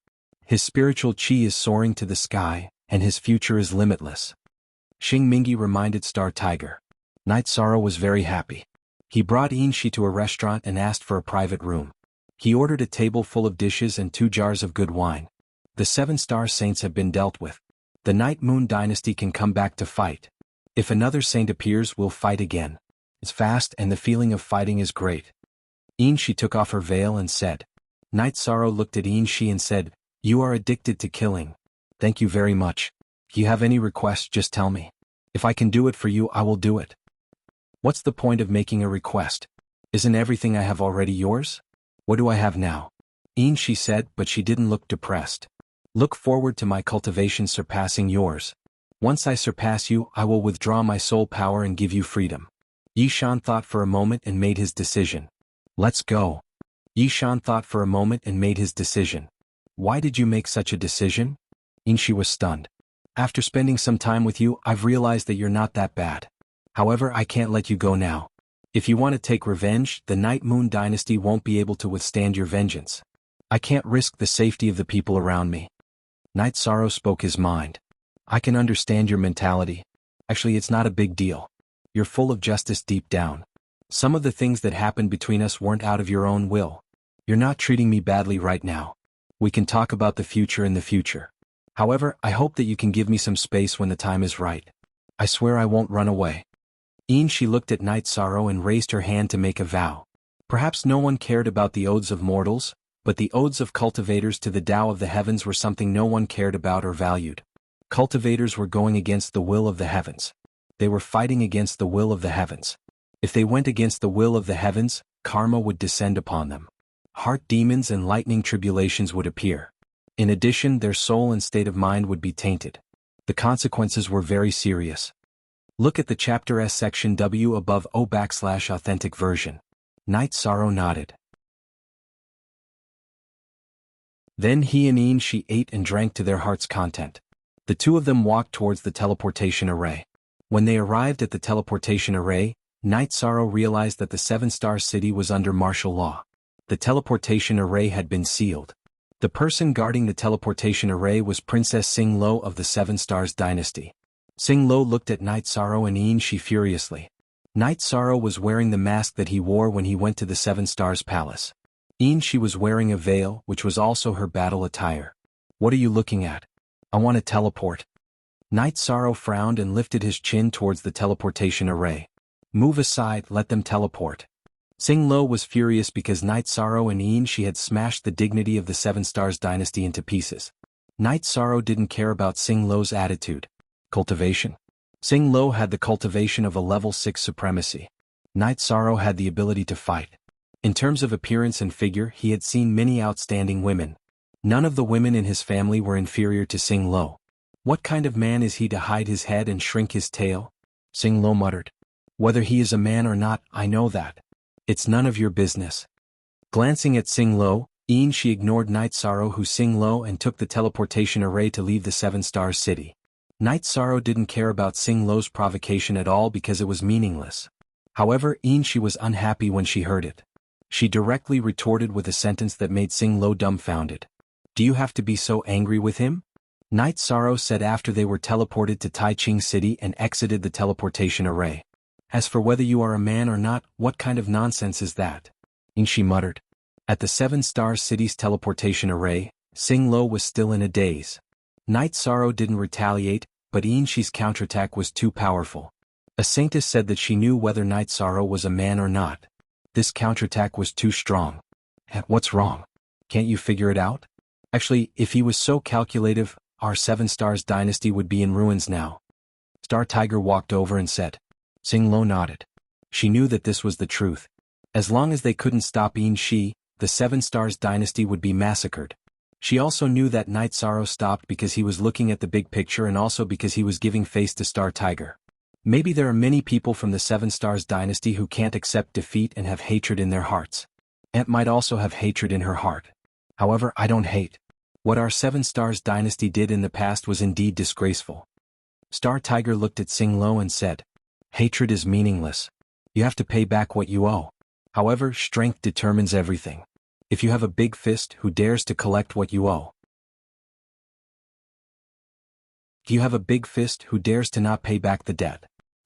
His spiritual chi is soaring to the sky, and his future is limitless. Xing Mingi reminded Star Tiger. Night Sorrow was very happy. He brought Yin Shi to a restaurant and asked for a private room. He ordered a table full of dishes and 2 jars of good wine. The 7-star saints have been dealt with. The Night Moon Dynasty can come back to fight. If another saint appears, we'll fight again. It's fast and the feeling of fighting is great. Yin Shi took off her veil and said. Night Sorrow looked at Yin Shi and said, You are addicted to killing. Thank you very much. If you have any requests, just tell me. If I can do it for you, I will do it. What's the point of making a request? Isn't everything I have already yours? What do I have now? Yin Shi said, but she didn't look depressed. Look forward to my cultivation surpassing yours. Once I surpass you, I will withdraw my soul power and give you freedom. Yishan thought for a moment and made his decision. Let's go. Yishan thought for a moment and made his decision. Why did you make such a decision? Yin Shi was stunned. After spending some time with you, I've realized that you're not that bad. However, I can't let you go now. If you want to take revenge, the Night Moon Dynasty won't be able to withstand your vengeance. I can't risk the safety of the people around me. Night Sorrow spoke his mind. I can understand your mentality. Actually, it's not a big deal. You're full of justice deep down. Some of the things that happened between us weren't out of your own will. You're not treating me badly right now. We can talk about the future in the future. However, I hope that you can give me some space when the time is right. I swear I won't run away. Yin Shi looked at Night Sorrow and raised her hand to make a vow. Perhaps no one cared about the odes of mortals, but the odes of cultivators to the Tao of the heavens were something no one cared about or valued. Cultivators were going against the will of the heavens. They were fighting against the will of the heavens. If they went against the will of the heavens, karma would descend upon them. Heart demons and lightning tribulations would appear. In addition, their soul and state of mind would be tainted. The consequences were very serious. Look at the Chapter S Section W above O/authentic version. Night Sorrow nodded. Then he and Yin Shi ate and drank to their heart's content. The two of them walked towards the teleportation array. When they arrived at the teleportation array, Night Sorrow realized that the Seven-Star City was under martial law. The teleportation array had been sealed. The person guarding the teleportation array was Princess Sing Lo of the Seven Stars Dynasty. Sing Lo looked at Night Sorrow and Yin Shi furiously. Night Sorrow was wearing the mask that he wore when he went to the Seven Stars Palace. Yin Shi was wearing a veil, which was also her battle attire. What are you looking at? I want to teleport. Night Sorrow frowned and lifted his chin towards the teleportation array. Move aside, let them teleport. Sing Lo was furious because Night Sorrow and Yin Shi had smashed the dignity of the Seven Stars Dynasty into pieces. Night Sorrow didn't care about Sing Lo's attitude. Cultivation. Sing Lo had the cultivation of a level 6 supremacy. Night Sorrow had the ability to fight. In terms of appearance and figure, he had seen many outstanding women. None of the women in his family were inferior to Sing Lo. What kind of man is he to hide his head and shrink his tail? Sing Lo muttered. Whether he is a man or not, I know that. It's none of your business. Glancing at Sing Lo, Yin Shi ignored Night Sorrow who Sing Lo and took the teleportation array to leave the Seven Stars City. Night Sorrow didn't care about Sing Lo's provocation at all because it was meaningless. However, Yin Shi was unhappy when she heard it. She directly retorted with a sentence that made Sing Lo dumbfounded. Do you have to be so angry with him? Night Sorrow said after they were teleported to Tai Ching City and exited the teleportation array. As for whether you are a man or not, what kind of nonsense is that? Yin Shi muttered. At the Seven Stars City's teleportation array, Sing Lo was still in a daze. Night Sorrow didn't retaliate, but Yin Shi's counterattack was too powerful. A saintess said that she knew whether Night Sorrow was a man or not. This counterattack was too strong. What's wrong? Can't you figure it out? Actually, if he was so calculative, our Seven Stars Dynasty would be in ruins now. Star Tiger walked over and said. Sing Lo nodded. She knew that this was the truth. As long as they couldn't stop Yin Shi, the Seven Stars Dynasty would be massacred. She also knew that Night Sorrow stopped because he was looking at the big picture and also because he was giving face to Star Tiger. Maybe there are many people from the Seven Stars Dynasty who can't accept defeat and have hatred in their hearts. Aunt might also have hatred in her heart. However, I don't hate. What our Seven Stars Dynasty did in the past was indeed disgraceful. Star Tiger looked at Sing Lo and said, hatred is meaningless. You have to pay back what you owe. However, strength determines everything. If you have a big fist, who dares to collect what you owe? You have a big fist, who dares to not pay back the debt?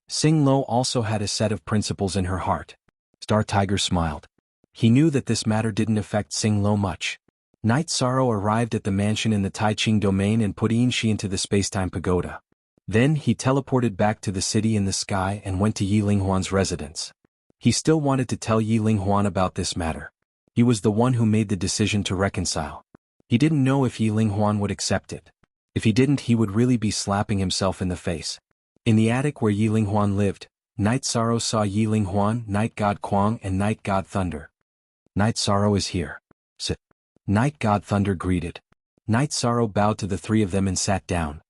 Sing Lo also had a set of principles in her heart. Star Tiger smiled. He knew that this matter didn't affect Sing Lo much. Night Sorrow arrived at the mansion in the Tai Ching domain and put Yin Shi into the Spacetime Pagoda. Then he teleported back to the city in the sky and went to Yi Linghuan's residence. He still wanted to tell Yi Linghuan about this matter. He was the one who made the decision to reconcile. He didn't know if Yi Linghuan would accept it. If he didn't, he would really be slapping himself in the face. In the attic where Yi Linghuan lived, Night Sorrow saw Yi Linghuan, Night God Kuang and Night God Thunder. Night Sorrow is here. Sit. Night God Thunder greeted. Night Sorrow bowed to the three of them and sat down.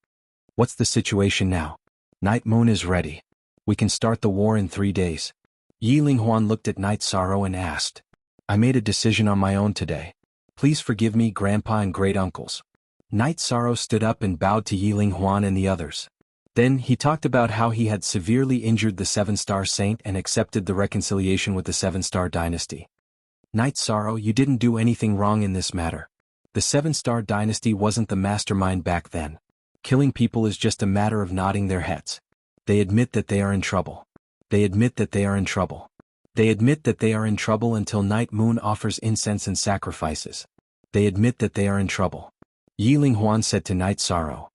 What's the situation now? Night Moon is ready. We can start the war in 3 days. Yi Linghuan looked at Night Sorrow and asked. I made a decision on my own today. Please forgive me, Grandpa and great-uncles. Night Sorrow stood up and bowed to Yi Linghuan and the others. Then he talked about how he had severely injured the Seven-Star Saint and accepted the reconciliation with the Seven-Star Dynasty. Night Sorrow, you didn't do anything wrong in this matter. The Seven-Star Dynasty wasn't the mastermind back then. Killing people is just a matter of nodding their heads. They admit that they are in trouble. They admit that they are in trouble. They admit that they are in trouble until Night Moon offers incense and sacrifices. They admit that they are in trouble. Yi Linghuan said to Night Sorrow.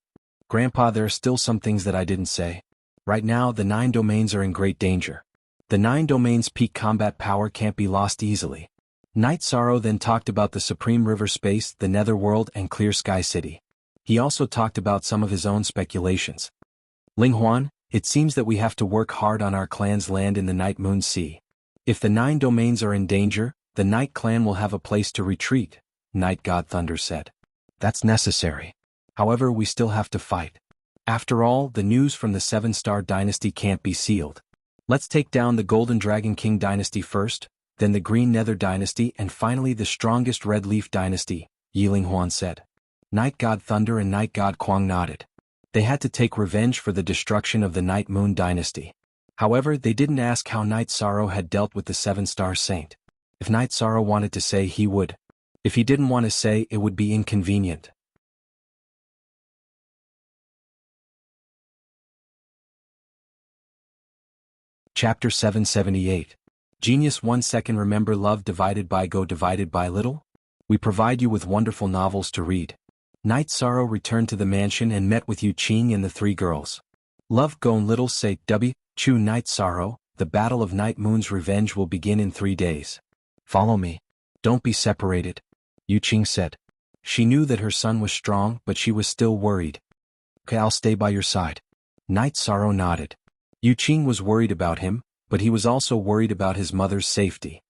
Grandpa, there are still some things that I didn't say. Right now, the 9 domains are in great danger. The 9 domains' peak combat power can't be lost easily. Night Sorrow then talked about the Supreme River Space, the Netherworld and Clear Sky City. He also talked about some of his own speculations. Linghuan, it seems that we have to work hard on our clan's land in the Night Moon Sea. If the 9 domains are in danger, the Night Clan will have a place to retreat, Night God Thunder said. That's necessary. However, we still have to fight. After all, the news from the Seven-Star Dynasty can't be sealed. Let's take down the Golden Dragon King Dynasty first, then the Green Nether Dynasty and finally the strongest Red Leaf Dynasty, Yi Linghuan said. Night God Thunder and Night God Kuang nodded. They had to take revenge for the destruction of the Night Moon dynasty. However, they didn't ask how Night Sorrow had dealt with the seven-star saint. If Night Sorrow wanted to say, he would. If he didn't want to say, it would be inconvenient. Chapter 778. Genius 1 second. Remember love divided by go divided by little? We provide you with wonderful novels to read. Night Sorrow returned to the mansion and met with Yu Qing and the three girls. Love gone little say Chu Night Sorrow, the battle of Night Moon's revenge will begin in 3 days. Follow me. Don't be separated, Yu Qing said. She knew that her son was strong, but she was still worried. Okay, I'll stay by your side. Night Sorrow nodded. Yu Qing was worried about him, but he was also worried about his mother's safety.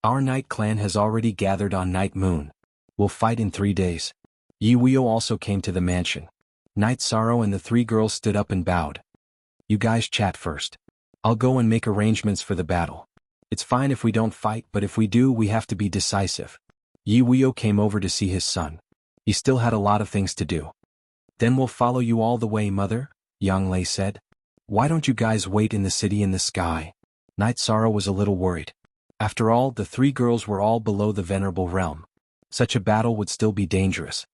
Our Night Clan has already gathered on Night Moon. We'll fight in 3 days. Yi Weo also came to the mansion. Night Sorrow and the three girls stood up and bowed. You guys chat first. I'll go and make arrangements for the battle. It's fine if we don't fight, but if we do, we have to be decisive. Yi Weo came over to see his son. He still had a lot of things to do. Then we'll follow you all the way, mother, Yang Lei said. Why don't you guys wait in the city in the sky? Night Sorrow was a little worried. After all, the three girls were all below the venerable realm. Such a battle would still be dangerous.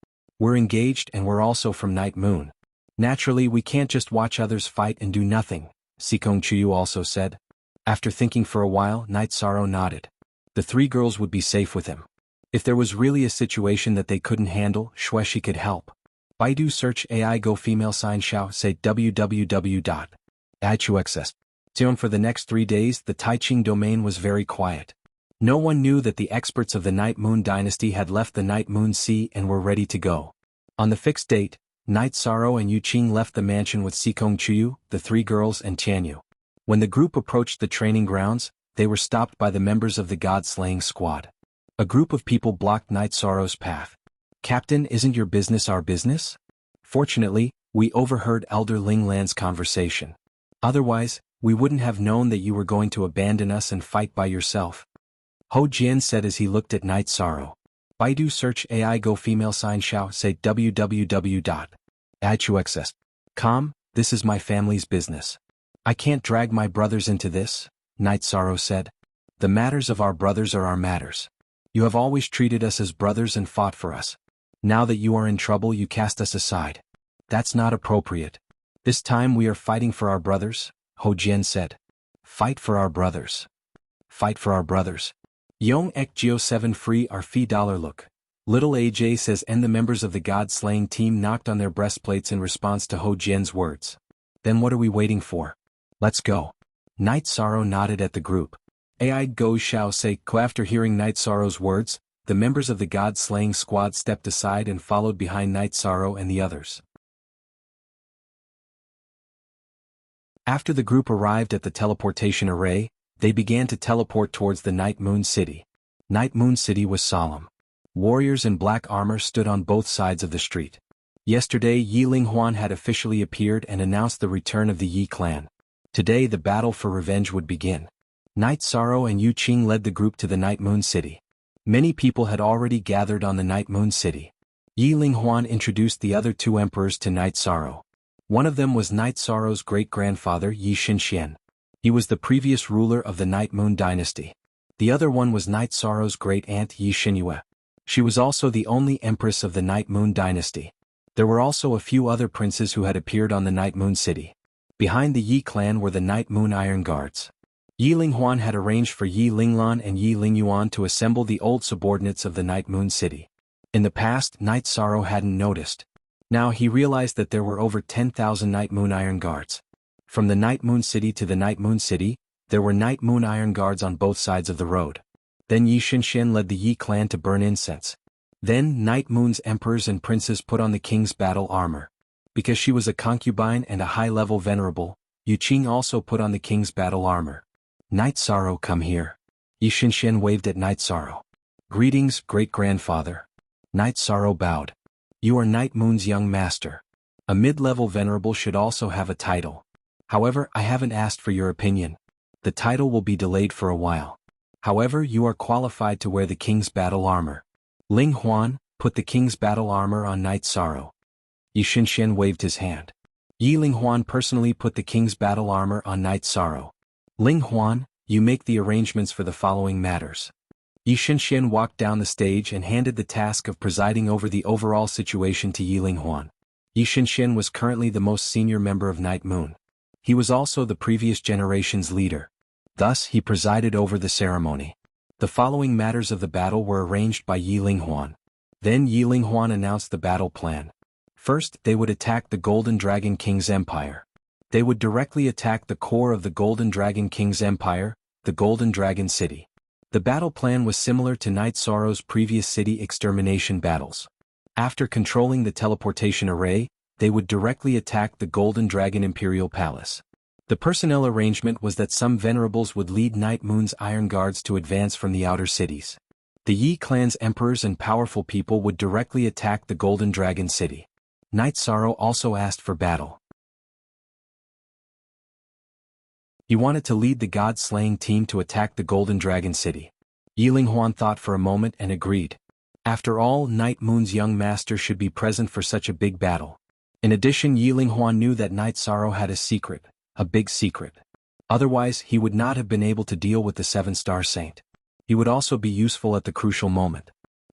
We're engaged and we're also from Night Moon. Naturally, we can't just watch others fight and do nothing, Sikong Chuyu also said. After thinking for a while, Night Sorrow nodded. The three girls would be safe with him. If there was really a situation that they couldn't handle, Shueshi could help. Baidu search AI go female sign Xiao say www.ichuxs. For the next 3 days, the Taiqing domain was very quiet. No one knew that the experts of the Night Moon dynasty had left the Night Moon Sea and were ready to go. On the fixed date, Night Sorrow and Yu Qing left the mansion with Sikong Chuyu, the three girls and Tianyu. When the group approached the training grounds, they were stopped by the members of the god-slaying squad. A group of people blocked Night Sorrow's path. Captain, isn't your business our business? Fortunately, we overheard Elder Ling Lan's conversation. Otherwise, we wouldn't have known that you were going to abandon us and fight by yourself. Ho Jian said as he looked at Night Sorrow. Baidu search AI go female sign Xiao say www.ichuxs.com. This is my family's business. I can't drag my brothers into this, Night Sorrow said. The matters of our brothers are our matters. You have always treated us as brothers and fought for us. Now that you are in trouble, you cast us aside. That's not appropriate. This time we are fighting for our brothers, Ho Jian said. Fight for our brothers. Fight for our brothers. Yong Ek Geo 7 free our fee dollar look. Little AJ says and the members of the god-slaying team knocked on their breastplates in response to Ho Jian's words. Then what are we waiting for? Let's go. Night Sorrow nodded at the group. AI Go Xiao say after hearing Night Sorrow's words, the members of the god-slaying squad stepped aside and followed behind Night Sorrow and the others. After the group arrived at the teleportation array, they began to teleport towards the Night Moon City. Night Moon City was solemn. Warriors in black armor stood on both sides of the street. Yesterday Yi Linghuan had officially appeared and announced the return of the Yi clan. Today the battle for revenge would begin. Night Sorrow and Yu Qing led the group to the Night Moon City. Many people had already gathered on the Night Moon City. Yi Linghuan introduced the other two emperors to Night Sorrow. One of them was Night Sorrow's great-grandfather Yi Xinxian. He was the previous ruler of the Night Moon dynasty. The other one was Night Sorrow's great-aunt Yi Xinyue. She was also the only empress of the Night Moon dynasty. There were also a few other princes who had appeared on the Night Moon City. Behind the Yi clan were the Night Moon Iron Guards. Yi Linghuan had arranged for Yi Linglan and Yi Lingyuan to assemble the old subordinates of the Night Moon City. In the past, Night Sorrow hadn't noticed. Now he realized that there were over 10,000 Night Moon Iron Guards. From the Night Moon City to the Night Moon City, there were Night Moon Iron Guards on both sides of the road. Then Yi Xinxian led the Yi clan to burn incense. Then Night Moon's emperors and princes put on the king's battle armor. Because she was a concubine and a high-level venerable, Yu Qing also put on the king's battle armor. Night Sorrow, come here. Yi Xinxian waved at Night Sorrow. Greetings, great-grandfather. Night Sorrow bowed. You are Night Moon's young master. A mid-level venerable should also have a title. However, I haven't asked for your opinion. The title will be delayed for a while. However, you are qualified to wear the king's battle armor. Ling Huan, put the king's battle armor on Night Sorrow. Yi Xinxian waved his hand. Yi Linghuan personally put the king's battle armor on Night Sorrow. Linghuan, you make the arrangements for the following matters. Yi Shenxian walked down the stage and handed the task of presiding over the overall situation to Yi Linghuan. Yi Shenxian was currently the most senior member of Night Moon. He was also the previous generation's leader. Thus, he presided over the ceremony. The following matters of the battle were arranged by Yi Linghuan. Then Yi Linghuan announced the battle plan. First, they would attack the Golden Dragon King's empire. They would directly attack the core of the Golden Dragon King's empire, the Golden Dragon City. The battle plan was similar to Night Sorrow's previous city extermination battles. After controlling the teleportation array, they would directly attack the Golden Dragon Imperial Palace. The personnel arrangement was that some venerables would lead Night Moon's Iron Guards to advance from the outer cities. The Yi clan's emperors and powerful people would directly attack the Golden Dragon City. Night Sorrow also asked for battle. He wanted to lead the god-slaying team to attack the Golden Dragon City. Yi Linghuan thought for a moment and agreed. After all, Night Moon's young master should be present for such a big battle. In addition, Yi Linghuan knew that Night Sorrow had a big secret. Otherwise, he would not have been able to deal with the Seven-Star Saint. He would also be useful at the crucial moment.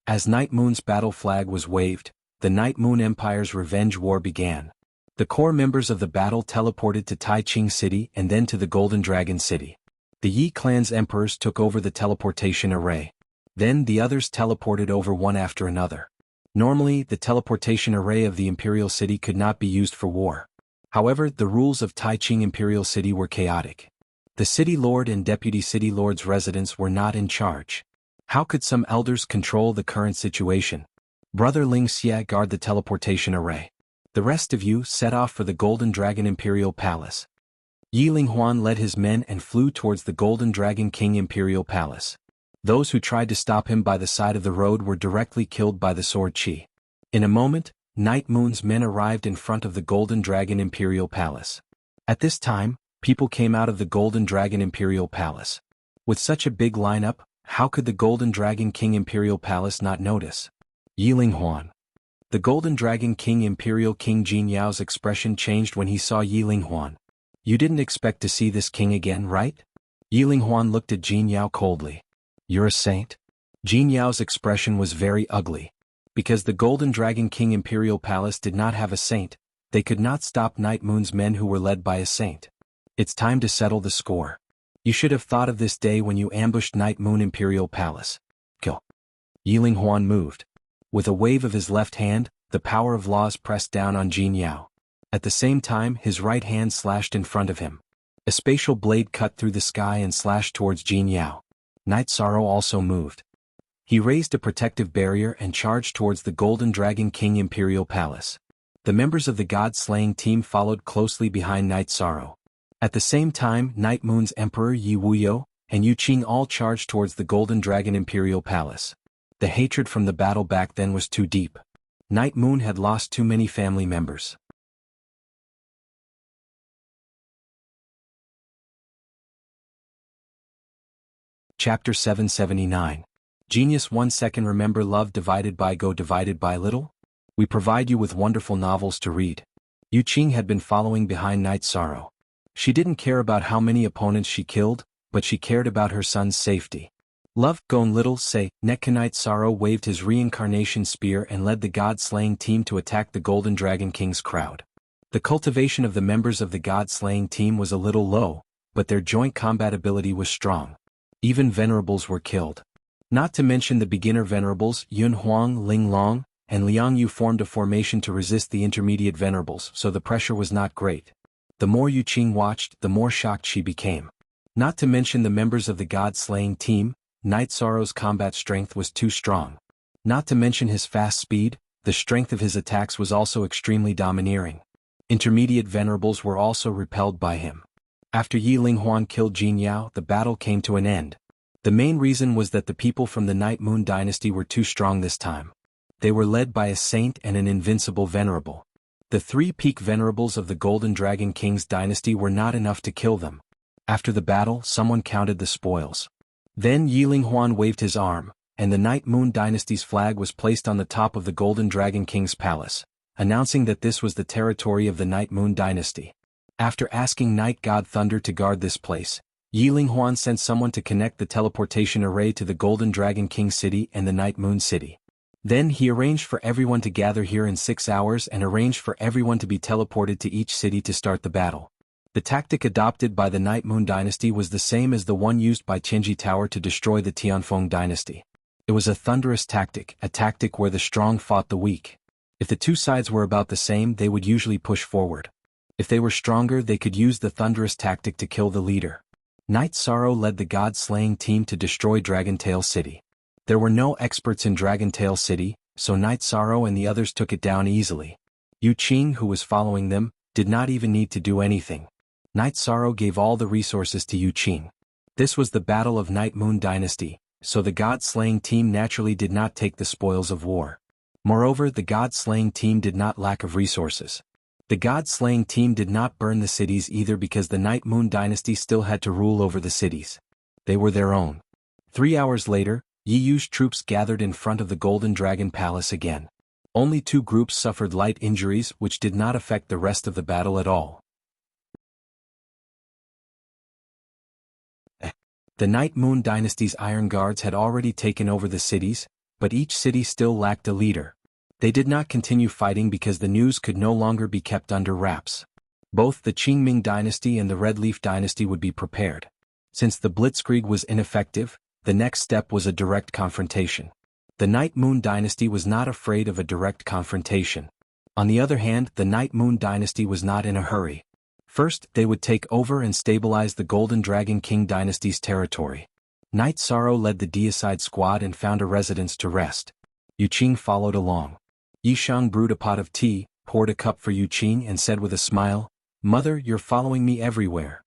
As Night Moon's battle flag was waved, the Night Moon Empire's revenge war began. The core members of the battle teleported to Taiching City and then to the Golden Dragon City. The Yi clan's emperors took over the teleportation array. Then the others teleported over one after another. Normally, the teleportation array of the Imperial City could not be used for war. However, the rules of Taiching Imperial City were chaotic. The City Lord and Deputy City Lord's residents were not in charge. How could some elders control the current situation? Brother Ling Xia guard the teleportation array. The rest of you set off for the Golden Dragon Imperial Palace. Yi Linghuan led his men and flew towards the Golden Dragon King Imperial Palace. Those who tried to stop him by the side of the road were directly killed by the sword Qi. In a moment, Night Moon's men arrived in front of the Golden Dragon Imperial Palace. At this time, people came out of the Golden Dragon Imperial Palace. With such a big lineup, how could the Golden Dragon King Imperial Palace not notice? Yi Linghuan. The Golden Dragon King Imperial King Jin Yao's expression changed when he saw Yi Linghuan. You didn't expect to see this king again, right? Yi Linghuan looked at Jin Yao coldly. You're a saint? Jin Yao's expression was very ugly. Because the Golden Dragon King Imperial Palace did not have a saint, they could not stop Night Moon's men who were led by a saint. It's time to settle the score. You should have thought of this day when you ambushed Night Moon Imperial Palace. Kill. Yi Linghuan moved. With a wave of his left hand, the power of laws pressed down on Jin Yao. At the same time, his right hand slashed in front of him. A spatial blade cut through the sky and slashed towards Jin Yao. Night Sorrow also moved. He raised a protective barrier and charged towards the Golden Dragon King Imperial Palace. The members of the god-slaying team followed closely behind Night Sorrow. At the same time, Night Moon's Emperor Yi Wuyo and Yu Qing all charged towards the Golden Dragon Imperial Palace. The hatred from the battle back then was too deep. Night Moon had lost too many family members. Chapter 779. Genius 1 second. Remember love divided by go divided by little? We provide you with wonderful novels to read. Yu Qing had been following behind Night Sorrow. She didn't care about how many opponents she killed, but she cared about her son's safety. Love, gone little, say, Netka. Night Sorrow waved his reincarnation spear and led the god-slaying team to attack the Golden Dragon King's crowd. The cultivation of the members of the god-slaying team was a little low, but their joint combat ability was strong. Even venerables were killed. Not to mention the beginner venerables, Yun Huang, Ling Long, and Liang Yu formed a formation to resist the intermediate venerables, so the pressure was not great. The more Yu Qing watched, the more shocked she became. Not to mention the members of the god-slaying team, Night Sorrow's combat strength was too strong. Not to mention his fast speed, the strength of his attacks was also extremely domineering. Intermediate venerables were also repelled by him. After Yi Linghuan killed Jin Yao, the battle came to an end. The main reason was that the people from the Night Moon dynasty were too strong this time. They were led by a saint and an invincible venerable. The three peak venerables of the Golden Dragon King's dynasty were not enough to kill them. After the battle, someone counted the spoils. Then Yi Linghuan waved his arm, and the Night Moon dynasty's flag was placed on the top of the Golden Dragon King's palace. announcing that this was the territory of the Night Moon Dynasty. After asking Night God Thunder to guard this place, Yi Linghuan sent someone to connect the teleportation array to the Golden Dragon King City and the Night Moon City. Then he arranged for everyone to gather here in 6 hours and arranged for everyone to be teleported to each city to start the battle. The tactic adopted by the Night Moon Dynasty was the same as the one used by Tianji Tower to destroy the Tianfeng Dynasty. It was a thunderous tactic, a tactic where the strong fought the weak. If the two sides were about the same, they would usually push forward. If they were stronger, they could use the thunderous tactic to kill the leader. Night Sorrow led the god-slaying team to destroy Dragontail City. There were no experts in Dragontail City, so Night Sorrow and the others took it down easily. Yu Qing, who was following them, did not even need to do anything. Night Sorrow gave all the resources to Yu Qing. This was the Battle of Night Moon Dynasty, so the god-slaying team naturally did not take the spoils of war. Moreover, the god-slaying team did not lack of resources. The god-slaying team did not burn the cities either because the Night Moon Dynasty still had to rule over the cities. They were their own. 3 hours later, Yi Yu's troops gathered in front of the Golden Dragon Palace again. Only 2 groups suffered light injuries which did not affect the rest of the battle at all. The Night Moon Dynasty's Iron Guards had already taken over the cities, but each city still lacked a leader. They did not continue fighting because the news could no longer be kept under wraps. Both the Qingming Dynasty and the Red Leaf Dynasty would be prepared. Since the Blitzkrieg was ineffective, the next step was a direct confrontation. The Night Moon Dynasty was not afraid of a direct confrontation. On the other hand, the Night Moon Dynasty was not in a hurry. First, they would take over and stabilize the Golden Dragon King Dynasty's territory. Night Sorrow led the deicide squad and found a residence to rest. Yu Qing followed along. Yishang brewed a pot of tea, poured a cup for Yu Qing and said with a smile, "Mother, you're following me everywhere.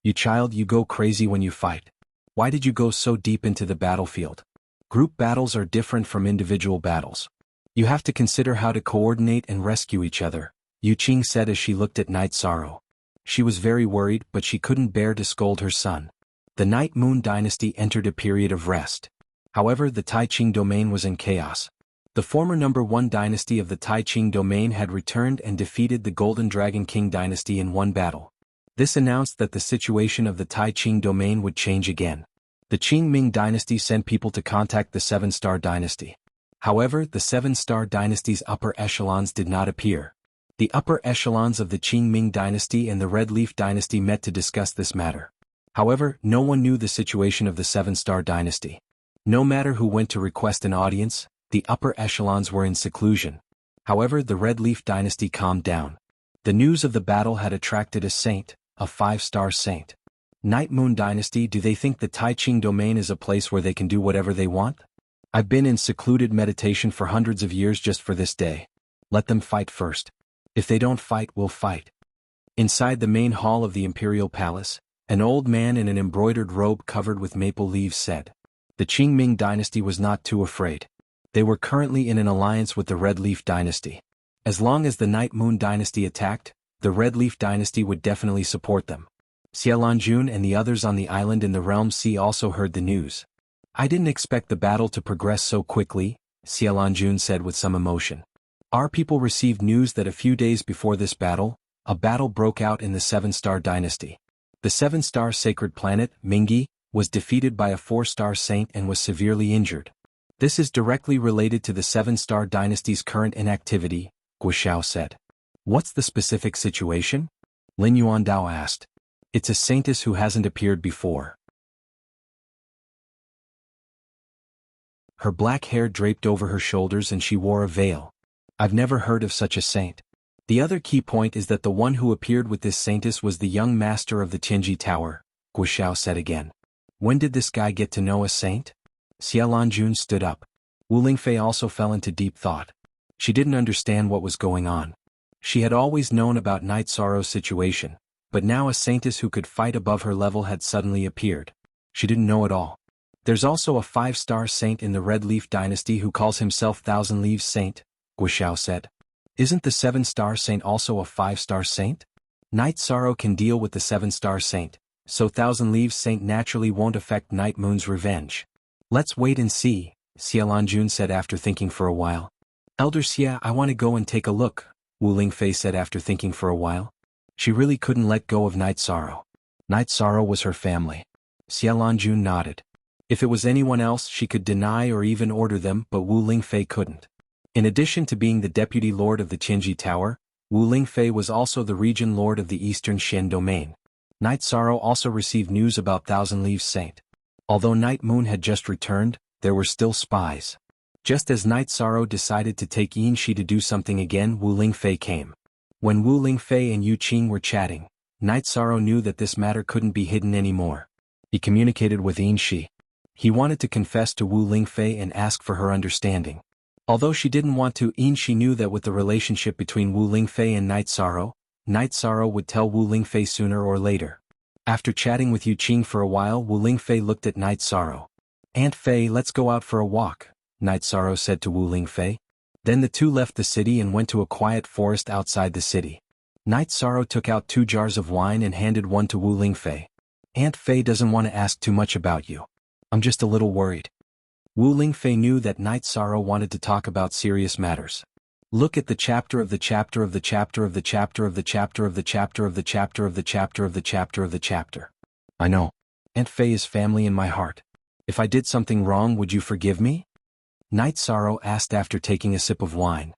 You child, you go crazy when you fight. Why did you go so deep into the battlefield? Group battles are different from individual battles. You have to consider how to coordinate and rescue each other," Yu Qing said as she looked at Night Sorrow. She was very worried, but she couldn't bear to scold her son. The Night Moon Dynasty entered a period of rest. However, the Taiqing domain was in chaos. The former number 1 dynasty of the Taiqing domain had returned and defeated the Golden Dragon King dynasty in one battle. This announced that the situation of the Taiqing domain would change again. The Qingming dynasty sent people to contact the 7-star dynasty. However, the 7-star dynasty's upper echelons did not appear. The upper echelons of the Qingming dynasty and the Red Leaf dynasty met to discuss this matter. However, no one knew the situation of the 7-star dynasty. No matter who went to request an audience, the upper echelons were in seclusion. However, the Red Leaf dynasty calmed down. The news of the battle had attracted a saint, a 5-star saint. Night Moon Dynasty, do they think the Taiqing domain is a place where they can do whatever they want? I've been in secluded meditation for hundreds of years just for this day. Let them fight first. If they don't fight, we'll fight. Inside the main hall of the Imperial Palace, an old man in an embroidered robe covered with maple leaves said. The Qingming dynasty was not too afraid. They were currently in an alliance with the Red Leaf dynasty. As long as the Night Moon dynasty attacked, the Red Leaf dynasty would definitely support them. Xiaolanjun and the others on the island in the Realm Sea also heard the news. I didn't expect the battle to progress so quickly, Xiaolanjun said with some emotion. Our people received news that a few days before this battle, a battle broke out in the 7-star dynasty. The 7-star sacred planet, Mingi, was defeated by a 4-star saint and was severely injured. This is directly related to the 7-star dynasty's current inactivity, Guoxiao said. What's the specific situation? Lin Yuandao asked. It's a saintess who hasn't appeared before. Her black hair draped over her shoulders and she wore a veil. I've never heard of such a saint. The other key point is that the one who appeared with this saintess was the young master of the Tianji Tower, Guoxiao said again. When did this guy get to know a saint? Xiaolanjun stood up. Wu Lingfei also fell into deep thought. She didn't understand what was going on. She had always known about Night Sorrow's situation, but now a saintess who could fight above her level had suddenly appeared. She didn't know it all. There's also a 5-star saint in the Red Leaf dynasty who calls himself Thousand Leaves Saint, Guoxiao said. Isn't the 7-star saint also a 5-star saint? Night Sorrow can deal with the 7-star saint, so Thousand Leaves Saint naturally won't affect Night Moon's revenge. Let's wait and see, Xiaolanjun said after thinking for a while. Elder Xia, I want to go and take a look, Wu Lingfei said after thinking for a while. She really couldn't let go of Night Sorrow. Night Sorrow was her family. Xia Lanjun nodded. If it was anyone else she could deny or even order them, but Wu Lingfei couldn't. In addition to being the deputy lord of the Qinji Tower, Wu Lingfei was also the region lord of the Eastern Xian domain. Night Sorrow also received news about Thousand Leaves Saint. Although Night Moon had just returned, there were still spies. Just as Night Sorrow decided to take Yin Shi to do something again, Wu Lingfei came. When Wu Lingfei and Yu Qing were chatting, Night Sorrow knew that this matter couldn't be hidden anymore. He communicated with Yin Shi. He wanted to confess to Wu Lingfei and ask for her understanding. Although she didn't want to, Yin Shi knew that with the relationship between Wu Lingfei and Night Sorrow would tell Wu Lingfei sooner or later. After chatting with Yu Qing for a while, Wu Lingfei looked at Night Sorrow. "Aunt Fei, let's go out for a walk," Night Sorrow said to Wu Lingfei. Then the two left the city and went to a quiet forest outside the city. Night Sorrow took out 2 jars of wine and handed one to Wu Lingfei. "Aunt Fei doesn't want to ask too much about you. I'm just a little worried." Wu Lingfei knew that Night Sorrow wanted to talk about serious matters. Look at the chapter of the chapter of the chapter of the chapter of the chapter of the chapter of the chapter of the chapter of the chapter of the chapter. "I know. Aunt Fei is family in my heart. If I did something wrong, would you forgive me?" Night Sorrow asked after taking a sip of wine.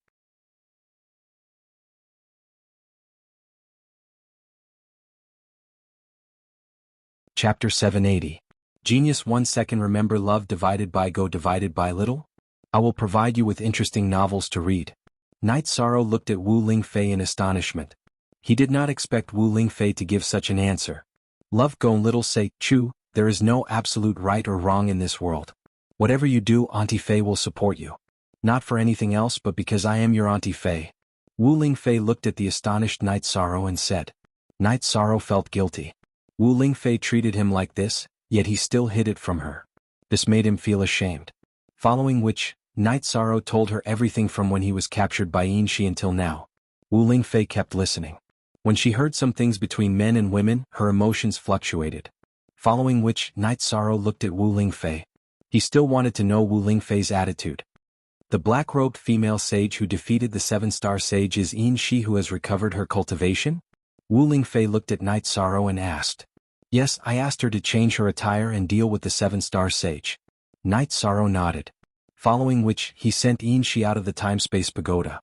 Chapter 780. Genius 1 second. Remember love divided by go divided by little? I will provide you with interesting novels to read. Night Sorrow looked at Wu Lingfei in astonishment. He did not expect Wu Lingfei to give such an answer. Love go little say, Chu, there is no absolute right or wrong in this world. Whatever you do, Auntie Fei will support you. Not for anything else but because I am your Auntie Fei. Wu Lingfei looked at the astonished Night Sorrow and said. Night Sorrow felt guilty. Wu Lingfei treated him like this, yet he still hid it from her. This made him feel ashamed. Following which, Night Sorrow told her everything from when he was captured by Yin Shi until now. Wu Lingfei kept listening. When she heard some things between men and women, her emotions fluctuated. Following which, Night Sorrow looked at Wu Lingfei. He still wanted to know Wu Lingfei's attitude. The black-robed female sage who defeated the 7-star sage is Yin Shi, who has recovered her cultivation? Wu Lingfei looked at Night Sorrow and asked. Yes, I asked her to change her attire and deal with the 7-star sage. Night Sorrow nodded. Following which, he sent Yin Shi out of the time-space pagoda.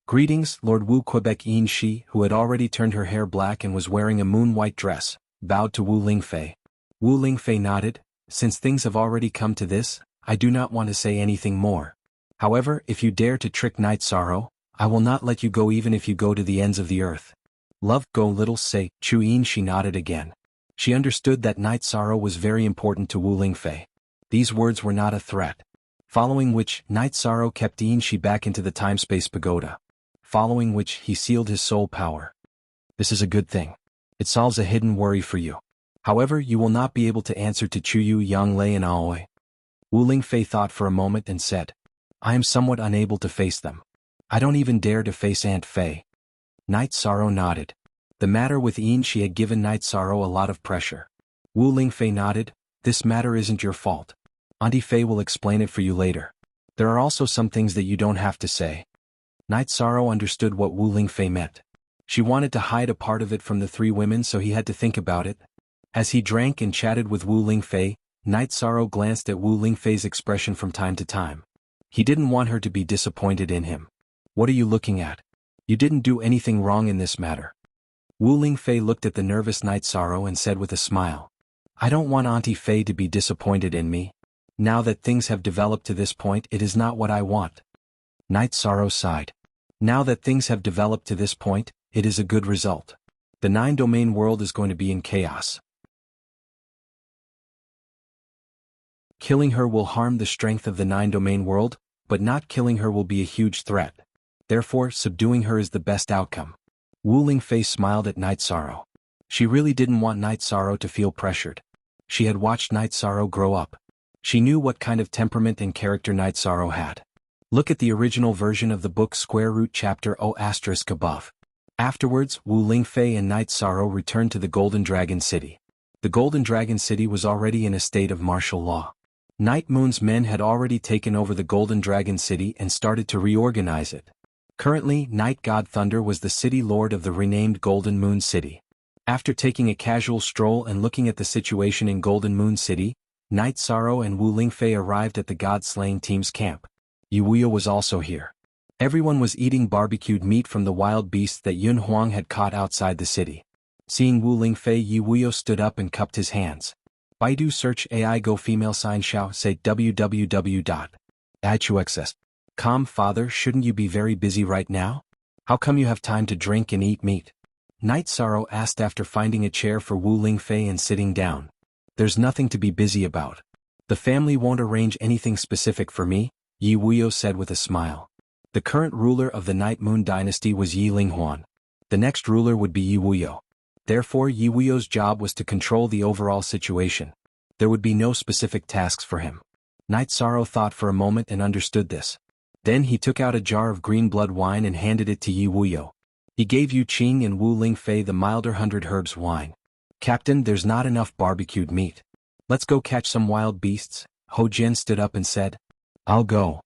Greetings, Lord Wu. Quebec. Yin Shi, who had already turned her hair black and was wearing a moon-white dress, bowed to Wu Lingfei. Wu Lingfei nodded. Since things have already come to this, I do not want to say anything more. However, if you dare to trick Night Sorrow, I will not let you go even if you go to the ends of the earth. Love go little say, Chu. Yin Shi nodded again. She understood that Night Sorrow was very important to Wu Lingfei. These words were not a threat. Following which, Night Sorrow kept Yin Shi back into the time-space pagoda. Following which, he sealed his soul power. This is a good thing. It solves a hidden worry for you. However, you will not be able to answer to Chu Yu, Yang Lei and Aoi. Wu Lingfei thought for a moment and said, I am somewhat unable to face them. I don't even dare to face Aunt Fei. Night Sorrow nodded. The matter with Yin Shi had given Night Sorrow a lot of pressure. Wu Lingfei nodded. This matter isn't your fault. Auntie Fei will explain it for you later. There are also some things that you don't have to say. Night Sorrow understood what Wu Lingfei meant. She wanted to hide a part of it from the 3 women, so he had to think about it. As he drank and chatted with Wu Lingfei, Night Sorrow glanced at Wu Lingfei's expression from time to time. He didn't want her to be disappointed in him. What are you looking at? You didn't do anything wrong in this matter. Wu Lingfei looked at the nervous Night Sorrow and said with a smile. I don't want Auntie Fei to be disappointed in me. Now that things have developed to this point, it is not what I want. Night Sorrow sighed. Now that things have developed to this point, it is a good result. The 9-domain world is going to be in chaos. Killing her will harm the strength of the 9-domain world, but not killing her will be a huge threat. Therefore, subduing her is the best outcome. Wu Lingfei smiled at Night Sorrow. She really didn't want Night Sorrow to feel pressured. She had watched Night Sorrow grow up. She knew what kind of temperament and character Night Sorrow had. Look at the original version of the book square root chapter O** above. Afterwards, Wu Lingfei and Night Sorrow returned to the Golden Dragon City. The Golden Dragon City was already in a state of martial law. Night Moon's men had already taken over the Golden Dragon City and started to reorganize it. Currently, Night God Thunder was the city lord of the renamed Golden Moon City. After taking a casual stroll and looking at the situation in Golden Moon City, Night Sorrow and Wu Lingfei arrived at the God-slaying team's camp. Wuyo was also here. Everyone was eating barbecued meat from the wild beasts that Yun Huang had caught outside the city. Seeing Wu Lingfei, Wuyo stood up and cupped his hands. Baidu search AI go female sign xiao say www.ichuxs.com. Father, shouldn't you be very busy right now? How come you have time to drink and eat meat? Night Sorrow asked after finding a chair for Wu Lingfei and sitting down. There's nothing to be busy about. The family won't arrange anything specific for me, Yi Wuyo said with a smile. The current ruler of the Night Moon dynasty was Yi Linghuan. The next ruler would be Yi Wuyo. Therefore, Yi Wuyo's job was to control the overall situation. There would be no specific tasks for him. Night Sorrow thought for a moment and understood this. Then he took out a jar of green blood wine and handed it to Yi Wuyo. He gave Yu Qing and Wu Lingfei the milder 100 herbs wine. Captain, there's not enough barbecued meat. Let's go catch some wild beasts. Ho Jian stood up and said. I'll go.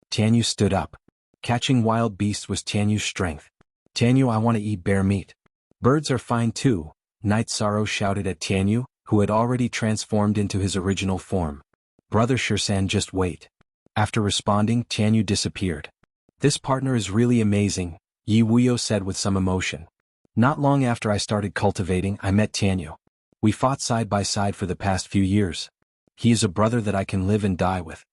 Tianyu stood up. Catching wild beasts was Tianyu's strength. Tianyu, I want to eat bear meat. Birds are fine too, Night Sorrow shouted at Tianyu, who had already transformed into his original form. Brother Shirsan, just wait. After responding, Tianyu disappeared. This partner is really amazing, Yi Wuyo said with some emotion. Not long after I started cultivating, I met Tianyu. We fought side by side for the past few years. He is a brother that I can live and die with.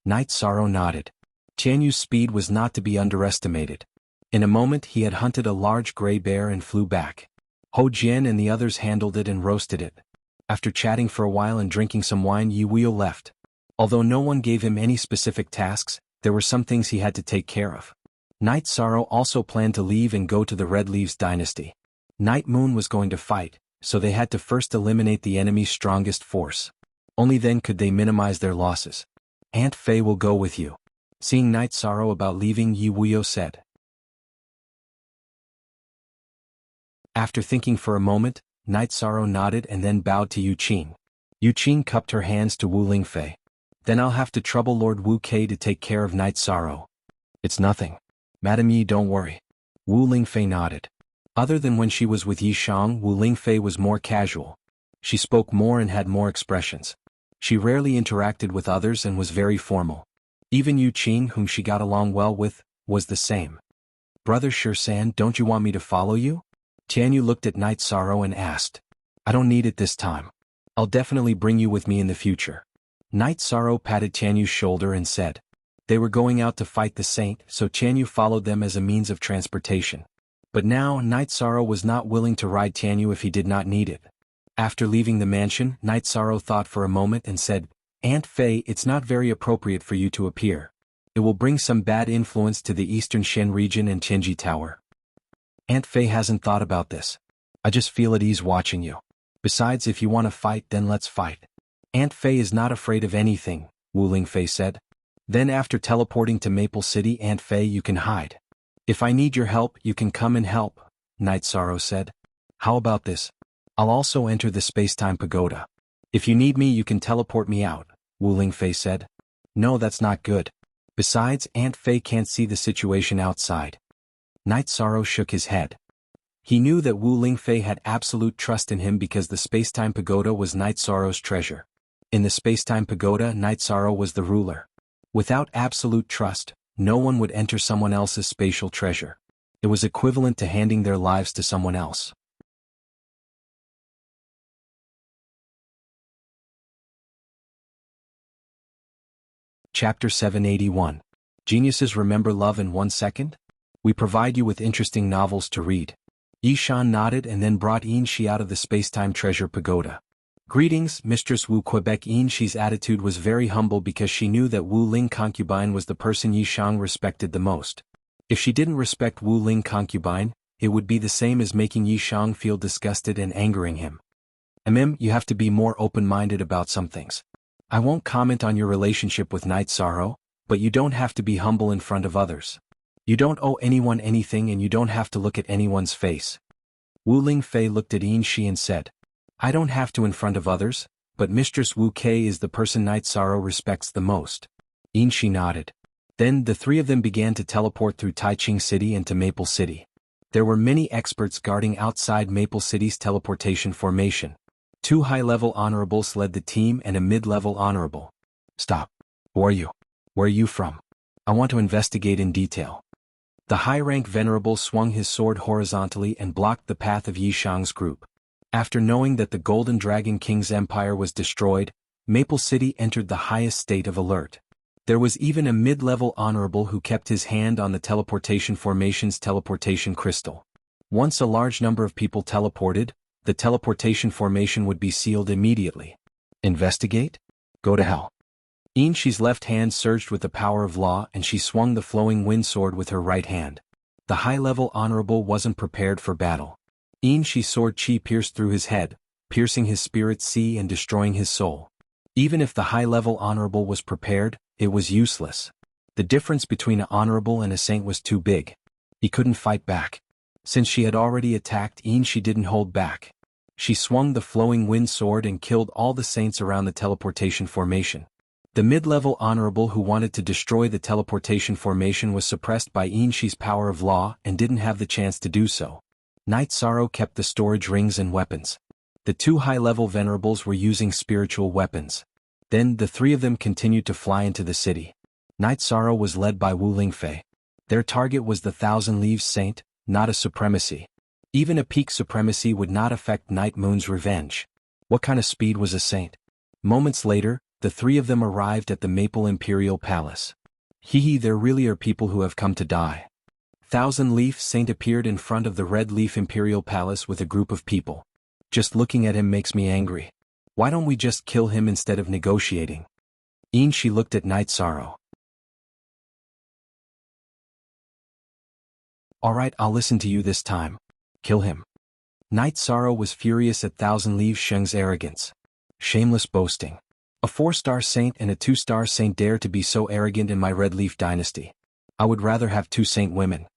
Night Sorrow nodded. Tianyu's speed was not to be underestimated. In a moment he had hunted a large gray bear and flew back. Ho Jian and the others handled it and roasted it. After chatting for a while and drinking some wine, Yi Wuyo left. Although no one gave him any specific tasks, there were some things he had to take care of. Night Sorrow also planned to leave and go to the Red Leaves dynasty. Night Moon was going to fight, so they had to first eliminate the enemy's strongest force. Only then could they minimize their losses. Aunt Fei will go with you. Seeing Night Sorrow about leaving, Yi Wuyo said. After thinking for a moment, Night Sorrow nodded and then bowed to Yu Qing. Yu Qing cupped her hands to Wu Lingfei. Then I'll have to trouble Lord Wu Kei to take care of Night Sorrow. It's nothing. Madam Yi, don't worry. Wu Lingfei nodded. Other than when she was with Yi Shang, Wu Lingfei was more casual. She spoke more and had more expressions. She rarely interacted with others and was very formal. Even Yu Qing, whom she got along well with, was the same. Brother Shirsan, don't you want me to follow you? Tianyu looked at Night Sorrow and asked. I don't need it this time. I'll definitely bring you with me in the future. Night Sorrow patted Tianyu's shoulder and said. They were going out to fight the saint, so Tianyu followed them as a means of transportation. But now, Night Sorrow was not willing to ride Tianyu if he did not need it. After leaving the mansion, Night Sorrow thought for a moment and said, Aunt Fei, it's not very appropriate for you to appear. It will bring some bad influence to the Eastern Shen region and Tianji Tower. Aunt Fei hasn't thought about this. I just feel at ease watching you. Besides, if you want to fight, then let's fight. Aunt Fei is not afraid of anything, Wu Lingfei said. Then after teleporting to Maple City, Aunt Fei, you can hide. If I need your help, you can come and help, Night Sorrow said. How about this? I'll also enter the space-time pagoda. If you need me, you can teleport me out, Wu Lingfei said. No, that's not good. Besides, Aunt Fei can't see the situation outside. Night Sorrow shook his head. He knew that Wu Lingfei had absolute trust in him because the space-time pagoda was Night Sorrow's treasure. In the space-time pagoda, Night Sorrow was the ruler. Without absolute trust, no one would enter someone else's spatial treasure. It was equivalent to handing their lives to someone else. Chapter 781. Geniuses remember love in 1 second? We provide you with interesting novels to read. Yi Shan nodded and then brought Yin Shi out of the space-time treasure pagoda. Greetings, Mistress Wu. Quebec. Yin Shi's attitude was very humble because she knew that Wu Ling concubine was the person Yi Shang respected the most. If she didn't respect Wu Ling concubine, it would be the same as making Yi Shang feel disgusted and angering him. You have to be more open-minded about some things. I won't comment on your relationship with Night Sorrow, but you don't have to be humble in front of others. You don't owe anyone anything and you don't have to look at anyone's face. Wu Lingfei looked at Yin Shi and said, I don't have to in front of others, but Mistress Wu Kei is the person Night Sorrow respects the most. Shi nodded. Then the three of them began to teleport through Taiching City and to Maple City. There were many experts guarding outside Maple City's teleportation formation. 2 high-level honorables led the team and a mid-level honorable. Stop. Who are you? Where are you from? I want to investigate in detail. The high-rank venerable swung his sword horizontally and blocked the path of Yishang's group. After knowing that the Golden Dragon King's empire was destroyed, Maple City entered the highest state of alert. There was even a mid-level honorable who kept his hand on the teleportation formation's teleportation crystal. Once a large number of people teleported, the teleportation formation would be sealed immediately. Investigate? Go to hell. Shi's left hand surged with the power of law and she swung the flowing wind sword with her right hand. The high-level honorable wasn't prepared for battle. Shi's sword chi pierced through his head, piercing his spirit sea and destroying his soul. Even if the high-level honorable was prepared, it was useless. The difference between an honorable and a saint was too big. He couldn't fight back. Since she had already attacked, she didn't hold back. She swung the flowing wind sword and killed all the saints around the teleportation formation. The mid-level honorable who wanted to destroy the teleportation formation was suppressed by Shi's power of law and didn't have the chance to do so. Night Sorrow kept the storage rings and weapons. The 2 high-level venerables were using spiritual weapons. Then the 3 of them continued to fly into the city. Night Sorrow was led by Wu Lingfei. Their target was the Thousand Leaves Saint, not a supremacy. Even a peak supremacy would not affect Night Moon's revenge. What kind of speed was a saint? Moments later, the 3 of them arrived at the Maple Imperial Palace. There really are people who have come to die. Thousand Leaf Saint appeared in front of the Red Leaf Imperial Palace with a group of people. Just looking at him makes me angry. Why don't we just kill him instead of negotiating? She looked at Night Sorrow. Alright, I'll listen to you this time. Kill him. Night Sorrow was furious at Thousand Leaves Sheng's arrogance. Shameless boasting. A 4-star saint and a 2-star saint dare to be so arrogant in my Red Leaf dynasty. I would rather have 2 saint women.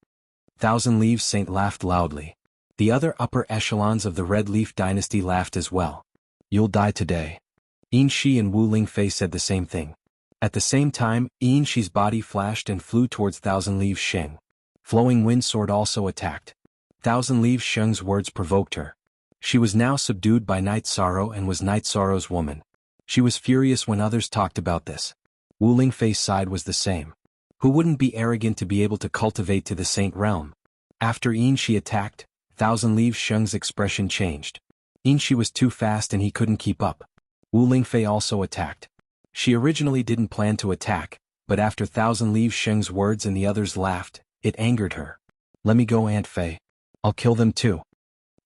Thousand Leaves Saint laughed loudly. The other upper echelons of the Red Leaf dynasty laughed as well. You'll die today. Shi and Wu Lingfei said the same thing. At the same time, Shi's body flashed and flew towards Thousand Leaves Sheng. Flowing Wind Sword also attacked. Thousand Leaves Sheng's words provoked her. She was now subdued by Night Sorrow and was Night Sorrow's woman. She was furious when others talked about this. Wu Lingfei's side was the same. Who wouldn't be arrogant to be able to cultivate to the saint realm? After Shi attacked, Thousand Leaves Sheng's expression changed. Shi was too fast and he couldn't keep up. Wu Lingfei also attacked. She originally didn't plan to attack, but after Thousand Leaves Sheng's words and the others laughed, it angered her. Let me go, Aunt Fei. I'll kill them too.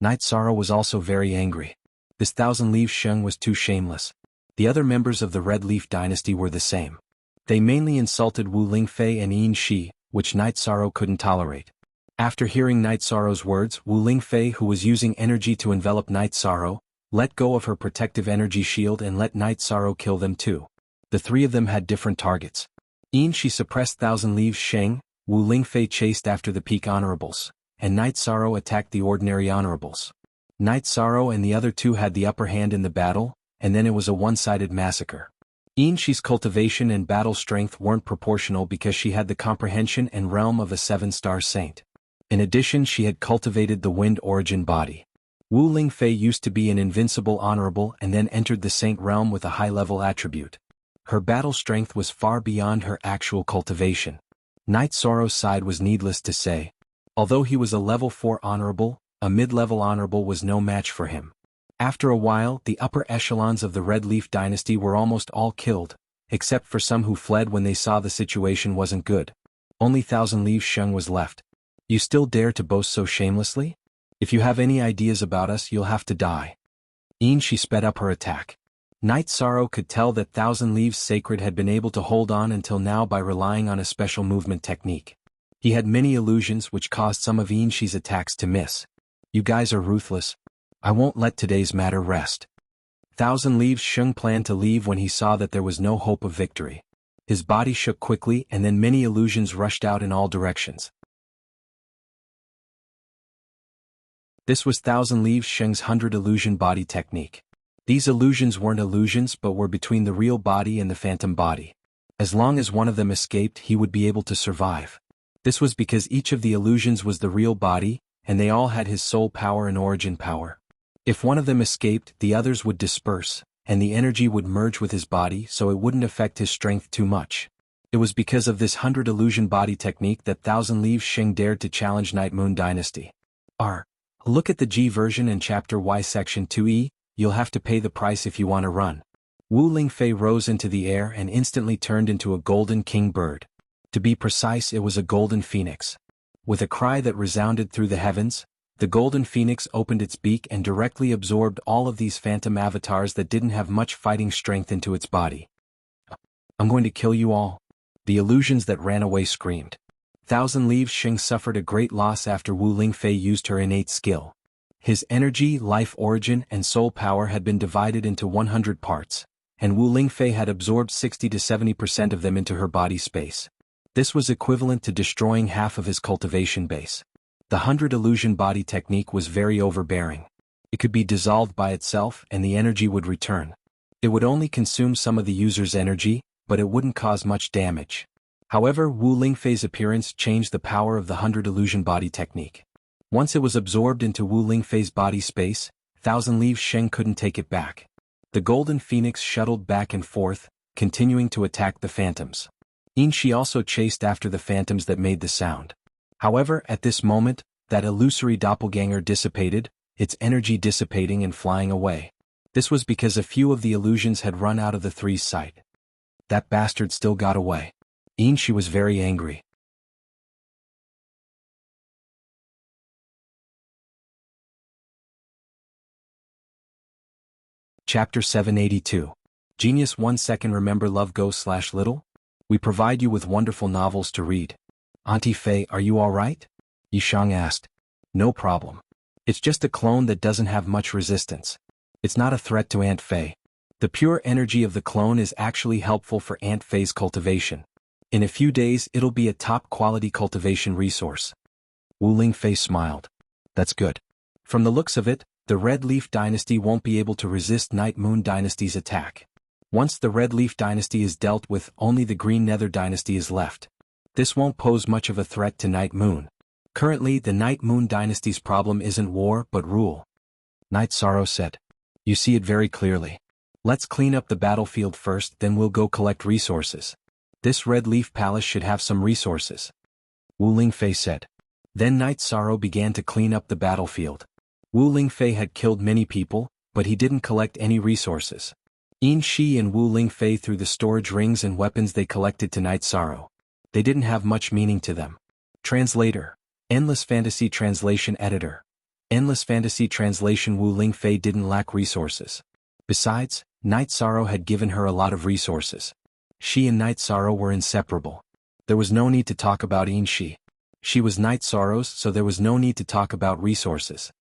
Night Sorrow was also very angry. This Thousand Leaves Sheng was too shameless. The other members of the Red Leaf dynasty were the same. They mainly insulted Wu Lingfei and Shi, which Night Sorrow couldn't tolerate. After hearing Night Sorrow's words, Wu Lingfei, who was using energy to envelop Night Sorrow, let go of her protective energy shield and let Night Sorrow kill them too. The 3 of them had different targets. Shi suppressed Thousand Leaves Sheng, Wu Lingfei chased after the peak honorables, and Night Sorrow attacked the ordinary honorables. Night Sorrow and the other 2 had the upper hand in the battle, and then it was a one-sided massacre. Shi's cultivation and battle strength weren't proportional because she had the comprehension and realm of a 7-star saint. In addition, she had cultivated the wind origin body. Wu Lingfei used to be an invincible honorable and then entered the saint realm with a high-level attribute. Her battle strength was far beyond her actual cultivation. Night Sorrow's side was needless to say. Although he was a level 4 honorable, a mid-level honorable was no match for him. After a while, the upper echelons of the Red Leaf dynasty were almost all killed, except for some who fled when they saw the situation wasn't good. Only Thousand Leaves Sheng was left. You still dare to boast so shamelessly? If you have any ideas about us, you'll have to die. She sped up her attack. Night Sorrow could tell that Thousand Leaves Sacred had been able to hold on until now by relying on a special movement technique. He had many illusions which caused some of Shi's attacks to miss. You guys are ruthless. I won't let today's matter rest. Thousand Leaves Sheng planned to leave when he saw that there was no hope of victory. His body shook quickly and then many illusions rushed out in all directions. This was Thousand Leaves Sheng's 100 illusion body technique. These illusions weren't illusions but were between the real body and the phantom body. As long as one of them escaped, he would be able to survive. This was because each of the illusions was the real body, and they all had his soul power and origin power. If one of them escaped, the others would disperse, and the energy would merge with his body so it wouldn't affect his strength too much. It was because of this 100 illusion body technique that Thousand Leaves Sheng dared to challenge Night Moon Dynasty. Look at the G version in Chapter Y Section 2E, you'll have to pay the price if you want to run. Wu Lingfei rose into the air and instantly turned into a golden king bird. To be precise, it was a golden phoenix. With a cry that resounded through the heavens, the golden phoenix opened its beak and directly absorbed all of these phantom avatars that didn't have much fighting strength into its body. I'm going to kill you all. The illusions that ran away screamed. Thousand Leaves Sheng suffered a great loss after Wu Lingfei used her innate skill. His energy, life origin, and soul power had been divided into 100 parts, and Wu Lingfei had absorbed 60 to 70% of them into her body space. This was equivalent to destroying half of his cultivation base. The 100 illusion body technique was very overbearing. It could be dissolved by itself and the energy would return. It would only consume some of the user's energy, but it wouldn't cause much damage. However, Wu Lingfei's appearance changed the power of the 100 illusion body technique. Once it was absorbed into Wu Lingfei's body space, Thousand Leaves Sheng couldn't take it back. The golden phoenix shuttled back and forth, continuing to attack the phantoms. Shi also chased after the phantoms that made the sound. However, at this moment, that illusory doppelganger dissipated, its energy dissipating and flying away. This was because a few of the illusions had run out of the three's sight. That bastard still got away. Shi was very angry. Chapter 782. Genius 1 second. Remember Love Go/Little? We provide you with wonderful novels to read. Auntie Fei, are you alright? Yishang asked. No problem. It's just a clone that doesn't have much resistance. It's not a threat to Aunt Fei. The pure energy of the clone is actually helpful for Aunt Fei's cultivation. In a few days it'll be a top-quality cultivation resource. Wu Lingfei smiled. That's good. From the looks of it, the Red Leaf Dynasty won't be able to resist Night Moon Dynasty's attack. Once the Red Leaf Dynasty is dealt with, only the Green Nether Dynasty is left. This won't pose much of a threat to Night Moon. Currently, the Night Moon Dynasty's problem isn't war but rule. Night Sorrow said. You see it very clearly. Let's clean up the battlefield first, then we'll go collect resources. This Red Leaf Palace should have some resources. Wu Lingfei said. Then Night Sorrow began to clean up the battlefield. Wu Lingfei had killed many people, but he didn't collect any resources. Shi and Wu Lingfei threw the storage rings and weapons they collected to Night Sorrow. They didn't have much meaning to them. Translator. Endless Fantasy Translation Editor. Endless Fantasy Translation. Wu Lingfei didn't lack resources. Besides, Night Sorrow had given her a lot of resources. She and Night Sorrow were inseparable. There was no need to talk about Shi. She was Night Sorrow's, so there was no need to talk about resources.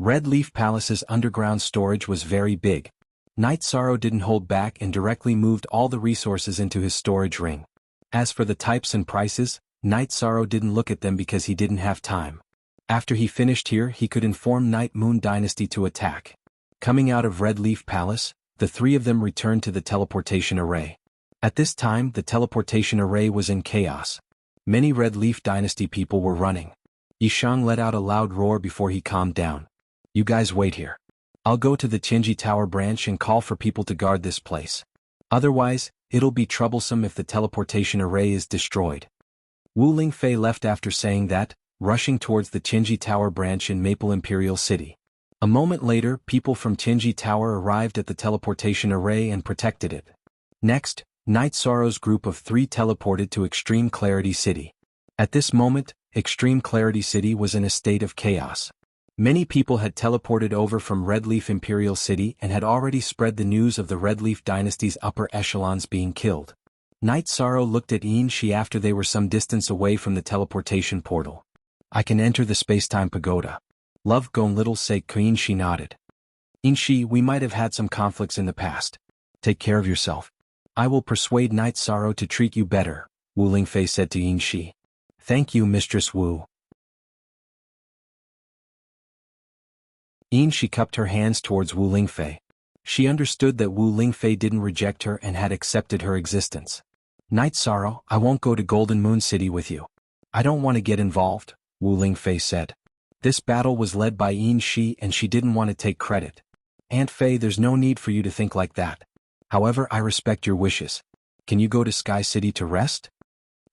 Red Leaf Palace's underground storage was very big. Night Sorrow didn't hold back and directly moved all the resources into his storage ring. As for the types and prices, Night Sorrow didn't look at them because he didn't have time. After he finished here, he could inform Night Moon Dynasty to attack. Coming out of Red Leaf Palace, the three of them returned to the teleportation array. At this time, the teleportation array was in chaos. Many Red Leaf Dynasty people were running. Yishang let out a loud roar before he calmed down. You guys wait here. I'll go to the Tianji Tower branch and call for people to guard this place. Otherwise, it'll be troublesome if the teleportation array is destroyed. Wu Lingfei left after saying that, rushing towards the Tianji Tower branch in Maple Imperial City. A moment later, people from Tianji Tower arrived at the teleportation array and protected it. Next, Night Sorrow's group of three teleported to Extreme Clarity City. At this moment, Extreme Clarity City was in a state of chaos. Many people had teleported over from Red Leaf Imperial City and had already spread the news of the Red Leaf Dynasty's upper echelons being killed. Night Sorrow looked at Shi after they were some distance away from the teleportation portal. I can enter the space-time pagoda. Love Gone Little said. Shi nodded. Shi, we might have had some conflicts in the past. Take care of yourself. I will persuade Night Sorrow to treat you better, Wu Lingfei said to Shi. Thank you, Mistress Wu. Shi cupped her hands towards Wu Lingfei. She understood that Wu Lingfei didn't reject her and had accepted her existence. Night Sorrow, I won't go to Golden Moon City with you. I don't want to get involved, Wu Lingfei said. This battle was led by Yin Shi and she didn't want to take credit. Aunt Fei, there's no need for you to think like that. However, I respect your wishes. Can you go to Sky City to rest?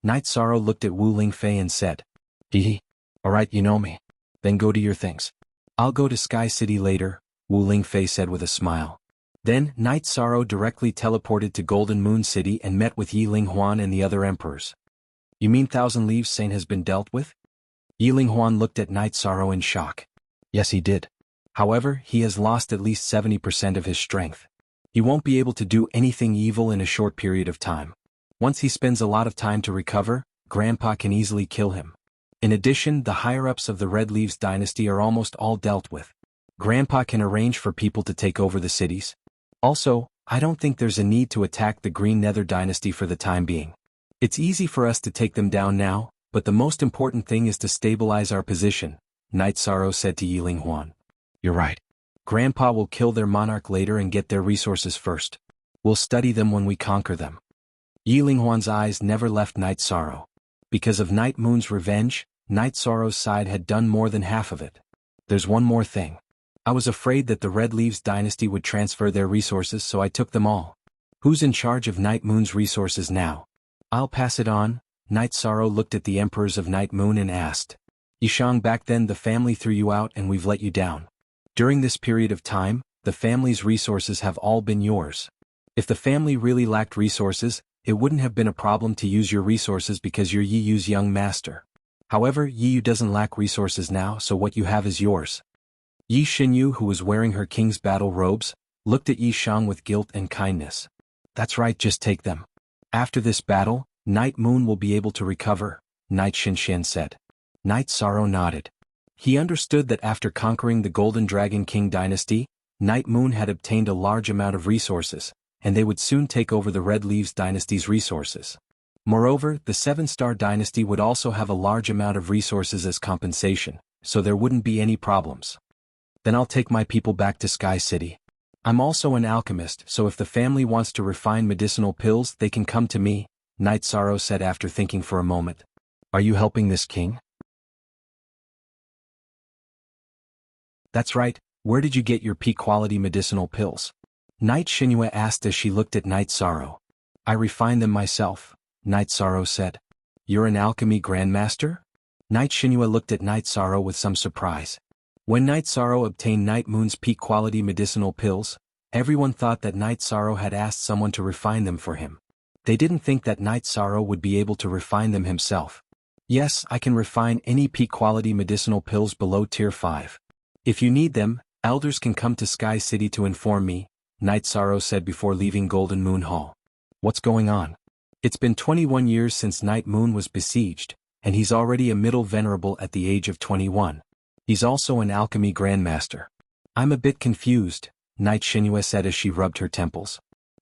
Night Sorrow looked at Wu Lingfei and said, Hee. Alright, you know me. Then go to your things. I'll go to Sky City later, Wu Lingfei said with a smile. Then, Night Sorrow directly teleported to Golden Moon City and met with Yi Linghuan and the other emperors. You mean Thousand Leaves Saint has been dealt with? Yi Linghuan looked at Night Sorrow in shock. Yes, he did. However, he has lost at least 70% of his strength. He won't be able to do anything evil in a short period of time. Once he spends a lot of time to recover, Grandpa can easily kill him. In addition, the higher-ups of the Red Leaves dynasty are almost all dealt with. Grandpa can arrange for people to take over the cities. Also, I don't think there's a need to attack the Green Nether dynasty for the time being. It's easy for us to take them down now, but the most important thing is to stabilize our position, Night Sorrow said to Yi Linghuan. You're right. Grandpa will kill their monarch later and get their resources first. We'll study them when we conquer them. Yi Linghuan's eyes never left Night Sorrow. Because of Night Moon's revenge, Night Sorrow's side had done more than half of it. There's one more thing. I was afraid that the Red Leaves dynasty would transfer their resources, so I took them all. Who's in charge of Night Moon's resources now? I'll pass it on. Night Sorrow looked at the emperors of Night Moon and asked. Yishang, back then the family threw you out and we've let you down. During this period of time, the family's resources have all been yours. If the family really lacked resources, it wouldn't have been a problem to use your resources because you're Yi Yu's young master. However, Yi Yu doesn't lack resources now, so what you have is yours. Yi Xinyu, who was wearing her king's battle robes, looked at Yi Shang with guilt and kindness. That's right, just take them. After this battle, Night Moon will be able to recover, Night Xinxian said. Night Sorrow nodded. He understood that after conquering the Golden Dragon King dynasty, Night Moon had obtained a large amount of resources, and they would soon take over the Red Leaves dynasty's resources. Moreover, the Seven-Star dynasty would also have a large amount of resources as compensation, so there wouldn't be any problems. Then I'll take my people back to Sky City. I'm also an alchemist, so if the family wants to refine medicinal pills, they can come to me, Night Sorrow said after thinking for a moment. Are you helping this king? That's right, where did you get your peak-quality medicinal pills? Night Xinyu asked as she looked at Night Sorrow. I refine them myself, Night Sorrow said. You're an alchemy grandmaster? Night Xinyu looked at Night Sorrow with some surprise. When Night Sorrow obtained Night Moon's peak-quality medicinal pills, everyone thought that Night Sorrow had asked someone to refine them for him. They didn't think that Night Sorrow would be able to refine them himself. Yes, I can refine any peak-quality medicinal pills below Tier 5. If you need them, elders can come to Sky City to inform me, Night Sorrow said before leaving Golden Moon Hall. What's going on? It's been 21 years since Night Moon was besieged, and he's already a middle venerable at the age of 21. He's also an alchemy grandmaster. I'm a bit confused, Night Xinyu said as she rubbed her temples.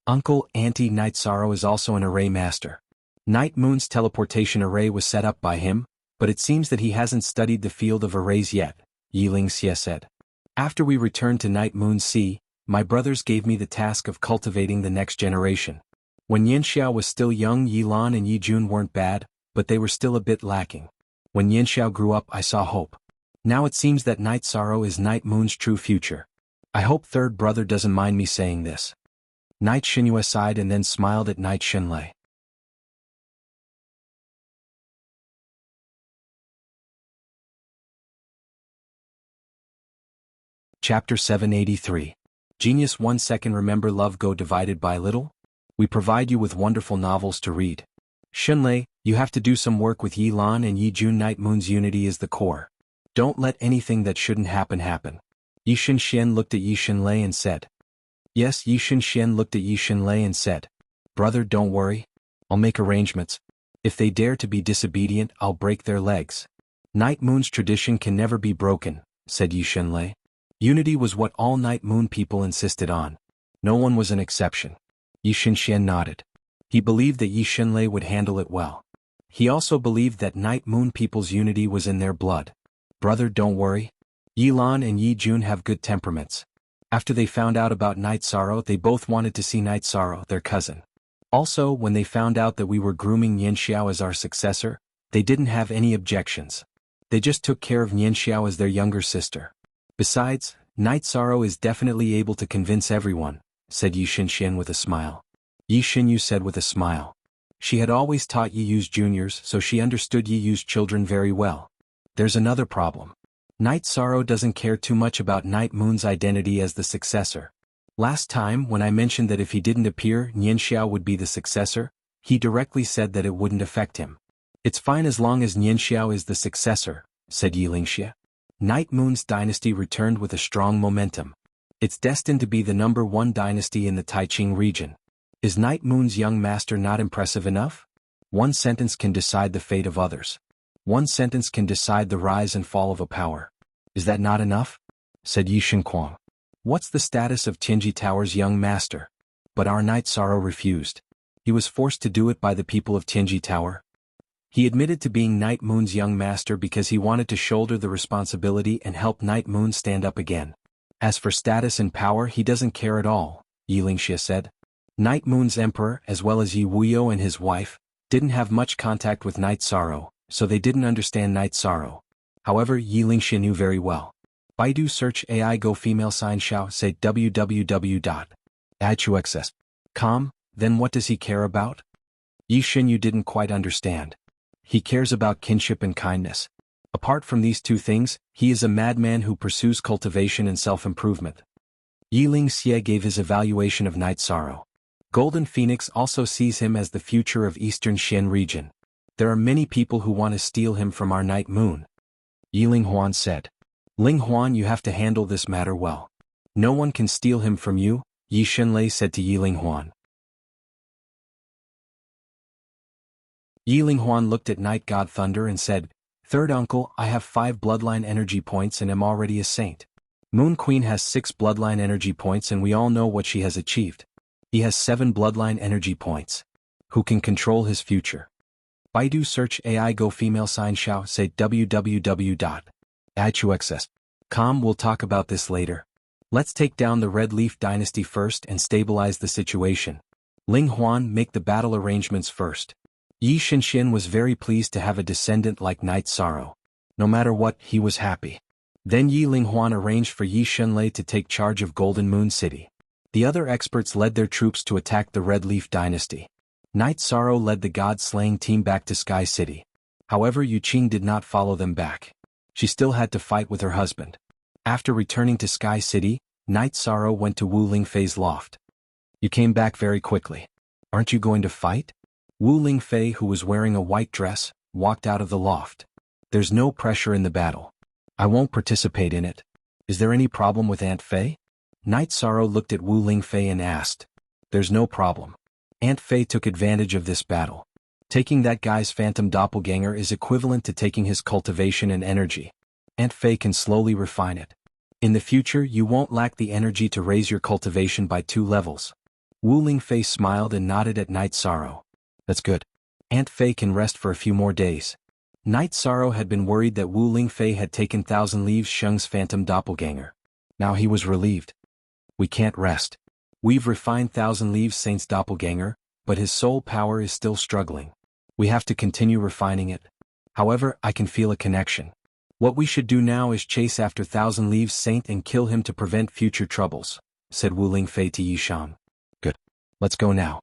Uncle, Auntie Night Sorrow is also an array master. Night Moon's teleportation array was set up by him, but it seems that he hasn't studied the field of arrays yet, Yi Lingxie said. After we returned to Night Moon Sea, my brothers gave me the task of cultivating the next generation. When Yanxiao was still young, Yi Lan and Yi Jun weren't bad, but they were still a bit lacking. When Yanxiao grew up, I saw hope. Now it seems that Night Sorrow is Night Moon's true future. I hope third brother doesn't mind me saying this. Night Xinyu sighed and then smiled at Night Xinlei. Chapter 783. Genius 1 second. Remember love go divided by little? We provide you with wonderful novels to read. Xinlei, you have to do some work with Yi Lan and Yi Jun. Night Moon's unity is the core. Don't let anything that shouldn't happen happen. Yi Xinxian looked at Yi Xinlei and said. Yes, Yi Xinxian looked at Yi Xinlei and said. Brother, don't worry. I'll make arrangements. If they dare to be disobedient, I'll break their legs. Night Moon's tradition can never be broken, said Yi Xinlei. Unity was what all Night Moon people insisted on. No one was an exception. Yi Xinxian nodded. He believed that Yi Xinlei would handle it well. He also believed that Night Moon people's unity was in their blood. Brother, don't worry. Yi Lan and Yi Jun have good temperaments. After they found out about Night Sorrow, they both wanted to see Night Sorrow, their cousin. Also, when they found out that we were grooming Nian Xiao as our successor, they didn't have any objections. They just took care of Nian Xiao as their younger sister. Besides, Night Sorrow is definitely able to convince everyone, said Yi Xinxian with a smile. Yi Xinyu said with a smile. She had always taught Yi Yu's juniors, so she understood Yi Yu's children very well. There's another problem. Night Sorrow doesn't care too much about Night Moon's identity as the successor. Last time, when I mentioned that if he didn't appear, Nian Xiao would be the successor, he directly said that it wouldn't affect him. It's fine as long as Nian Xiao is the successor, said Yi Lingxia. Night Moon's dynasty returned with a strong momentum. It's destined to be the #1 dynasty in the Taiqing region. Is Night Moon's young master not impressive enough? One sentence can decide the fate of others. One sentence can decide the rise and fall of a power. Is that not enough? Said Yi Shenquang. What's the status of Tianji Tower's young master? But our Night Sorrow refused. He was forced to do it by the people of Tianji Tower. He admitted to being Night Moon's young master because he wanted to shoulder the responsibility and help Night Moon stand up again. As for status and power, he doesn't care at all, Yi Lingxia said. Night Moon's emperor, as well as Yi Wuyo and his wife, didn't have much contact with Night Sorrow, so they didn't understand Night Sorrow. However, Yi Lingxia knew very well. Baidu search AI go female sign Xiao say www.ichuxs.com, then what does he care about? Yi Xinyu didn't quite understand. He cares about kinship and kindness. Apart from these two things, he is a madman who pursues cultivation and self-improvement. Yi Lingxia gave his evaluation of Night Sorrow. Golden Phoenix also sees him as the future of Eastern Xian region. There are many people who want to steal him from our Night Moon. Yi Linghuan said. Linghuan, you have to handle this matter well. No one can steal him from you, Yi Shenlei said to Yi Linghuan. Yi Linghuan looked at Night God Thunder and said, Third uncle, I have 5 bloodline energy points and am already a saint. Moon Queen has 6 bloodline energy points and we all know what she has achieved. He has 7 bloodline energy points. Who can control his future? Baidu search AI go female sign Xiao say www.ichuxs.com. We'll talk about this later. Let's take down the Red Leaf Dynasty first and stabilize the situation. Ling Huan, make the battle arrangements first. Yi Xinxian was very pleased to have a descendant like Night Sorrow. No matter what, he was happy. Then Yi Linghuan arranged for Yi Shenlei to take charge of Golden Moon City. The other experts led their troops to attack the Red Leaf Dynasty. Night Sorrow led the god-slaying team back to Sky City. However, Yu Qing did not follow them back. She still had to fight with her husband. After returning to Sky City, Night Sorrow went to Wu Lingfei's loft. You came back very quickly. Aren't you going to fight? Wu Lingfei, who was wearing a white dress, walked out of the loft. There's no pressure in the battle. I won't participate in it. Is there any problem with Aunt Fei? Night Sorrow looked at Wu Lingfei and asked. There's no problem. Aunt Fei took advantage of this battle. Taking that guy's phantom doppelganger is equivalent to taking his cultivation and energy. Aunt Fei can slowly refine it. In the future, you won't lack the energy to raise your cultivation by 2 levels. Wu Lingfei smiled and nodded at Night Sorrow. That's good. Aunt Fei can rest for a few more days. Night Sorrow had been worried that Wu Lingfei had taken Thousand Leaves Sheng's phantom doppelganger. Now he was relieved. We can't rest. We've refined Thousand Leaves Saint's doppelganger, but his soul power is still struggling. We have to continue refining it. However, I can feel a connection. What we should do now is chase after Thousand Leaves Saint and kill him to prevent future troubles, said Wu Lingfei to Yi Shan. Good. Let's go now.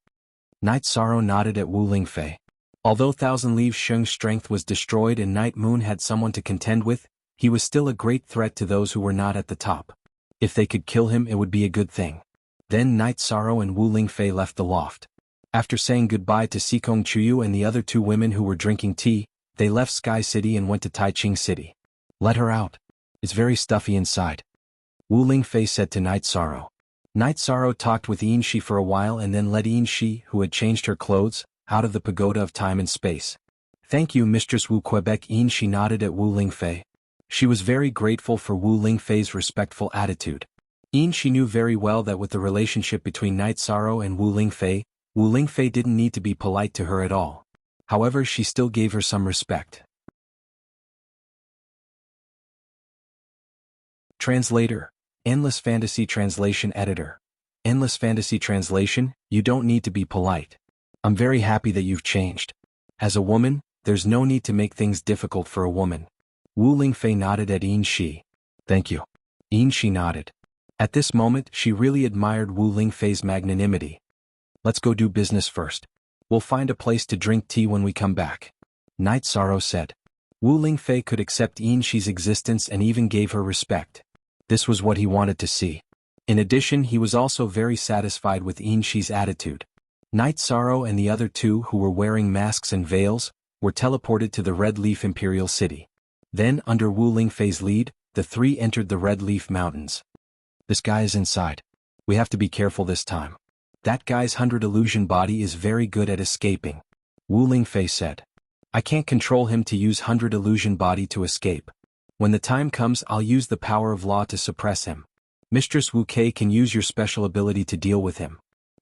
Night Sorrow nodded at Wu Lingfei. Although Thousand Leaves Sheng's strength was destroyed and Night Moon had someone to contend with, he was still a great threat to those who were not at the top. If they could kill him, it would be a good thing. Then Night Sorrow and Wu Lingfei left the loft. After saying goodbye to Sikong Chuyu and the other 2 women who were drinking tea, they left Sky City and went to Taiqing City. Let her out. It's very stuffy inside. Wu Lingfei said to Night Sorrow. Night Sorrow talked with Yin Shi for a while and then led Yin Shi, who had changed her clothes, out of the pagoda of time and space. Thank you, Mistress Wu Quebec. Yin Shi nodded at Wu Lingfei. She was very grateful for Wu Lingfei's respectful attitude. Yin Shi knew very well that with the relationship between Night Sorrow and Wu Lingfei didn't need to be polite to her at all. However, she still gave her some respect. Translator. Endless Fantasy Translation Editor. Endless Fantasy Translation, you don't need to be polite. I'm very happy that you've changed. As a woman, there's no need to make things difficult for a woman. Wu Lingfei nodded at Yin Shi. Thank you. Yin Shi nodded. At this moment, she really admired Wu Lingfei's magnanimity. Let's go do business first. We'll find a place to drink tea when we come back. Night Sorrow said. Wu Lingfei could accept Yin Shi's existence and even gave her respect. This was what he wanted to see. In addition, he was also very satisfied with Yin Shi's attitude. Night Sorrow and the other two who were wearing masks and veils were teleported to the Red Leaf Imperial City. Then, under Wu Lingfei's lead, the three entered the Red Leaf Mountains. This guy is inside. We have to be careful this time. That guy's 100 illusion body is very good at escaping. Wu Lingfei said. I can't control him to use 100 illusion body to escape. When the time comes, I'll use the power of law to suppress him. Mistress Wu Kei can use your special ability to deal with him.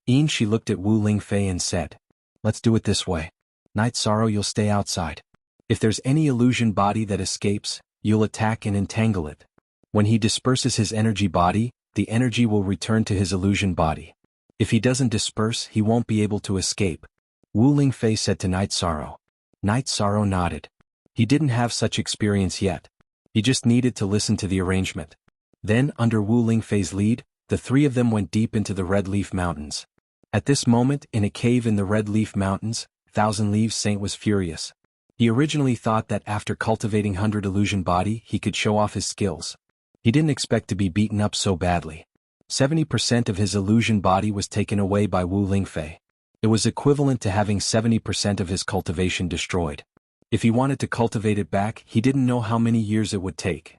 Yin Shi looked at Wu Lingfei and said. Let's do it this way. Night Sorrow, you'll stay outside. If there's any illusion body that escapes, you'll attack and entangle it. When he disperses his energy body, the energy will return to his illusion body. If he doesn't disperse, he won't be able to escape. Wu Lingfei said to Night Sorrow. Night Sorrow nodded. He didn't have such experience yet. He just needed to listen to the arrangement. Then, under Wu Lingfei's lead, the three of them went deep into the Red Leaf Mountains. At this moment, in a cave in the Red Leaf Mountains, Thousand Leaves Saint was furious. He originally thought that after cultivating 100 illusion body, he could show off his skills. He didn't expect to be beaten up so badly. 70% of his illusion body was taken away by Wu Lingfei. It was equivalent to having 70% of his cultivation destroyed. If he wanted to cultivate it back, he didn't know how many years it would take.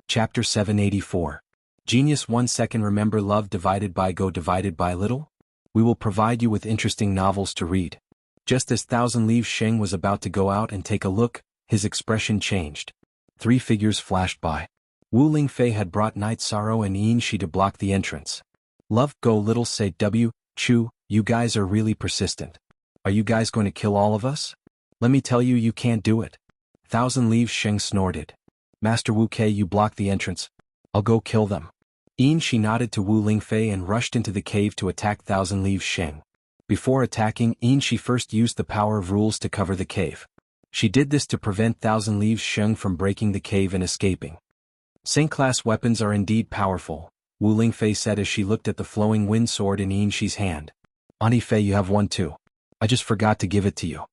Chapter 784. Genius 1 second. Remember love divided by go divided by little? We will provide you with interesting novels to read. Just as Thousand Leaves Sheng was about to go out and take a look, his expression changed. Three figures flashed by. Wu Lingfei had brought Night Sorrow and Yin Shi to block the entrance. Love go little say W, Chu, you guys are really persistent. Are you guys going to kill all of us? Let me tell you, you can't do it. Thousand Leaves Sheng snorted. Master Wu Kei, you block the entrance. I'll go kill them. Yin Shi nodded to Wu Lingfei and rushed into the cave to attack Thousand Leaves Sheng. Before attacking, Yin Shi first used the power of rules to cover the cave. She did this to prevent Thousand Leaves Sheng from breaking the cave and escaping. Saint-class weapons are indeed powerful, Wu Lingfei said as she looked at the flowing wind sword in Yin Shi's hand. Auntie Fei, you have one too. I just forgot to give it to you.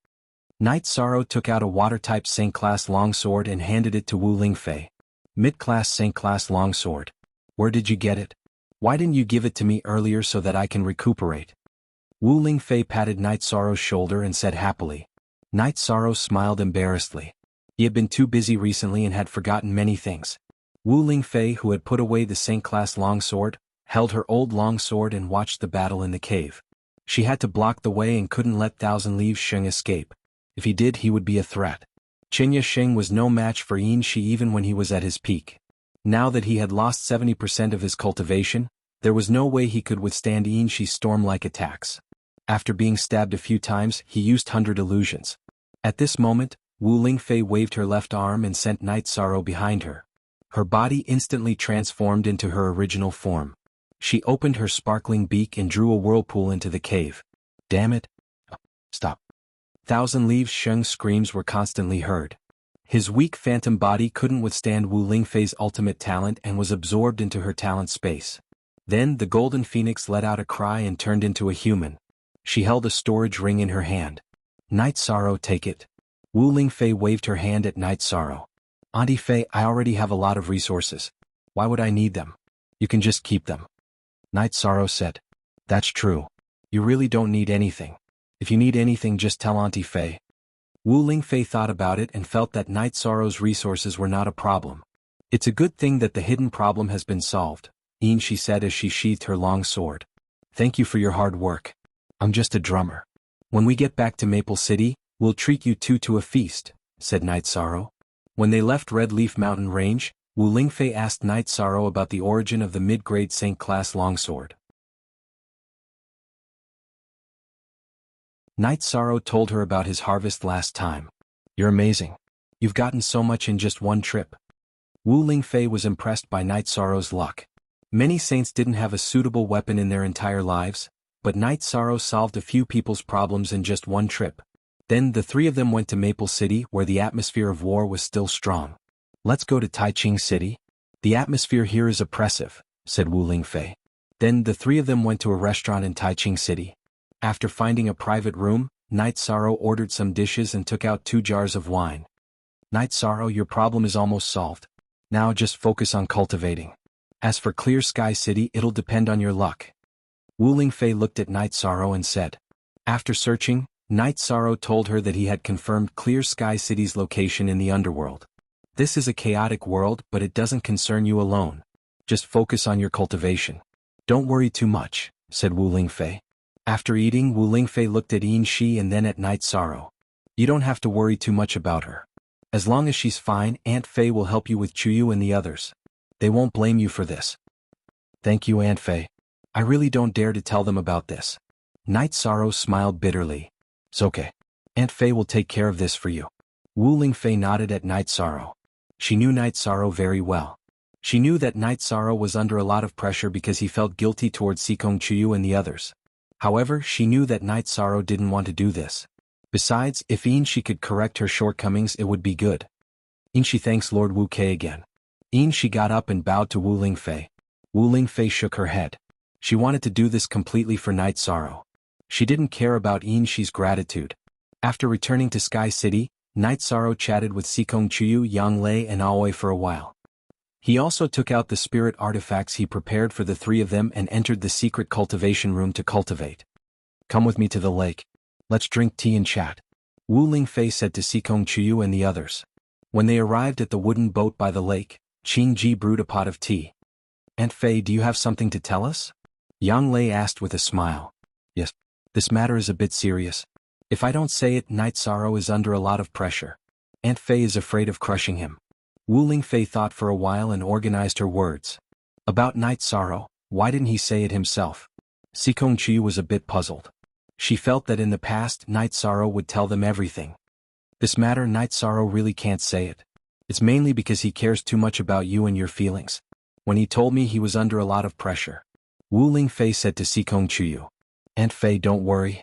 Night Sorrow took out a water-type Saint-class longsword and handed it to Wu Lingfei. Mid-class Saint-class longsword. Where did you get it? Why didn't you give it to me earlier so that I can recuperate? Wu Lingfei patted Night Sorrow's shoulder and said happily. Night Sorrow smiled embarrassedly. He had been too busy recently and had forgotten many things. Wu Lingfei, who had put away the Saint-class longsword, held her old longsword and watched the battle in the cave. She had to block the way and couldn't let Thousand Leaves Sheng escape. If he did, he would be a threat. Qinya Sheng was no match for Yin Shi even when he was at his peak. Now that he had lost 70% of his cultivation, there was no way he could withstand Yin Shi's storm-like attacks. After being stabbed a few times, he used 100 illusions. At this moment, Wu Lingfei waved her left arm and sent Night Sorrow behind her. Her body instantly transformed into her original form. She opened her sparkling beak and drew a whirlpool into the cave. Damn it! Stop. Thousand Leaves Sheng's screams were constantly heard. His weak phantom body couldn't withstand Wu Lingfei's ultimate talent and was absorbed into her talent space. Then the Golden Phoenix let out a cry and turned into a human. She held a storage ring in her hand. Night Sorrow, take it. Wu Lingfei waved her hand at Night Sorrow. Auntie Fei, I already have a lot of resources. Why would I need them? You can just keep them. Night Sorrow said. That's true. You really don't need anything. If you need anything, just tell Auntie Fei. Wu Lingfei thought about it and felt that Night Sorrow's resources were not a problem. It's a good thing that the hidden problem has been solved, Yin Shi said as she sheathed her long sword. Thank you for your hard work. I'm just a drummer. When we get back to Maple City, we'll treat you two to a feast, said Night Sorrow. When they left Red Leaf Mountain Range, Wu Lingfei asked Night Sorrow about the origin of the mid-grade Saint-class longsword. Night Sorrow told her about his harvest last time. You're amazing. You've gotten so much in just one trip. Wu Lingfei was impressed by Night Sorrow's luck. Many saints didn't have a suitable weapon in their entire lives, but Night Sorrow solved a few people's problems in just one trip. Then the three of them went to Maple City where the atmosphere of war was still strong. Let's go to Taiching City. The atmosphere here is oppressive, said Wu Lingfei. Then the three of them went to a restaurant in Taiching City. After finding a private room, Night Sorrow ordered some dishes and took out 2 jars of wine. Night Sorrow, your problem is almost solved. Now just focus on cultivating. As for Clear Sky City, it'll depend on your luck. Wu Lingfei looked at Night Sorrow and said. After searching, Night Sorrow told her that he had confirmed Clear Sky City's location in the underworld. This is a chaotic world, but it doesn't concern you alone. Just focus on your cultivation. Don't worry too much, said Wu Lingfei. After eating, Wu Lingfei looked at Yin Shi and then at Night Sorrow. You don't have to worry too much about her. As long as she's fine, Aunt Fei will help you with Chuyu and the others. They won't blame you for this. Thank you, Aunt Fei. I really don't dare to tell them about this. Night Sorrow smiled bitterly. It's okay. Aunt Fei will take care of this for you. Wu Lingfei nodded at Night Sorrow. She knew Night Sorrow very well. She knew that Night Sorrow was under a lot of pressure because he felt guilty towards Sikong Chuyu and the others. However, she knew that Night Sorrow didn't want to do this. Besides, if Inshi could correct her shortcomings, it would be good. Inshi thanks Lord Wu Kei again. Inshi got up and bowed to Wu Lingfei. Wu Lingfei shook her head. She wanted to do this completely for Night Sorrow. She didn't care about Inshi's gratitude. After returning to Sky City, Night Sorrow chatted with Sikong Chuyu, Yang Lei and Aoi for a while. He also took out the spirit artifacts he prepared for the three of them and entered the secret cultivation room to cultivate. Come with me to the lake. Let's drink tea and chat. Wu Lingfei said to Sikong Chuyu and the others. When they arrived at the wooden boat by the lake, Qing Ji brewed a pot of tea. Aunt Fei, do you have something to tell us? Yang Lei asked with a smile. Yes. This matter is a bit serious. If I don't say it, Night Sorrow is under a lot of pressure. Aunt Fei is afraid of crushing him. Wu Lingfei thought for a while and organized her words. About Night Sorrow, why didn't he say it himself? Sikong Chuyu was a bit puzzled. She felt that in the past Night Sorrow would tell them everything. This matter Night Sorrow really can't say it. It's mainly because he cares too much about you and your feelings. When he told me he was under a lot of pressure. Wu Lingfei said to Sikong Chuyu. Aunt Fei, don't worry.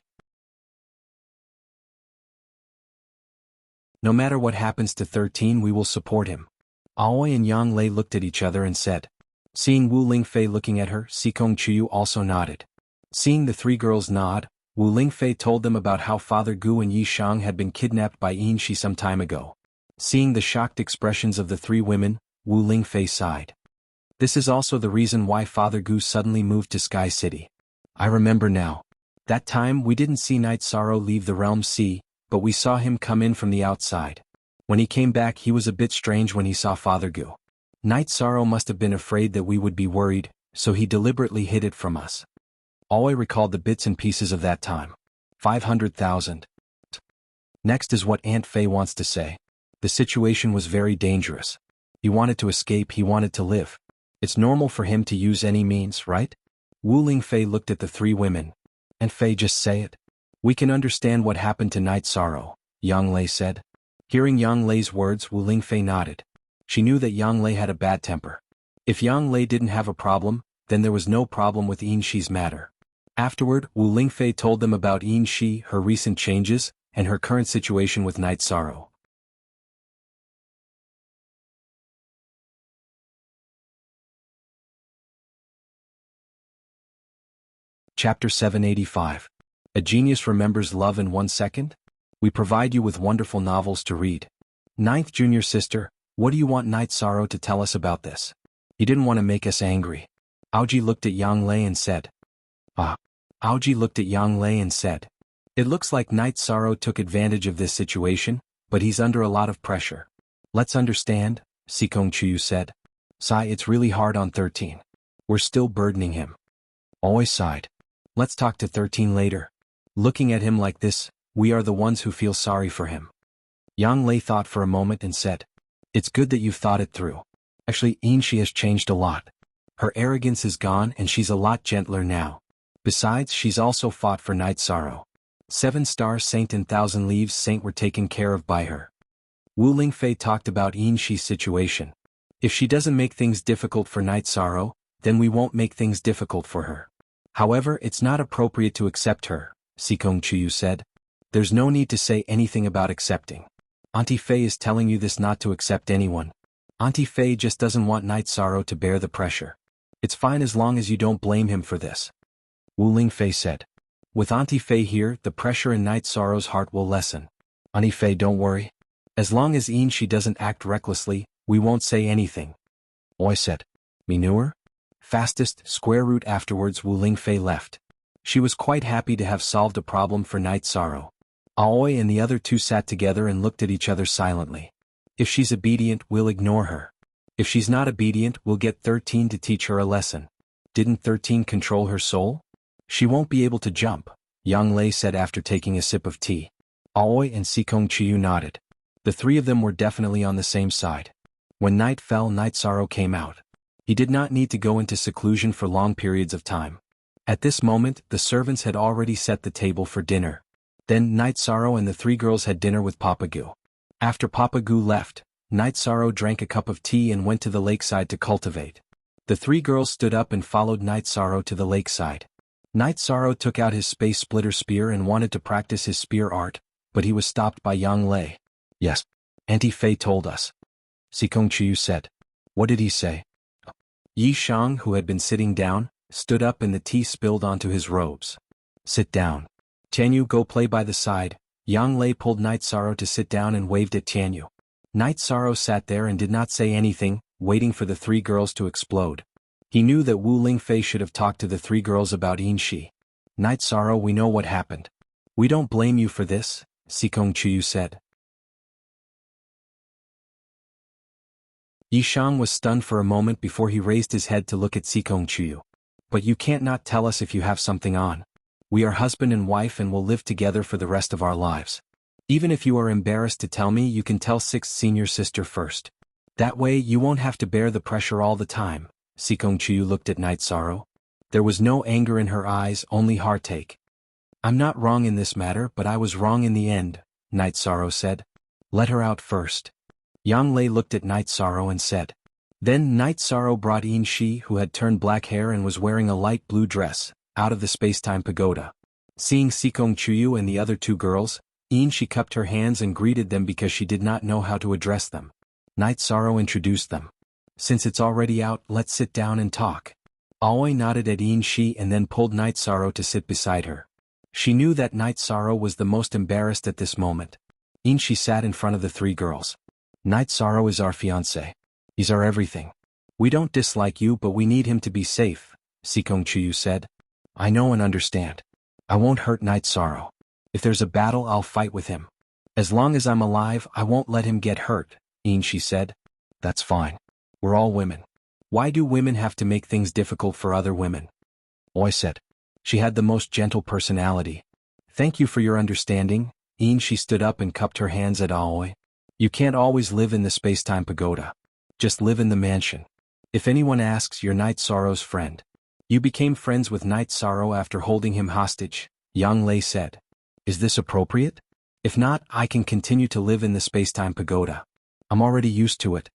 No matter what happens to 13, we will support him. Aoi and Yang Lei looked at each other and said. Seeing Wu Lingfei looking at her, Sikong Chuyu also nodded. Seeing the three girls nod, Wu Lingfei told them about how Father Gu and Yi Shang had been kidnapped by Yin Shi some time ago. Seeing the shocked expressions of the three women, Wu Lingfei sighed. This is also the reason why Father Gu suddenly moved to Sky City. I remember now. That time we didn't see Night Sorrow leave the Realm Sea, but we saw him come in from the outside. When he came back he was a bit strange when he saw Father Gu. Night Sorrow must have been afraid that we would be worried, so he deliberately hid it from us. Aoi recalled the bits and pieces of that time. 500,000. Next is what Aunt Fei wants to say. The situation was very dangerous. He wanted to escape, he wanted to live. It's normal for him to use any means, right? Wu Lingfei looked at the three women. Aunt Fei, just say it. We can understand what happened to Night Sorrow, Yang Lei said. Hearing Yang Lei's words, Wu Lingfei nodded. She knew that Yang Lei had a bad temper. If Yang Lei didn't have a problem, then there was no problem with Yin Shi's matter. Afterward, Wu Lingfei told them about Yin Shi, her recent changes, and her current situation with Night Sorrow. Chapter 785. A Genius Remembers Love in 1 Second? We provide you with wonderful novels to read. Ninth Junior Sister, what do you want Night Sorrow to tell us about this? He didn't want to make us angry. Aoji looked at Yang Lei and said. Aoji looked at Yang Lei and said. It looks like Night Sorrow took advantage of this situation, but he's under a lot of pressure. Let's understand, Sikong Chuyu said. Sai, it's really hard on 13. We're still burdening him. Aoi sighed. Let's talk to 13 later. Looking at him like this, we are the ones who feel sorry for him. Yang Lei thought for a moment and said. It's good that you've thought it through. Actually, Inshi has changed a lot. Her arrogance is gone and she's a lot gentler now. Besides, she's also fought for Night Sorrow. 7-star saint and 1,000 leaves saint were taken care of by her. Wu Lingfei talked about Yin Shi's situation. If she doesn't make things difficult for Night Sorrow, then we won't make things difficult for her. However, it's not appropriate to accept her, Sikong Chuyu said. There's no need to say anything about accepting. Auntie Fei is telling you this not to accept anyone. Auntie Fei just doesn't want Night Sorrow to bear the pressure. It's fine as long as you don't blame him for this. Wu Lingfei said. With Auntie Fei here, the pressure in Night Sorrow's heart will lessen. Auntie Fei, don't worry. As long as Yin Shi doesn't act recklessly, we won't say anything. Oi said. Minure? Fastest square route. Afterwards Wu Lingfei left. She was quite happy to have solved a problem for Night Sorrow. Aoi and the other two sat together and looked at each other silently. If she's obedient, we'll ignore her. If she's not obedient, we'll get 13 to teach her a lesson. Didn't 13 control her soul? She won't be able to jump, Yang Lei said after taking a sip of tea. Aoi and Sikong Chiyu nodded. The three of them were definitely on the same side. When night fell, Night Sorrow came out. He did not need to go into seclusion for long periods of time. At this moment, the servants had already set the table for dinner. Then Night Sorrow and the three girls had dinner with Papa Gu. After Papa Gu left, Night Sorrow drank a cup of tea and went to the lakeside to cultivate. The three girls stood up and followed Night Sorrow to the lakeside. Night Sorrow took out his space splitter spear and wanted to practice his spear art, but he was stopped by Yang Lei. Yes. Auntie Fei told us. Sikong Chiyu said. What did he say? Yi Shang, who had been sitting down, stood up and the tea spilled onto his robes. Sit down. Tianyu, go play by the side. Yang Lei pulled Night Sorrow to sit down and waved at Tianyu. Night Sorrow sat there and did not say anything, waiting for the three girls to explode. He knew that Wu Lingfei should have talked to the three girls about Yin Shi. Night Sorrow, we know what happened. We don't blame you for this, Sikong Chiyu said. Yi Shang was stunned for a moment before he raised his head to look at Sikong Chiyu. But you can't not tell us if you have something on. We are husband and wife and will live together for the rest of our lives. Even if you are embarrassed to tell me, you can tell sixth senior sister first. That way you won't have to bear the pressure all the time. Sikong Chiyu looked at Night Sorrow. There was no anger in her eyes, only heartache. I'm not wrong in this matter, but I was wrong in the end, Night Sorrow said. Let her out first. Yang Lei looked at Night Sorrow and said. Then Night Sorrow brought Yin Shi, who had turned black hair and was wearing a light blue dress, out of the space-time pagoda. Seeing Sikong Chiyu and the other two girls, Yin Shi cupped her hands and greeted them because she did not know how to address them. Night Sorrow introduced them. Since it's already out, let's sit down and talk. Aoi nodded at Yin Shi and then pulled Night Sorrow to sit beside her. She knew that Night Sorrow was the most embarrassed at this moment. Yin Shi sat in front of the three girls. Night Sorrow is our fiancé. He's our everything. We don't dislike you, but we need him to be safe, Sikong Chiyu said. I know and understand. I won't hurt Night Sorrow. If there's a battle, I'll fight with him. As long as I'm alive, I won't let him get hurt, Yin Shi said. That's fine. We're all women. Why do women have to make things difficult for other women? Oi said. She had the most gentle personality. Thank you for your understanding. Yin Shi stood up and cupped her hands at Aoi. You can't always live in the space-time pagoda. Just live in the mansion. If anyone asks, you're Night Sorrow's friend. You became friends with Night Sorrow after holding him hostage, Yang Lei said. Is this appropriate? If not, I can continue to live in the space-time pagoda. I'm already used to it.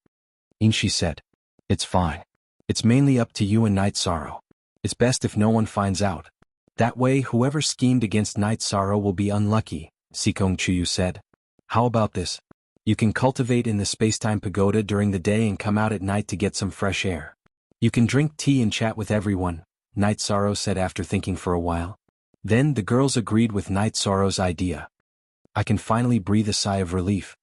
Yin Shi said. It's fine. It's mainly up to you and Night Sorrow. It's best if no one finds out. That way whoever schemed against Night Sorrow will be unlucky, Sikong Chiyu said. How about this? You can cultivate in the space-time pagoda during the day and come out at night to get some fresh air. You can drink tea and chat with everyone, Night Sorrow said after thinking for a while. Then the girls agreed with Night Sorrow's idea. I can finally breathe a sigh of relief.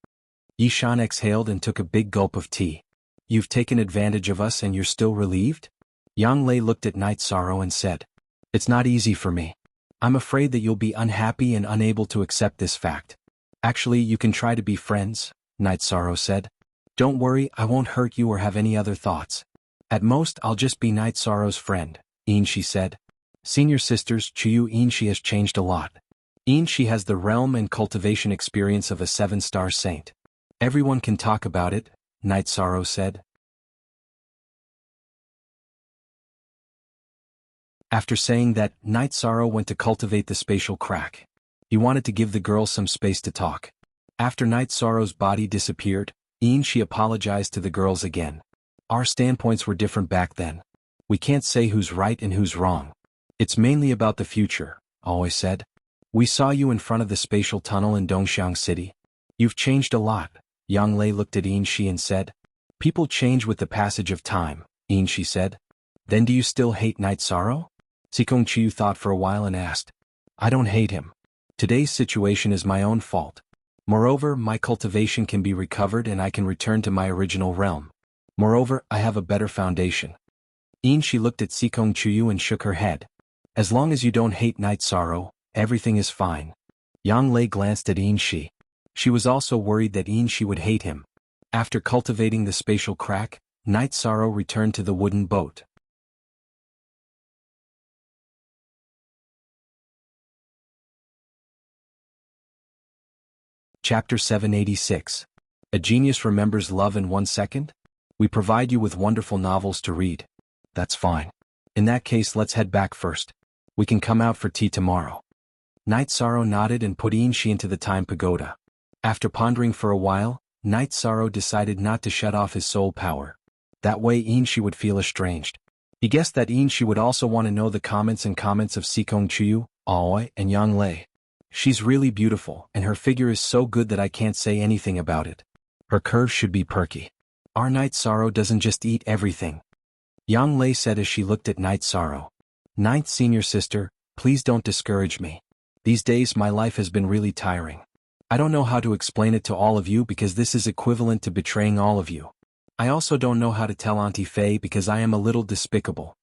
Yi Shan exhaled and took a big gulp of tea. You've taken advantage of us and you're still relieved? Yang Lei looked at Night Sorrow and said. It's not easy for me. I'm afraid that you'll be unhappy and unable to accept this fact. Actually, you can try to be friends, Night Sorrow said. Don't worry, I won't hurt you or have any other thoughts. At most, I'll just be Night Sorrow's friend, Yin Shi said. Senior sisters, Chiyu Yin Shi has changed a lot. Yin Shi has the realm and cultivation experience of a 7-star saint. Everyone can talk about it, Night Sorrow said. After saying that, Night Sorrow went to cultivate the spatial crack. He wanted to give the girls some space to talk. After Night Sorrow's body disappeared, she apologized to the girls again. Our standpoints were different back then. We can't say who's right and who's wrong. It's mainly about the future, always said. We saw you in front of the spatial tunnel in Dongxiang City. You've changed a lot. Yang Lei looked at Shi and said. People change with the passage of time, Shi said. Then do you still hate Night Sorrow? Sikong Chiu thought for a while and asked. I don't hate him. Today's situation is my own fault. Moreover, my cultivation can be recovered and I can return to my original realm. Moreover, I have a better foundation. She looked at Sikong Chiu and shook her head. As long as you don't hate Night Sorrow, everything is fine. Yang Lei glanced at Shi. She was also worried that Shi would hate him. After cultivating the spatial crack, Night Sorrow returned to the wooden boat. Chapter 786. A Genius Remembers Love in 1 Second? We provide you with wonderful novels to read. That's fine. In that case, let's head back first. We can come out for tea tomorrow. Night Sorrow nodded and put Shi into the time pagoda. After pondering for a while, Night Sorrow decided not to shut off his soul power. That way Shi would feel estranged. He guessed that Shi would also want to know the comments of Sikong Chiu, Aoi, and Yang Lei. She's really beautiful, and her figure is so good that I can't say anything about it. Her curves should be perky. Our Night Sorrow doesn't just eat everything. Yang Lei said as she looked at Night Sorrow. Ninth senior sister, please don't discourage me. These days my life has been really tiring. I don't know how to explain it to all of you because this is equivalent to betraying all of you. I also don't know how to tell Auntie Faye because I am a little despicable.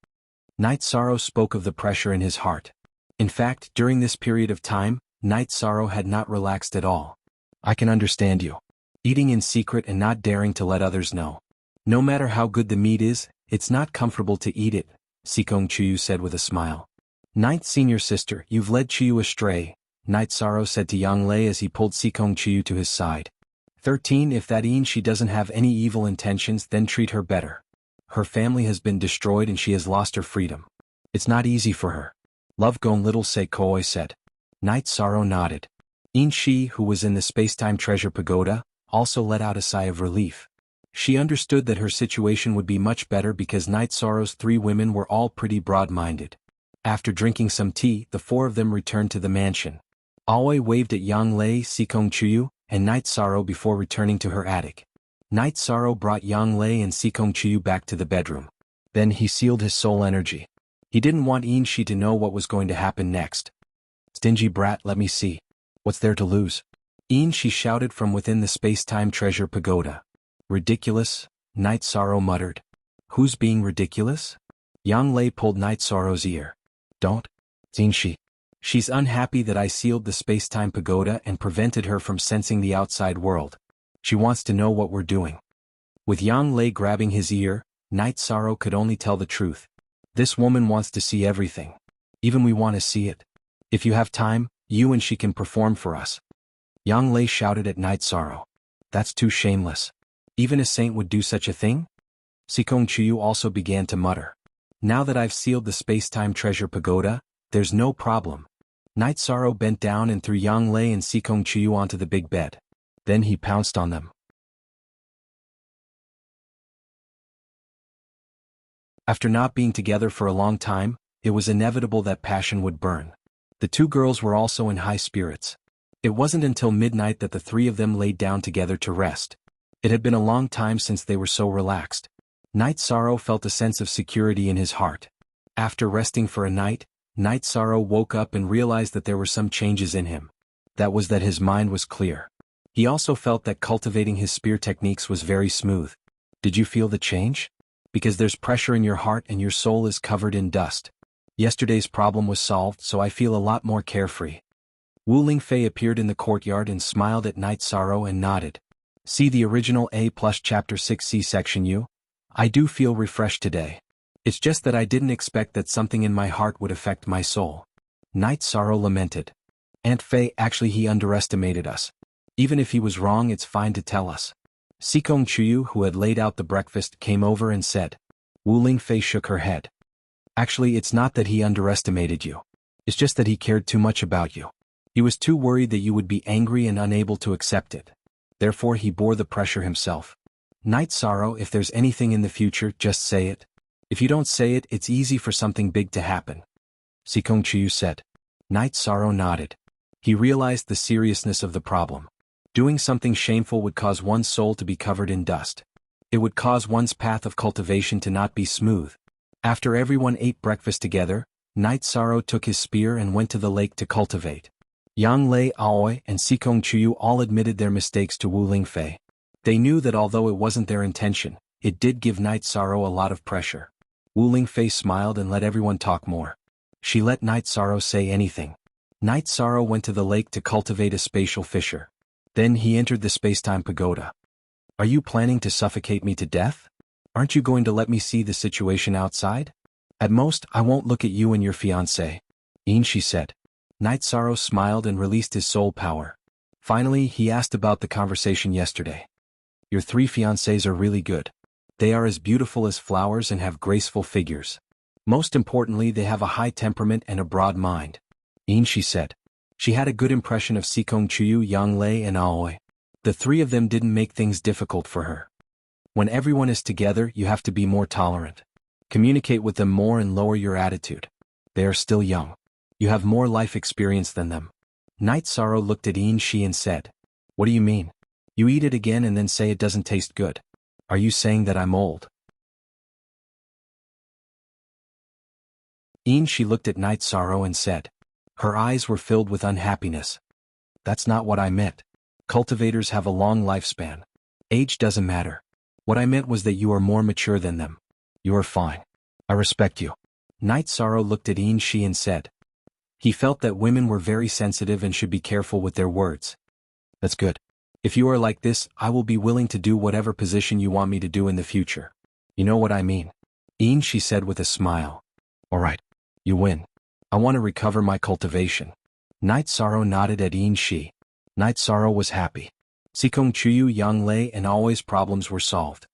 Night Sorrow spoke of the pressure in his heart. In fact, during this period of time, Night Sorrow had not relaxed at all. I can understand you. Eating in secret and not daring to let others know. No matter how good the meat is, it's not comfortable to eat it, Sikong Chiu said with a smile. Ninth senior sister, you've led Chiu astray, Night Sorrow said to Yang Lei as he pulled Sikong Chiu to his side. 13 If that she doesn't have any evil intentions, then treat her better. Her family has been destroyed and she has lost her freedom. It's not easy for her. Love Gong Little Se Koi said. Night Sorrow nodded. Shi, who was in the Spacetime Treasure Pagoda, also let out a sigh of relief. She understood that her situation would be much better because Night Sorrow's 3 women were all pretty broad-minded. After drinking some tea, the 4 of them returned to the mansion. Aoi waved at Yang Lei, Sikong Chiu, and Night Sorrow before returning to her attic. Night Sorrow brought Yang Lei and Sikong Chiu back to the bedroom. Then he sealed his soul energy. He didn't want Shi to know what was going to happen next. Stingy brat, let me see. What's there to lose? Shi shouted from within the Space-Time Treasure Pagoda. Ridiculous, Night Sorrow muttered. Who's being ridiculous? Yang Lei pulled Night Sorrow's ear. Don't. Shi. She's unhappy that I sealed the Space-Time Pagoda and prevented her from sensing the outside world. She wants to know what we're doing. With Yang Lei grabbing his ear, Night Sorrow could only tell the truth. This woman wants to see everything. Even we want to see it. If you have time, you and she can perform for us. Yang Lei shouted at Night Sorrow. That's too shameless. Even a saint would do such a thing? Sikong Chiu also began to mutter. Now that I've sealed the Space-Time Treasure Pagoda, there's no problem. Night Sorrow bent down and threw Yang Lei and Sikong Chiu onto the big bed. Then he pounced on them. After not being together for a long time, it was inevitable that passion would burn. The 2 girls were also in high spirits. It wasn't until midnight that the 3 of them laid down together to rest. It had been a long time since they were so relaxed. Night Sorrow felt a sense of security in his heart. After resting for a night, Night Sorrow woke up and realized that there were some changes in him. That was that his mind was clear. He also felt that cultivating his spear techniques was very smooth. Did you feel the change? Because there's pressure in your heart and your soul is covered in dust. Yesterday's problem was solved, so I feel a lot more carefree. Wu Lingfei appeared in the courtyard and smiled at Night Sorrow and nodded. See the original A+ Chapter 6C Section U? I do feel refreshed today. It's just that I didn't expect that something in my heart would affect my soul. Night Sorrow lamented. Aunt Fei, actually he underestimated us. Even if he was wrong, it's fine to tell us. Sikong Chiu, who had laid out the breakfast, came over and said. Wu Lingfei shook her head. Actually, it's not that he underestimated you. It's just that he cared too much about you. He was too worried that you would be angry and unable to accept it. Therefore he bore the pressure himself. Night Sorrow, if there's anything in the future, just say it. If you don't say it, it's easy for something big to happen. Sikong Chiyu said. Night Sorrow nodded. He realized the seriousness of the problem. Doing something shameful would cause one's soul to be covered in dust. It would cause one's path of cultivation to not be smooth. After everyone ate breakfast together, Night Sorrow took his spear and went to the lake to cultivate. Yang Lei Aoi and Sikong Chiyu all admitted their mistakes to Wu Lingfei. They knew that although it wasn't their intention, it did give Night Sorrow a lot of pressure. Wu Lingfei smiled and let everyone talk more. She let Night Sorrow say anything. Night Sorrow went to the lake to cultivate a spatial fissure. Then he entered the spacetime pagoda. Are you planning to suffocate me to death? Aren't you going to let me see the situation outside? At most, I won't look at you and your fiancé. She said. Night Sorrow smiled and released his soul power. Finally, he asked about the conversation yesterday. Your 3 fiancés are really good. They are as beautiful as flowers and have graceful figures. Most importantly, they have a high temperament and a broad mind. She said. She had a good impression of Sikong Chiyu, Yang Lei and Aoi. The 3 of them didn't make things difficult for her. When everyone is together, you have to be more tolerant. Communicate with them more and lower your attitude. They are still young. You have more life experience than them. Night Sorrow looked at Shi and said, What do you mean? You eat it again and then say it doesn't taste good. Are you saying that I'm old? Shi looked at Night Sorrow and said. Her eyes were filled with unhappiness. That's not what I meant. Cultivators have a long lifespan. Age doesn't matter. What I meant was that you are more mature than them. You are fine. I respect you. Night Sorrow looked at Shi and said. He felt that women were very sensitive and should be careful with their words. That's good. If you are like this, I will be willing to do whatever position you want me to do in the future. You know what I mean? Shi said with a smile. All right. You win. I want to recover my cultivation. Night Sorrow nodded at Shi. Night Sorrow was happy. Sikong Chiyu, Yang Lei and Aoi's problems were solved.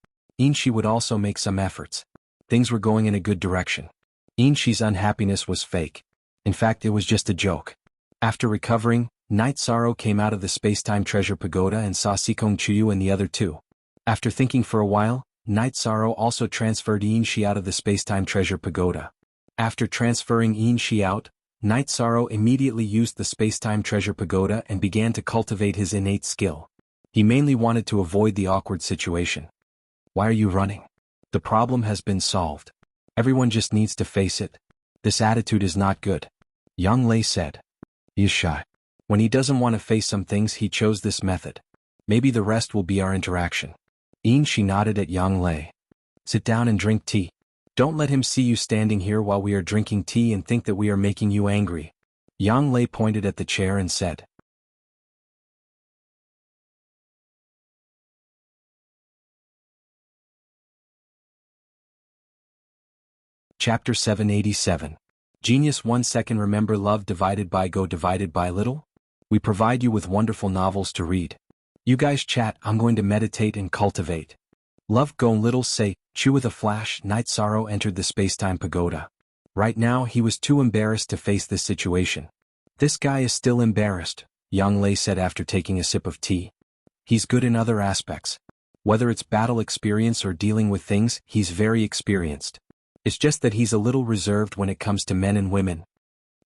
Shi would also make some efforts. Things were going in a good direction. Shi's unhappiness was fake. In fact, it was just a joke. After recovering, Night Sorrow came out of the Spacetime Treasure Pagoda and saw Sikong Chiyu and the other 2. After thinking for a while, Night Sorrow also transferred Shi out of the Spacetime Treasure Pagoda. After transferring Shi out, Night Sorrow immediately used the Spacetime Treasure Pagoda and began to cultivate his innate skill. He mainly wanted to avoid the awkward situation. Why are you running? The problem has been solved. Everyone just needs to face it. This attitude is not good. Yang Lei said. He is shy. When he doesn't want to face some things, he chose this method. Maybe the rest will be our interaction. Shi nodded at Yang Lei. Sit down and drink tea. Don't let him see you standing here while we are drinking tea and think that we are making you angry. Yang Lei pointed at the chair and said. Chapter 787. Genius 1 second. Remember love divided by go divided by little? We provide you with wonderful novels to read. You guys chat, I'm going to meditate and cultivate. Love go little say, chew with a flash. Night Sorrow entered the Spacetime Pagoda. Right now he was too embarrassed to face this situation. This guy is still embarrassed, Yang Lei said after taking a sip of tea. He's good in other aspects. Whether it's battle experience or dealing with things, he's very experienced. It's just that he's a little reserved when it comes to men and women.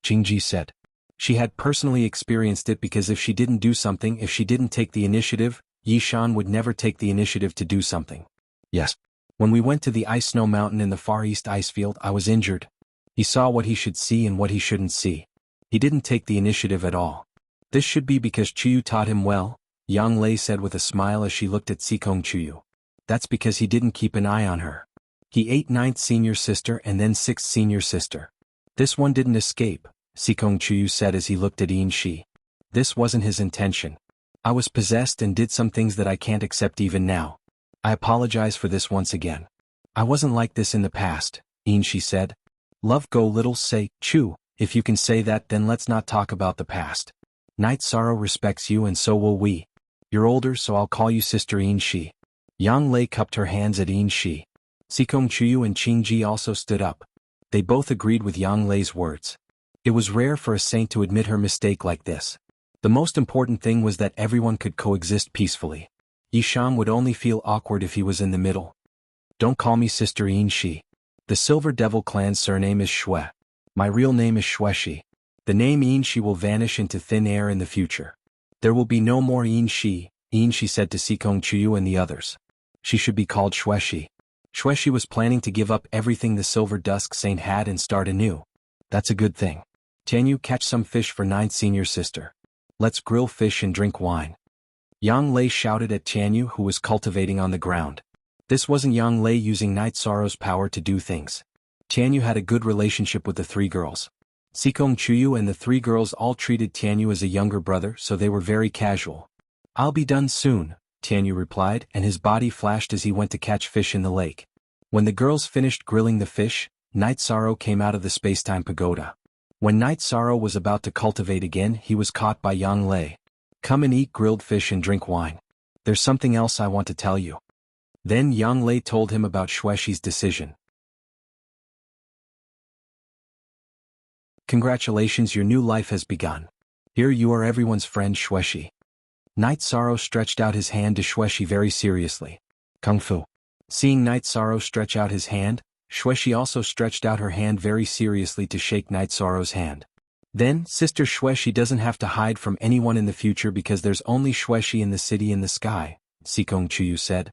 Jingji said. She had personally experienced it because if she didn't do something, if she didn't take the initiative, Yishan would never take the initiative to do something. Yes. When we went to the ice-snow mountain in the Far East icefield, I was injured. He saw what he should see and what he shouldn't see. He didn't take the initiative at all. This should be because Chiyu taught him well, Yang Lei said with a smile as she looked at Sikong Chiyu. That's because he didn't keep an eye on her. He ate 9th senior sister and then 6th senior sister. This one didn't escape, Sikong Chiyu said as he looked at Shi. This wasn't his intention. I was possessed and did some things that I can't accept even now. I apologize for this once again. I wasn't like this in the past, Shi said. Love go little say, Chu, if you can say that then let's not talk about the past. Night Sorrow respects you and so will we. You're older so I'll call you Sister Shi. Yang Lei cupped her hands at Shi. Sikong Chiyu and Qingji also stood up. They both agreed with Yang Lei's words. It was rare for a saint to admit her mistake like this. The most important thing was that everyone could coexist peacefully. Yishan would only feel awkward if he was in the middle. Don't call me Sister Yin Shi. The Silver Devil clan's surname is Shui. My real name is Shueshi. The name Yin Shi will vanish into thin air in the future. There will be no more Yin Shi said to Sikong Chuyu and the others. She should be called Shueshi. Shueshi was planning to give up everything the Silver Dusk Saint had and start anew. That's a good thing. Tianyu, catch some fish for Ninth Senior Sister. Let's grill fish and drink wine. Yang Lei shouted at Tianyu, who was cultivating on the ground. This wasn't Yang Lei using Night Sorrow's power to do things. Tianyu had a good relationship with the three girls. Sikong Chuyu and the three girls all treated Tianyu as a younger brother, so they were very casual. I'll be done soon, Tianyu replied, and his body flashed as he went to catch fish in the lake. When the girls finished grilling the fish, Night Sorrow came out of the space-time pagoda. When Night Sorrow was about to cultivate again, he was caught by Yang Lei. Come and eat grilled fish and drink wine. There's something else I want to tell you. Then Yang Lei told him about Shueshi's decision. Congratulations, your new life has begun. Here you are, everyone's friend Shueshi. Night Sorrow stretched out his hand to Shueshi very seriously. Kung Fu. Seeing Night Sorrow stretch out his hand, Shueshi also stretched out her hand very seriously to shake Night Sorrow's hand. Then, Sister Shueshi doesn't have to hide from anyone in the future because there's only Shueshi in the city in the sky, Sikong Chuyu said.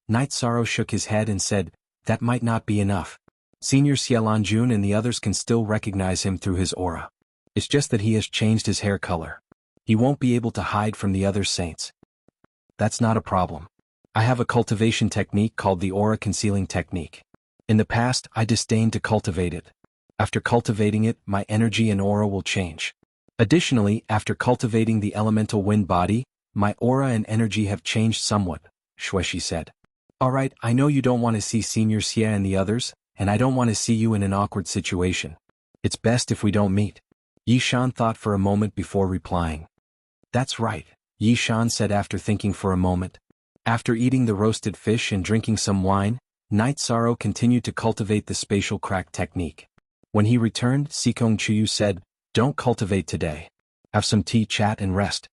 Night Sorrow shook his head and said, that might not be enough. Senior Xielanjun and the others can still recognize him through his aura. It's just that he has changed his hair color. He won't be able to hide from the other saints. That's not a problem. I have a cultivation technique called the aura concealing technique. In the past, I disdained to cultivate it. After cultivating it, my energy and aura will change. Additionally, after cultivating the elemental wind body, my aura and energy have changed somewhat, Shueshi said. Alright, I know you don't want to see Senior Xie and the others, and I don't want to see you in an awkward situation. It's best if we don't meet. Yishan thought for a moment before replying. That's right, Yishan said after thinking for a moment. After eating the roasted fish and drinking some wine, Night Sorrow continued to cultivate the spatial crack technique. When he returned, Sikong Chuyu said, don't cultivate today. Have some tea, chat and rest.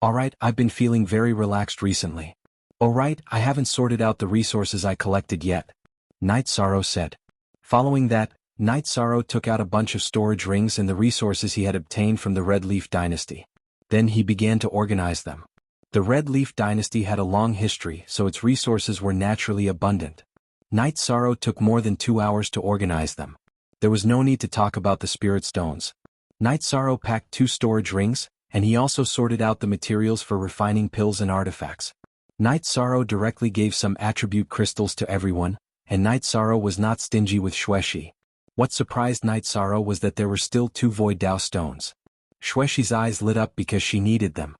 Alright, I've been feeling very relaxed recently. Alright, I haven't sorted out the resources I collected yet, Night Sorrow said. Following that, Night Sorrow took out a bunch of storage rings and the resources he had obtained from the Red Leaf Dynasty. Then he began to organize them. The Red Leaf Dynasty had a long history, so its resources were naturally abundant. Night Sorrow took more than 2 hours to organize them. There was no need to talk about the spirit stones. Night Sorrow packed 2 storage rings, and he also sorted out the materials for refining pills and artifacts. Night Sorrow directly gave some attribute crystals to everyone, and Night Sorrow was not stingy with Shueshi. What surprised Night Sorrow was that there were still 2 Void Dao stones. Shueshi's eyes lit up because she needed them.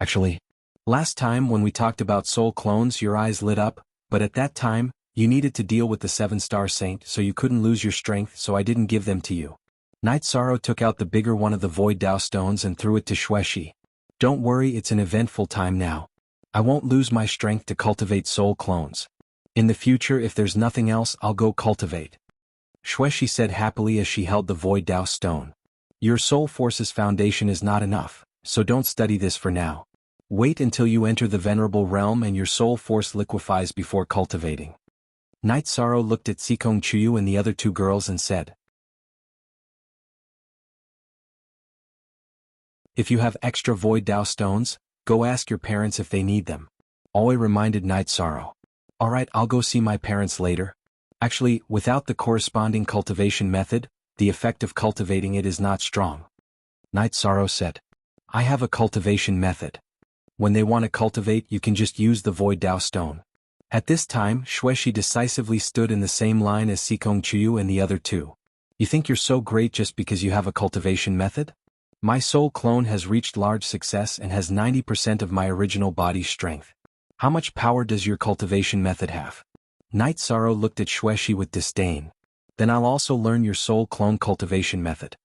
Actually, last time when we talked about soul clones, your eyes lit up, but at that time, you needed to deal with the 7-star saint, so you couldn't lose your strength, so I didn't give them to you. Night Sorrow took out the bigger one of the Void Dao stones and threw it to Shueshi. Don't worry, it's an eventful time now. I won't lose my strength to cultivate soul clones. In the future, if there's nothing else, I'll go cultivate. Shueshi said happily as she held the Void Dao stone. Your soul force's foundation is not enough, so don't study this for now. Wait until you enter the Venerable Realm and your soul force liquefies before cultivating. Night Sorrow looked at Sikong Chuyu and the other 2 girls and said, if you have extra Void Dao stones, go ask your parents if they need them. Always reminded Night Sorrow. Alright, I'll go see my parents later. Actually, without the corresponding cultivation method, the effect of cultivating it is not strong. Night Sorrow said. I have a cultivation method. When they want to cultivate, you can just use the Void Dao stone. At this time, Shueshi decisively stood in the same line as Sikong Chuyu and the other 2. You think you're so great just because you have a cultivation method? My soul clone has reached large success and has 90% of my original body's strength. How much power does your cultivation method have? Night Sorrow looked at Shueshi with disdain. Then I'll also learn your soul clone cultivation method.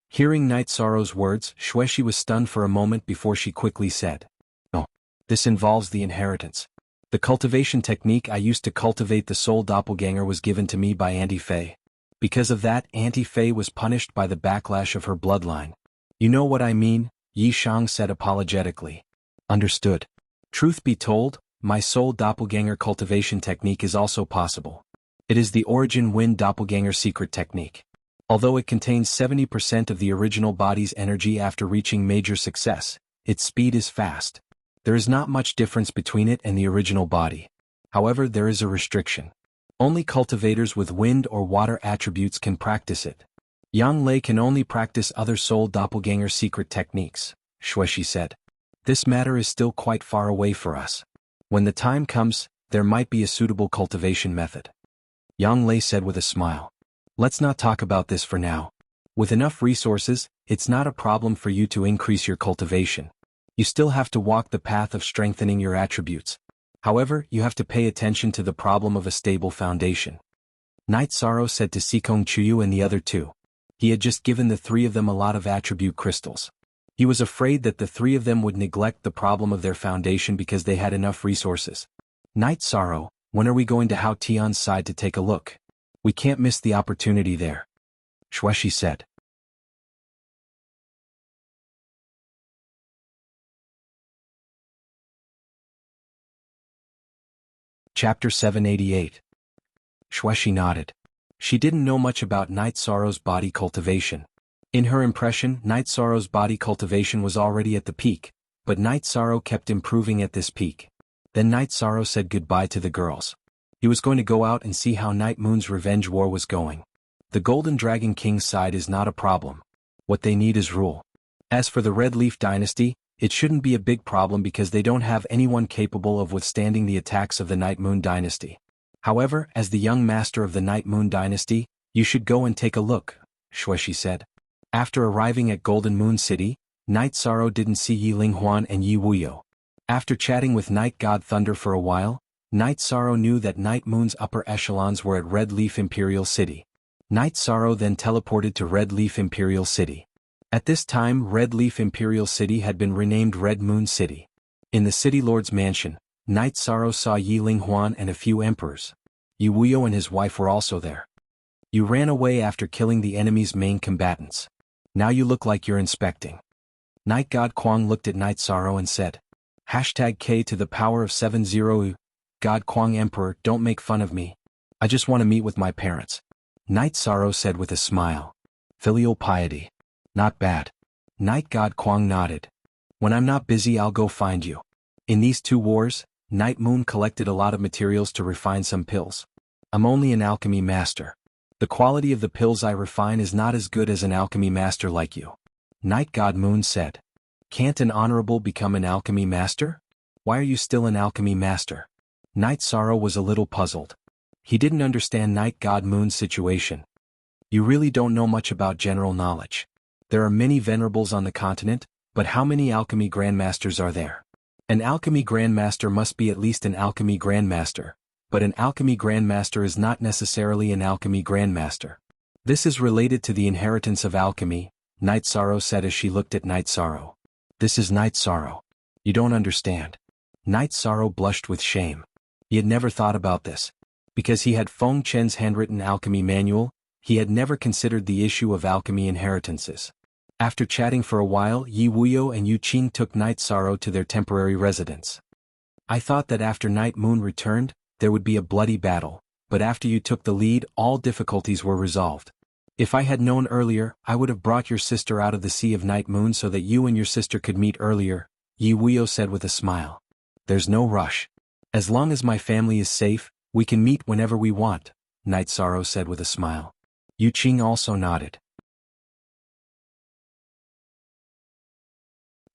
Hearing Night Sorrow's words, Shueshi was stunned for a moment before she quickly said, oh, this involves the inheritance. The cultivation technique I used to cultivate the soul doppelganger was given to me by Auntie Fei. Because of that, Auntie Fei was punished by the backlash of her bloodline. You know what I mean? Yi Shang said apologetically. Understood. Truth be told, my soul doppelganger cultivation technique is also possible. It is the origin wind doppelganger secret technique. Although it contains 70% of the original body's energy after reaching major success, its speed is fast. There is not much difference between it and the original body. However, there is a restriction. Only cultivators with wind or water attributes can practice it. Yang Lei can only practice other soul doppelganger secret techniques, Shueshi said. This matter is still quite far away for us. When the time comes, there might be a suitable cultivation method. Yang Lei said with a smile. Let's not talk about this for now. With enough resources, it's not a problem for you to increase your cultivation. You still have to walk the path of strengthening your attributes. However, you have to pay attention to the problem of a stable foundation. Night Sorrow said to Sikong Chuyu and the other two. He had just given the three of them a lot of attribute crystals. He was afraid that the three of them would neglect the problem of their foundation because they had enough resources. Night Sorrow, when are we going to Hao Tian's side to take a look? We can't miss the opportunity there. Shueshi said. Chapter 788. Shueshi nodded. She didn't know much about Night Sorrow's body cultivation. In her impression, Night Sorrow's body cultivation was already at the peak, but Night Sorrow kept improving at this peak. Then Night Sorrow said goodbye to the girls. He was going to go out and see how Night Moon's revenge war was going. The Golden Dragon King's side is not a problem. What they need is rule. As for the Red Leaf Dynasty, it shouldn't be a big problem because they don't have anyone capable of withstanding the attacks of the Night Moon Dynasty. However, as the young master of the Night Moon Dynasty, you should go and take a look, Shueshi said. After arriving at Golden Moon City, Night Sorrow didn't see Yi Linghuan and Yi Wuyo. After chatting with Night God Thunder for a while, Night Sorrow knew that Night Moon's upper echelons were at Red Leaf Imperial City. Night Sorrow then teleported to Red Leaf Imperial City. At this time, Red Leaf Imperial City had been renamed Red Moon City. In the City Lord's mansion, Night Sorrow saw Yi Linghuan and a few emperors. Yi Wuyo and his wife were also there. You ran away after killing the enemy's main combatants. Now you look like you're inspecting. Night God Kwang looked at Night Sorrow and said, #K to the power of 70. God Kwang Emperor, don't make fun of me. I just want to meet with my parents. Night Sorrow said with a smile. Filial piety. Not bad. Night God Kwang nodded. When I'm not busy, I'll go find you. In these two wars, Night Moon collected a lot of materials to refine some pills. I'm only an alchemy master. The quality of the pills I refine is not as good as an alchemy master like you. Night God Moon said. Can't an honorable become an alchemy master? Why are you still an alchemy master? Night Sorrow was a little puzzled. He didn't understand Night God Moon's situation. You really don't know much about general knowledge. There are many venerables on the continent, but how many alchemy grandmasters are there? An alchemy grandmaster must be at least an alchemy grandmaster, but an alchemy grandmaster is not necessarily an alchemy grandmaster. This is related to the inheritance of alchemy, Night Sorrow said as she looked at Night Sorrow. This is Night Sorrow. You don't understand. Night Sorrow blushed with shame. He had never thought about this. Because he had Feng Chen's handwritten alchemy manual, he had never considered the issue of alchemy inheritances. After chatting for a while, Yi Wuyo and Yu Qing took Night Sorrow to their temporary residence. I thought that after Night Moon returned, there would be a bloody battle, but after you took the lead, all difficulties were resolved. If I had known earlier, I would have brought your sister out of the Sea of Night Moon so that you and your sister could meet earlier, Yi Wuyo said with a smile. There's no rush. As long as my family is safe, we can meet whenever we want, Night Sorrow said with a smile. Yu Qing also nodded.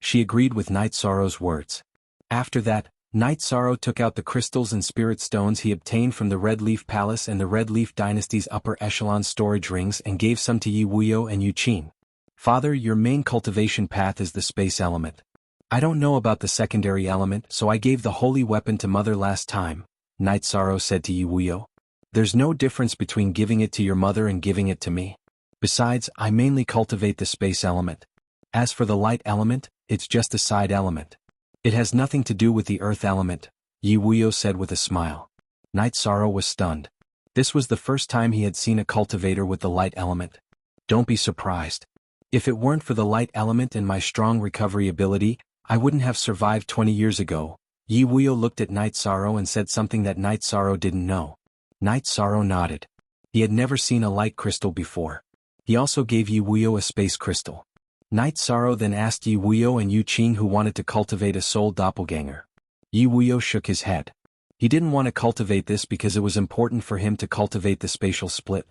She agreed with Night Sorrow's words. After that, Night Sorrow took out the crystals and spirit stones he obtained from the Red Leaf Palace and the Red Leaf Dynasty's upper echelon storage rings and gave some to Yi Wuyo and Yu Qing. Father, your main cultivation path is the space element. I don't know about the secondary element, so I gave the holy weapon to Mother last time, Night Sorrow said to Yi Wuyo. There's no difference between giving it to your mother and giving it to me. Besides, I mainly cultivate the space element. As for the light element, it's just a side element. It has nothing to do with the earth element, Yi Wuyo said with a smile. Night Sorrow was stunned. This was the first time he had seen a cultivator with the light element. Don't be surprised. If it weren't for the light element and my strong recovery ability, I wouldn't have survived 20 years ago. Yi Wuyo looked at Night Sorrow and said something that Night Sorrow didn't know. Night Sorrow nodded. He had never seen a light crystal before. He also gave Yi Wuyo a space crystal. Night Sorrow then asked Yi Wuyo and Yu Qing who wanted to cultivate a soul doppelganger. Yi Wuyo shook his head. He didn't want to cultivate this because it was important for him to cultivate the spatial split.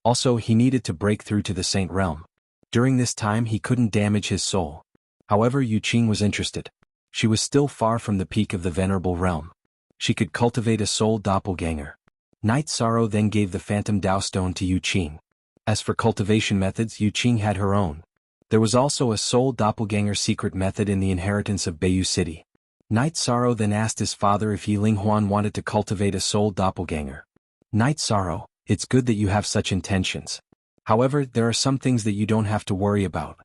Also, he needed to break through to the Saint Realm. During this time he couldn't damage his soul. However, Yu Qing was interested. She was still far from the peak of the Venerable Realm. She could cultivate a soul doppelganger. Night Sorrow then gave the Phantom Dao Stone to Yu Qing. As for cultivation methods, Yu Qing had her own. There was also a soul doppelganger secret method in the inheritance of Beiyu City. Night Sorrow then asked his father if Yi Linghuan wanted to cultivate a soul doppelganger. Night Sorrow, it's good that you have such intentions. However, there are some things that you don't have to worry about.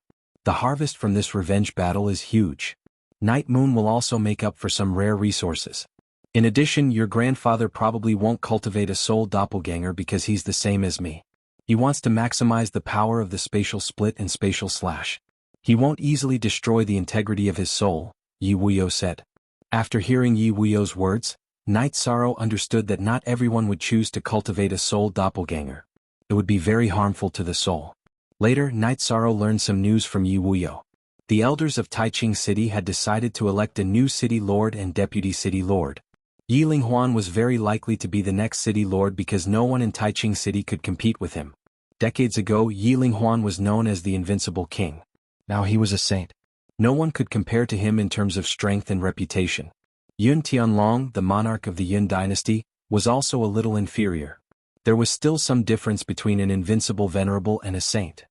The harvest from this revenge battle is huge. Night Moon will also make up for some rare resources. In addition, your grandfather probably won't cultivate a soul doppelganger because he's the same as me. He wants to maximize the power of the spatial split and spatial slash. He won't easily destroy the integrity of his soul, Yi Wuyo said. After hearing Yi Wuyo's words, Night Sorrow understood that not everyone would choose to cultivate a soul doppelganger. It would be very harmful to the soul. Later, Night Sorrow learned some news from Yi Wuyo. The elders of Taiching City had decided to elect a new city lord and deputy city lord. Yi Linghuan was very likely to be the next city lord because no one in Taiching City could compete with him. Decades ago, Yi Linghuan was known as the Invincible King. Now he was a saint. No one could compare to him in terms of strength and reputation. Yun Tianlong, the monarch of the Yun dynasty, was also a little inferior. There was still some difference between an invincible venerable and a saint.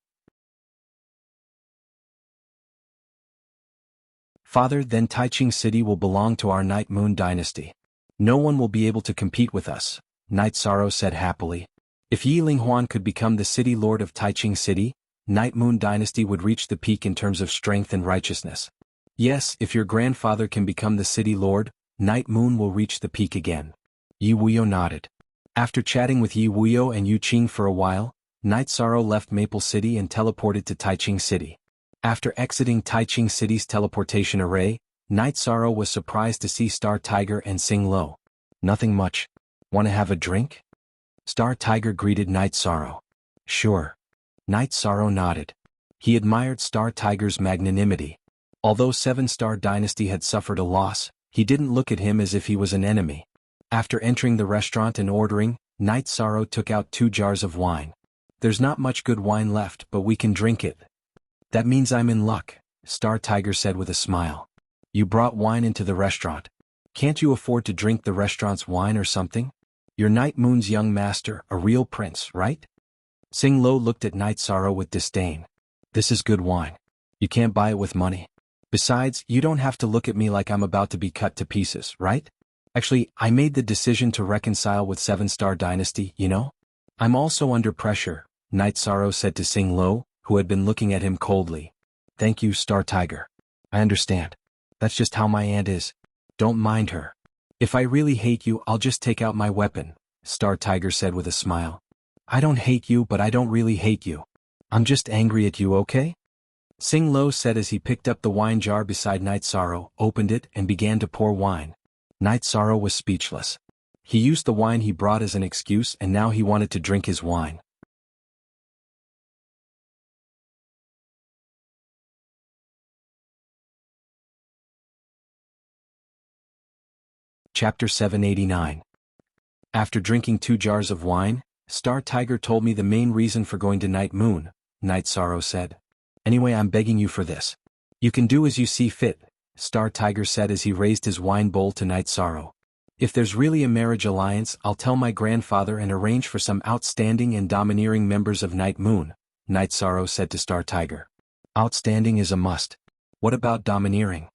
Father, then Taiching City will belong to our Night Moon dynasty. No one will be able to compete with us, Night Sorrow said happily. If Yi Linghuan could become the city lord of Taiching City, Night Moon dynasty would reach the peak in terms of strength and righteousness. Yes, if your grandfather can become the city lord, Night Moon will reach the peak again. Yi Wuyo nodded. After chatting with Yi Wuyo and Yu Qing for a while, Night Sorrow left Maple City and teleported to Taiching City. After exiting Taiching City's teleportation array, Night Sorrow was surprised to see Star Tiger and Sing Lo. Nothing much. Want to have a drink? Star Tiger greeted Night Sorrow. Sure. Night Sorrow nodded. He admired Star Tiger's magnanimity. Although Seven Star Dynasty had suffered a loss, he didn't look at him as if he was an enemy. After entering the restaurant and ordering, Night Sorrow took out 2 jars of wine. There's not much good wine left, but we can drink it. That means I'm in luck, Star Tiger said with a smile. You brought wine into the restaurant. Can't you afford to drink the restaurant's wine or something? You're Night Moon's young master, a real prince, right? Sing Lo looked at Night Sorrow with disdain. This is good wine. You can't buy it with money. Besides, you don't have to look at me like I'm about to be cut to pieces, right? Actually, I made the decision to reconcile with Seven Star Dynasty, you know? I'm also under pressure, Night Sorrow said to Sing Lo, who had been looking at him coldly. Thank you, Star Tiger. I understand. That's just how my aunt is. Don't mind her. If I really hate you, I'll just take out my weapon, Star Tiger said with a smile. I don't hate you, but I don't really hate you. I'm just angry at you, okay? Sing Lo said as he picked up the wine jar beside Night Sorrow, opened it, and began to pour wine. Night Sorrow was speechless. He used the wine he brought as an excuse and now he wanted to drink his wine. Chapter 789. After drinking 2 jars of wine, Star Tiger told me the main reason for going to Night Moon, Night Sorrow said. Anyway, I'm begging you for this. You can do as you see fit, Star Tiger said as he raised his wine bowl to Night Sorrow. If there's really a marriage alliance, I'll tell my grandfather and arrange for some outstanding and domineering members of Night Moon, Night Sorrow said to Star Tiger. Outstanding is a must. What about domineering?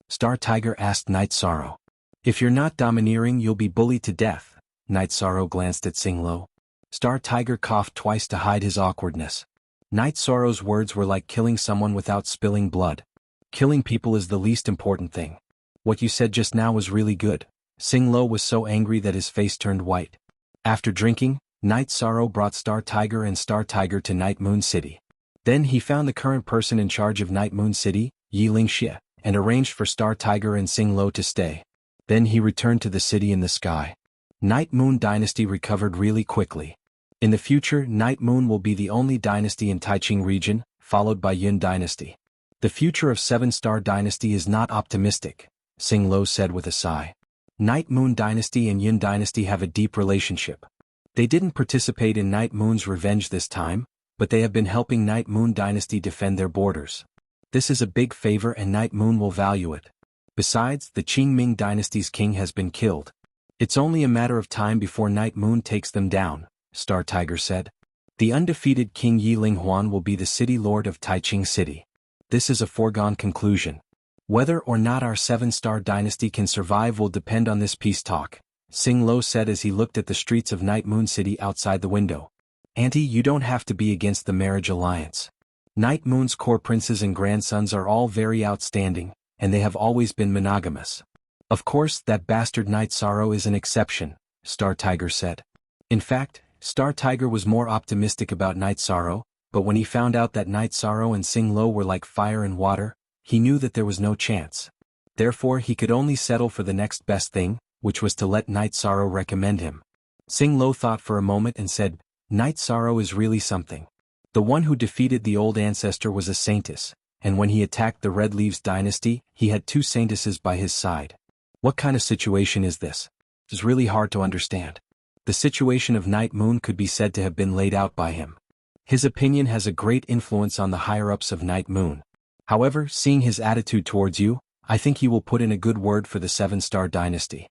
Star Tiger asked Night Sorrow. If you're not domineering, you'll be bullied to death, Night Sorrow glanced at Sing Lo. Star Tiger coughed twice to hide his awkwardness. Night Sorrow's words were like killing someone without spilling blood. Killing people is the least important thing. What you said just now was really good. Sing Lo was so angry that his face turned white. After drinking, Night Sorrow brought Star Tiger and Star Tiger to Night Moon City. Then he found the current person in charge of Night Moon City, Yi Lingxie, and arranged for Star Tiger and Xing Lo to stay. Then he returned to the city in the sky. Night Moon Dynasty recovered really quickly. In the future, Night Moon will be the only dynasty in Taiqing region, followed by Yun Dynasty. The future of Seven-Star Dynasty is not optimistic, Xing Lo said with a sigh. Night Moon Dynasty and Yun Dynasty have a deep relationship. They didn't participate in Night Moon's revenge this time, but they have been helping Night Moon Dynasty defend their borders. This is a big favor and Night Moon will value it. Besides, the Qingming Dynasty's king has been killed. It's only a matter of time before Night Moon takes them down, Star Tiger said. The undefeated King Yi Linghuan will be the city lord of Taiqing City. This is a foregone conclusion. Whether or not our Seven-Star Dynasty can survive will depend on this peace talk, Xing Lo said as he looked at the streets of Night Moon City outside the window. Auntie, you don't have to be against the marriage alliance. Night Moon's core princes and grandsons are all very outstanding, and they have always been monogamous. Of course, that bastard Night Sorrow is an exception, Star Tiger said. In fact, Star Tiger was more optimistic about Night Sorrow, but when he found out that Night Sorrow and Xing Lo were like fire and water, he knew that there was no chance. Therefore he could only settle for the next best thing, which was to let Night Sorrow recommend him. Xing Lo thought for a moment and said, Night Sorrow is really something. The one who defeated the old ancestor was a saintess, and when he attacked the Red Leaves dynasty, he had two saintesses by his side. What kind of situation is this? It's really hard to understand. The situation of Night Moon could be said to have been laid out by him. His opinion has a great influence on the higher-ups of Night Moon. However, seeing his attitude towards you, I think he will put in a good word for the Seven-Star Dynasty.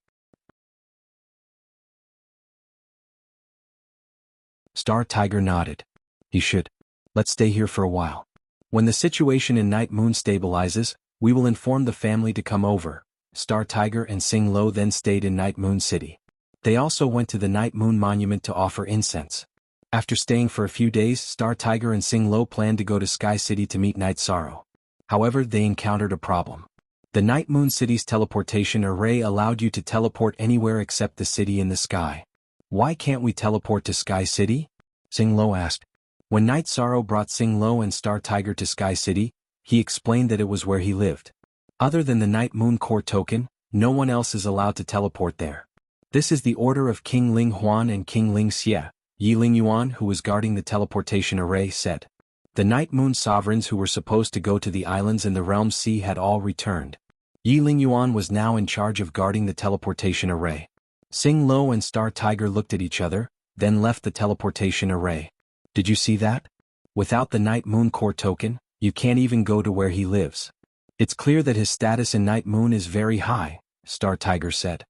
Star Tiger nodded. He should. Let's stay here for a while. When the situation in Night Moon stabilizes, we will inform the family to come over. Star Tiger and Xing Lo then stayed in Night Moon City. They also went to the Night Moon Monument to offer incense. After staying for a few days, Star Tiger and Xing Lo planned to go to Sky City to meet Night Sorrow. However, they encountered a problem. The Night Moon City's teleportation array allowed you to teleport anywhere except the city in the sky. Why can't we teleport to Sky City? Xing Lo asked. When Night Sorrow brought Xing Lo and Star Tiger to Sky City, he explained that it was where he lived. Other than the Night Moon Core token, no one else is allowed to teleport there. This is the order of King Ling Huan and King Ling Xie, Yi Lingyuan, who was guarding the teleportation array, said. The Night Moon sovereigns who were supposed to go to the islands in the Realm Sea had all returned. Yi Lingyuan was now in charge of guarding the teleportation array. Xing Lo and Star Tiger looked at each other, then left the teleportation array. Did you see that? Without the Night Moon Core token, you can't even go to where he lives. It's clear that his status in Night Moon is very high, Star Tiger said.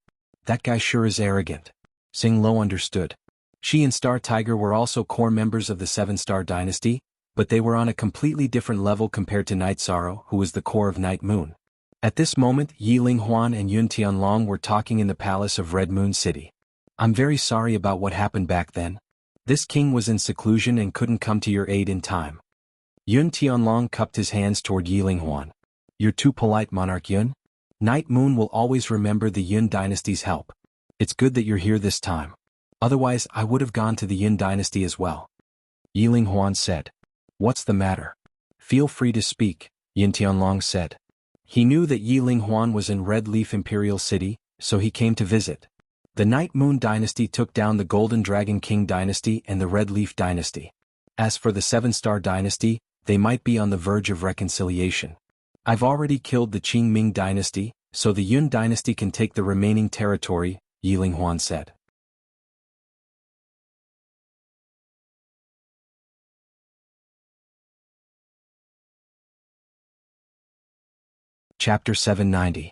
That guy sure is arrogant. Xing Lo understood. She and Star Tiger were also core members of the Seven-Star Dynasty, but they were on a completely different level compared to Night Sorrow, who was the core of Night Moon. At this moment, Yi Linghuan and Yun Tianlong were talking in the palace of Red Moon City. I'm very sorry about what happened back then. This king was in seclusion and couldn't come to your aid in time. Yun Tianlong cupped his hands toward Yi Linghuan. You're too polite, Monarch Yun. Night Moon will always remember the Yun dynasty's help. It's good that you're here this time. Otherwise, I would have gone to the Yun dynasty as well. Yi Linghuan said. What's the matter? Feel free to speak, Yun Tianlong said. He knew that Yi Linghuan was in Red Leaf Imperial City, so he came to visit. The Night Moon dynasty took down the Golden Dragon King dynasty and the Red Leaf dynasty. As for the Seven-Star dynasty, they might be on the verge of reconciliation. I've already killed the Qingming dynasty, so the Yun dynasty can take the remaining territory, Yi Linghuan said. Chapter 790.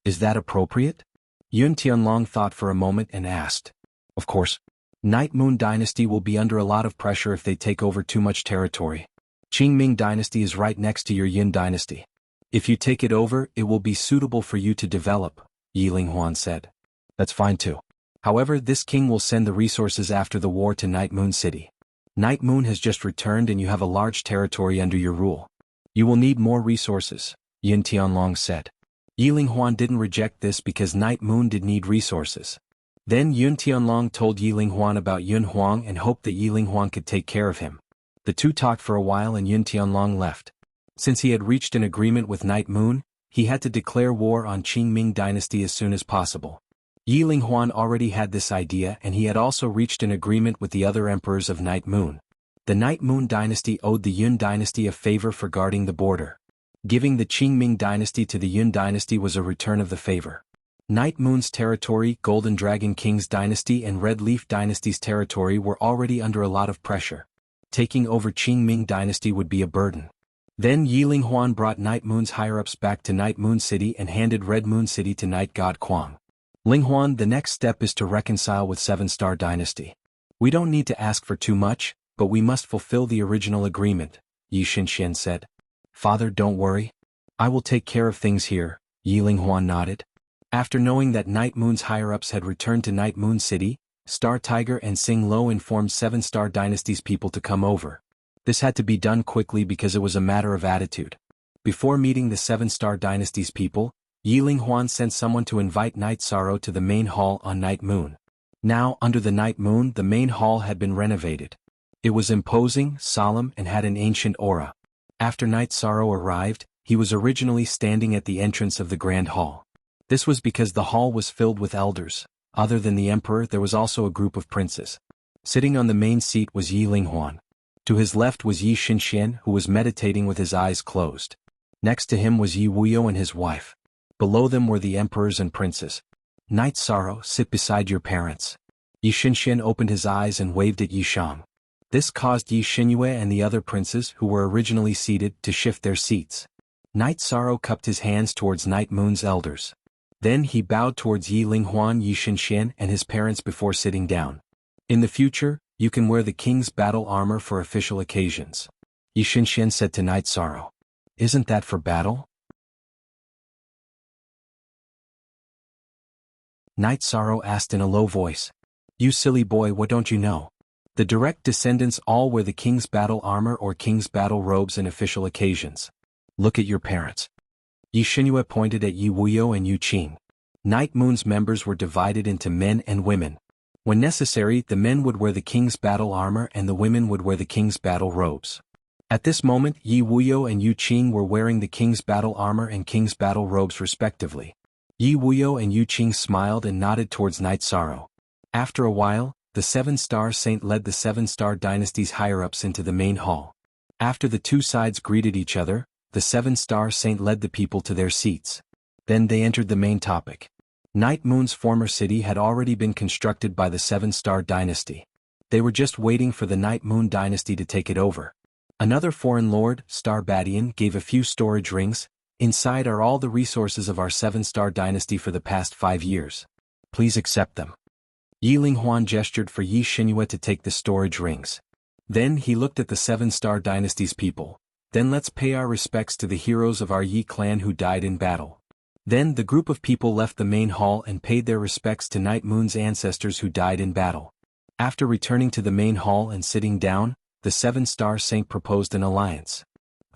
Is that appropriate? Yun Tianlong thought for a moment and asked. Of course. Night Moon dynasty will be under a lot of pressure if they take over too much territory. Qingming dynasty is right next to your Yun dynasty. If you take it over, it will be suitable for you to develop, Yi Linghuan said. That's fine too. However, this king will send the resources after the war to Night Moon City. Night Moon has just returned and you have a large territory under your rule. You will need more resources, Yun Tianlong said. Yi Linghuan didn't reject this because Night Moon did need resources. Then Yun Tianlong told Yi Linghuan about Yun Huang and hoped that Yi Linghuan could take care of him. The two talked for a while and Yun Tianlong left. Since he had reached an agreement with Night Moon, he had to declare war on Qingming dynasty as soon as possible. Yi Linghuan already had this idea and he had also reached an agreement with the other emperors of Night Moon. The Night Moon dynasty owed the Yun dynasty a favor for guarding the border. Giving the Qingming dynasty to the Yun dynasty was a return of the favor. Night Moon's territory, Golden Dragon King's dynasty and Red Leaf dynasty's territory were already under a lot of pressure. Taking over Qingming dynasty would be a burden. Then Yi Linghuan brought Night Moon's higher-ups back to Night Moon City and handed Red Moon City to Night God Kuang. Linghuan, the next step is to reconcile with Seven-Star Dynasty. We don't need to ask for too much, but we must fulfill the original agreement, Yi Xinxian said. Father, don't worry. I will take care of things here, Yi Linghuan nodded. After knowing that Night Moon's higher-ups had returned to Night Moon City, Star Tiger and Sing Lo informed Seven-Star Dynasty's people to come over. This had to be done quickly because it was a matter of attitude. Before meeting the Seven-Star Dynasty's people, Yi Linghuan sent someone to invite Night Sorrow to the main hall on Night Moon. Now, under the Night Moon, the main hall had been renovated. It was imposing, solemn, and had an ancient aura. After Night Sorrow arrived, he was originally standing at the entrance of the Grand Hall. This was because the hall was filled with elders. Other than the emperor, there was also a group of princes. Sitting on the main seat was Yi Linghuan. To his left was Yi Xinxian, who was meditating with his eyes closed. Next to him was Yi Wuyo and his wife. Below them were the emperors and princes. Night Sorrow, sit beside your parents. Yi Xinxian opened his eyes and waved at Yi Shang. This caused Yi Xinyue and the other princes who were originally seated to shift their seats. Night Sorrow cupped his hands towards Night Moon's elders. Then he bowed towards Yi Linghuan, Yi Xinxian and his parents before sitting down. In the future, you can wear the king's battle armor for official occasions. Yi Xinxian said to Night Sorrow. Isn't that for battle? Night Sorrow asked in a low voice. You silly boy, what don't you know? The direct descendants all wear the king's battle armor or king's battle robes in official occasions. Look at your parents. Yi Xinyue pointed at Yi Wuyo and Yu Qing. Night Moon's members were divided into men and women. When necessary, the men would wear the king's battle armor and the women would wear the king's battle robes. At this moment, Yi Wuyo and Yu Qing were wearing the king's battle armor and king's battle robes respectively. Yi Wuyo and Yu Qing smiled and nodded towards Night Sorrow. After a while, the Seven-Star Saint led the Seven-Star Dynasty's higher-ups into the main hall. After the two sides greeted each other, the Seven-Star Saint led the people to their seats. Then they entered the main topic. Night Moon's former city had already been constructed by the Seven-Star Dynasty. They were just waiting for the Night Moon Dynasty to take it over. Another foreign lord, Star Badian, gave a few storage rings. Inside are all the resources of our Seven-Star Dynasty for the past 5 years. Please accept them. Yi Linghuan gestured for Yi Xinyue to take the storage rings. Then he looked at the Seven-Star Dynasty's people. Then let's pay our respects to the heroes of our Yi clan who died in battle. Then the group of people left the main hall and paid their respects to Night Moon's ancestors who died in battle. After returning to the main hall and sitting down, the Seven-Star Saint proposed an alliance.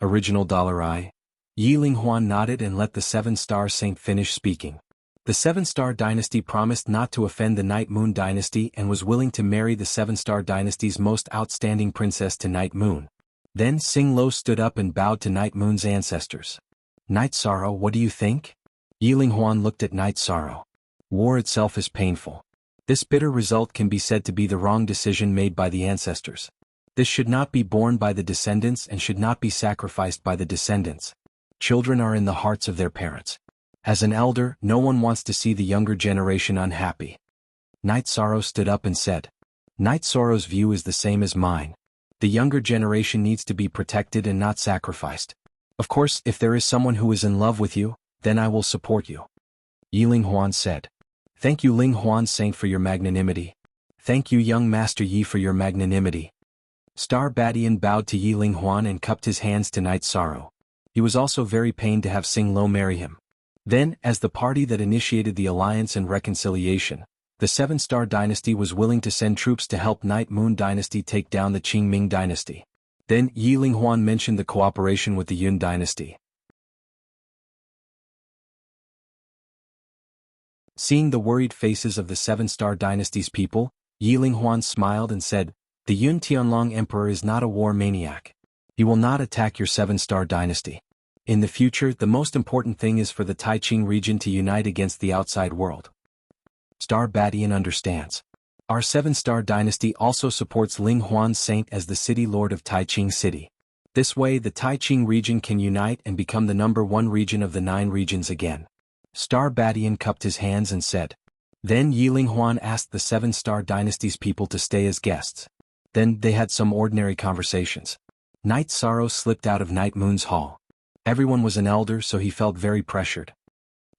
Original $I. Yi Linghuan nodded and let the Seven-Star Saint finish speaking. The Seven-Star Dynasty promised not to offend the Night Moon Dynasty and was willing to marry the Seven-Star Dynasty's most outstanding princess to Night Moon. Then Sing Lo stood up and bowed to Night Moon's ancestors. Night Sorrow, what do you think? Yi Linghuan looked at Night Sorrow. War itself is painful. This bitter result can be said to be the wrong decision made by the ancestors. This should not be borne by the descendants and should not be sacrificed by the descendants. Children are in the hearts of their parents. As an elder, no one wants to see the younger generation unhappy. Night Sorrow stood up and said. Night Sorrow's view is the same as mine. The younger generation needs to be protected and not sacrificed. Of course, if there is someone who is in love with you, then I will support you. Yi Linghuan said. Thank you Linghuan Saint for your magnanimity. Thank you young Master Yi for your magnanimity. Star Badian bowed to Yi Linghuan and cupped his hands to Night Sorrow. He was also very pained to have Sing Lo marry him. Then, as the party that initiated the alliance and reconciliation, the Seven-Star Dynasty was willing to send troops to help Night Moon Dynasty take down the Qingming Dynasty. Then Yi Linghuan mentioned the cooperation with the Yun Dynasty. Seeing the worried faces of the Seven-Star Dynasty's people, Yi Linghuan smiled and said, The Yun Tianlong Emperor is not a war maniac. He will not attack your 7-star dynasty. In the future, the most important thing is for the Taiqing region to unite against the outside world. Star Badian understands. Our 7-star dynasty also supports Ling Huan's saint as the city lord of Taiqing City. This way the Taiqing region can unite and become the #1 region of the 9 regions again. Star Badian cupped his hands and said. Then Yi Ling Huan asked the 7-star dynasty's people to stay as guests. Then they had some ordinary conversations. Night Sorrow slipped out of Night Moon's hall. Everyone was an elder, so he felt very pressured.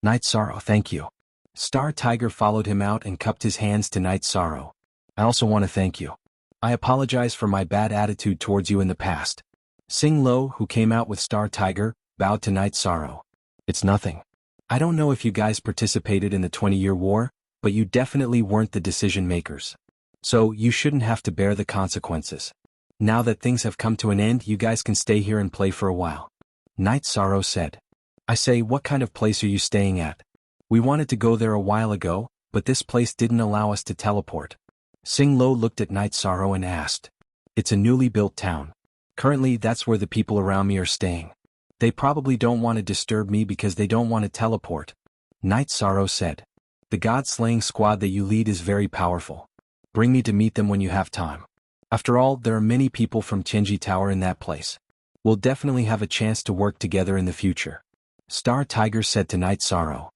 Night Sorrow, thank you. Star Tiger followed him out and cupped his hands to Night Sorrow. I also want to thank you. I apologize for my bad attitude towards you in the past. Sing Lo, who came out with Star Tiger, bowed to Night Sorrow. It's nothing. I don't know if you guys participated in the 20-year war, but you definitely weren't the decision makers. So you shouldn't have to bear the consequences. Now that things have come to an end, you guys can stay here and play for a while. Night Sorrow said. I say, what kind of place are you staying at? We wanted to go there a while ago, but this place didn't allow us to teleport. Sing Lo looked at Night Sorrow and asked. It's a newly built town. Currently that's where the people around me are staying. They probably don't want to disturb me because they don't want to teleport. Night Sorrow said. The god-slaying squad that you lead is very powerful. Bring me to meet them when you have time. After all, there are many people from Tianji Tower in that place. We'll definitely have a chance to work together in the future. Star Tiger said to Night Sorrow.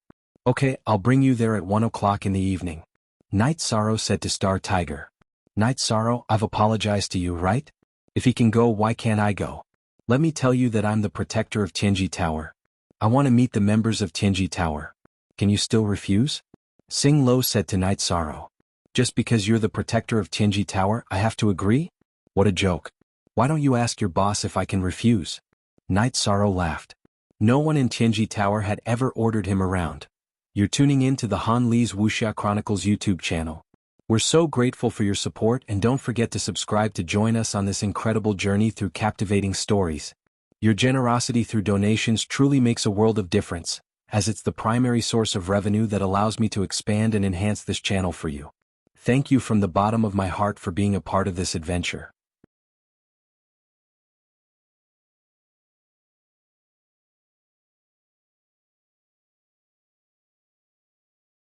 Okay, I'll bring you there at 1 o'clock in the evening. Night Sorrow said to Star Tiger. Night Sorrow, I've apologized to you, right? If he can go, why can't I go? Let me tell you that I'm the protector of Tianji Tower. I want to meet the members of Tianji Tower. Can you still refuse? Sing Lo said to Night Sorrow. Just because you're the protector of Tianji Tower, I have to agree? What a joke. Why don't you ask your boss if I can refuse? Night Sorrow laughed. No one in Tianji Tower had ever ordered him around. You're tuning in to the Han Li's Wuxia Chronicles YouTube channel. We're so grateful for your support, and don't forget to subscribe to join us on this incredible journey through captivating stories. Your generosity through donations truly makes a world of difference, as it's the primary source of revenue that allows me to expand and enhance this channel for you. Thank you from the bottom of my heart for being a part of this adventure.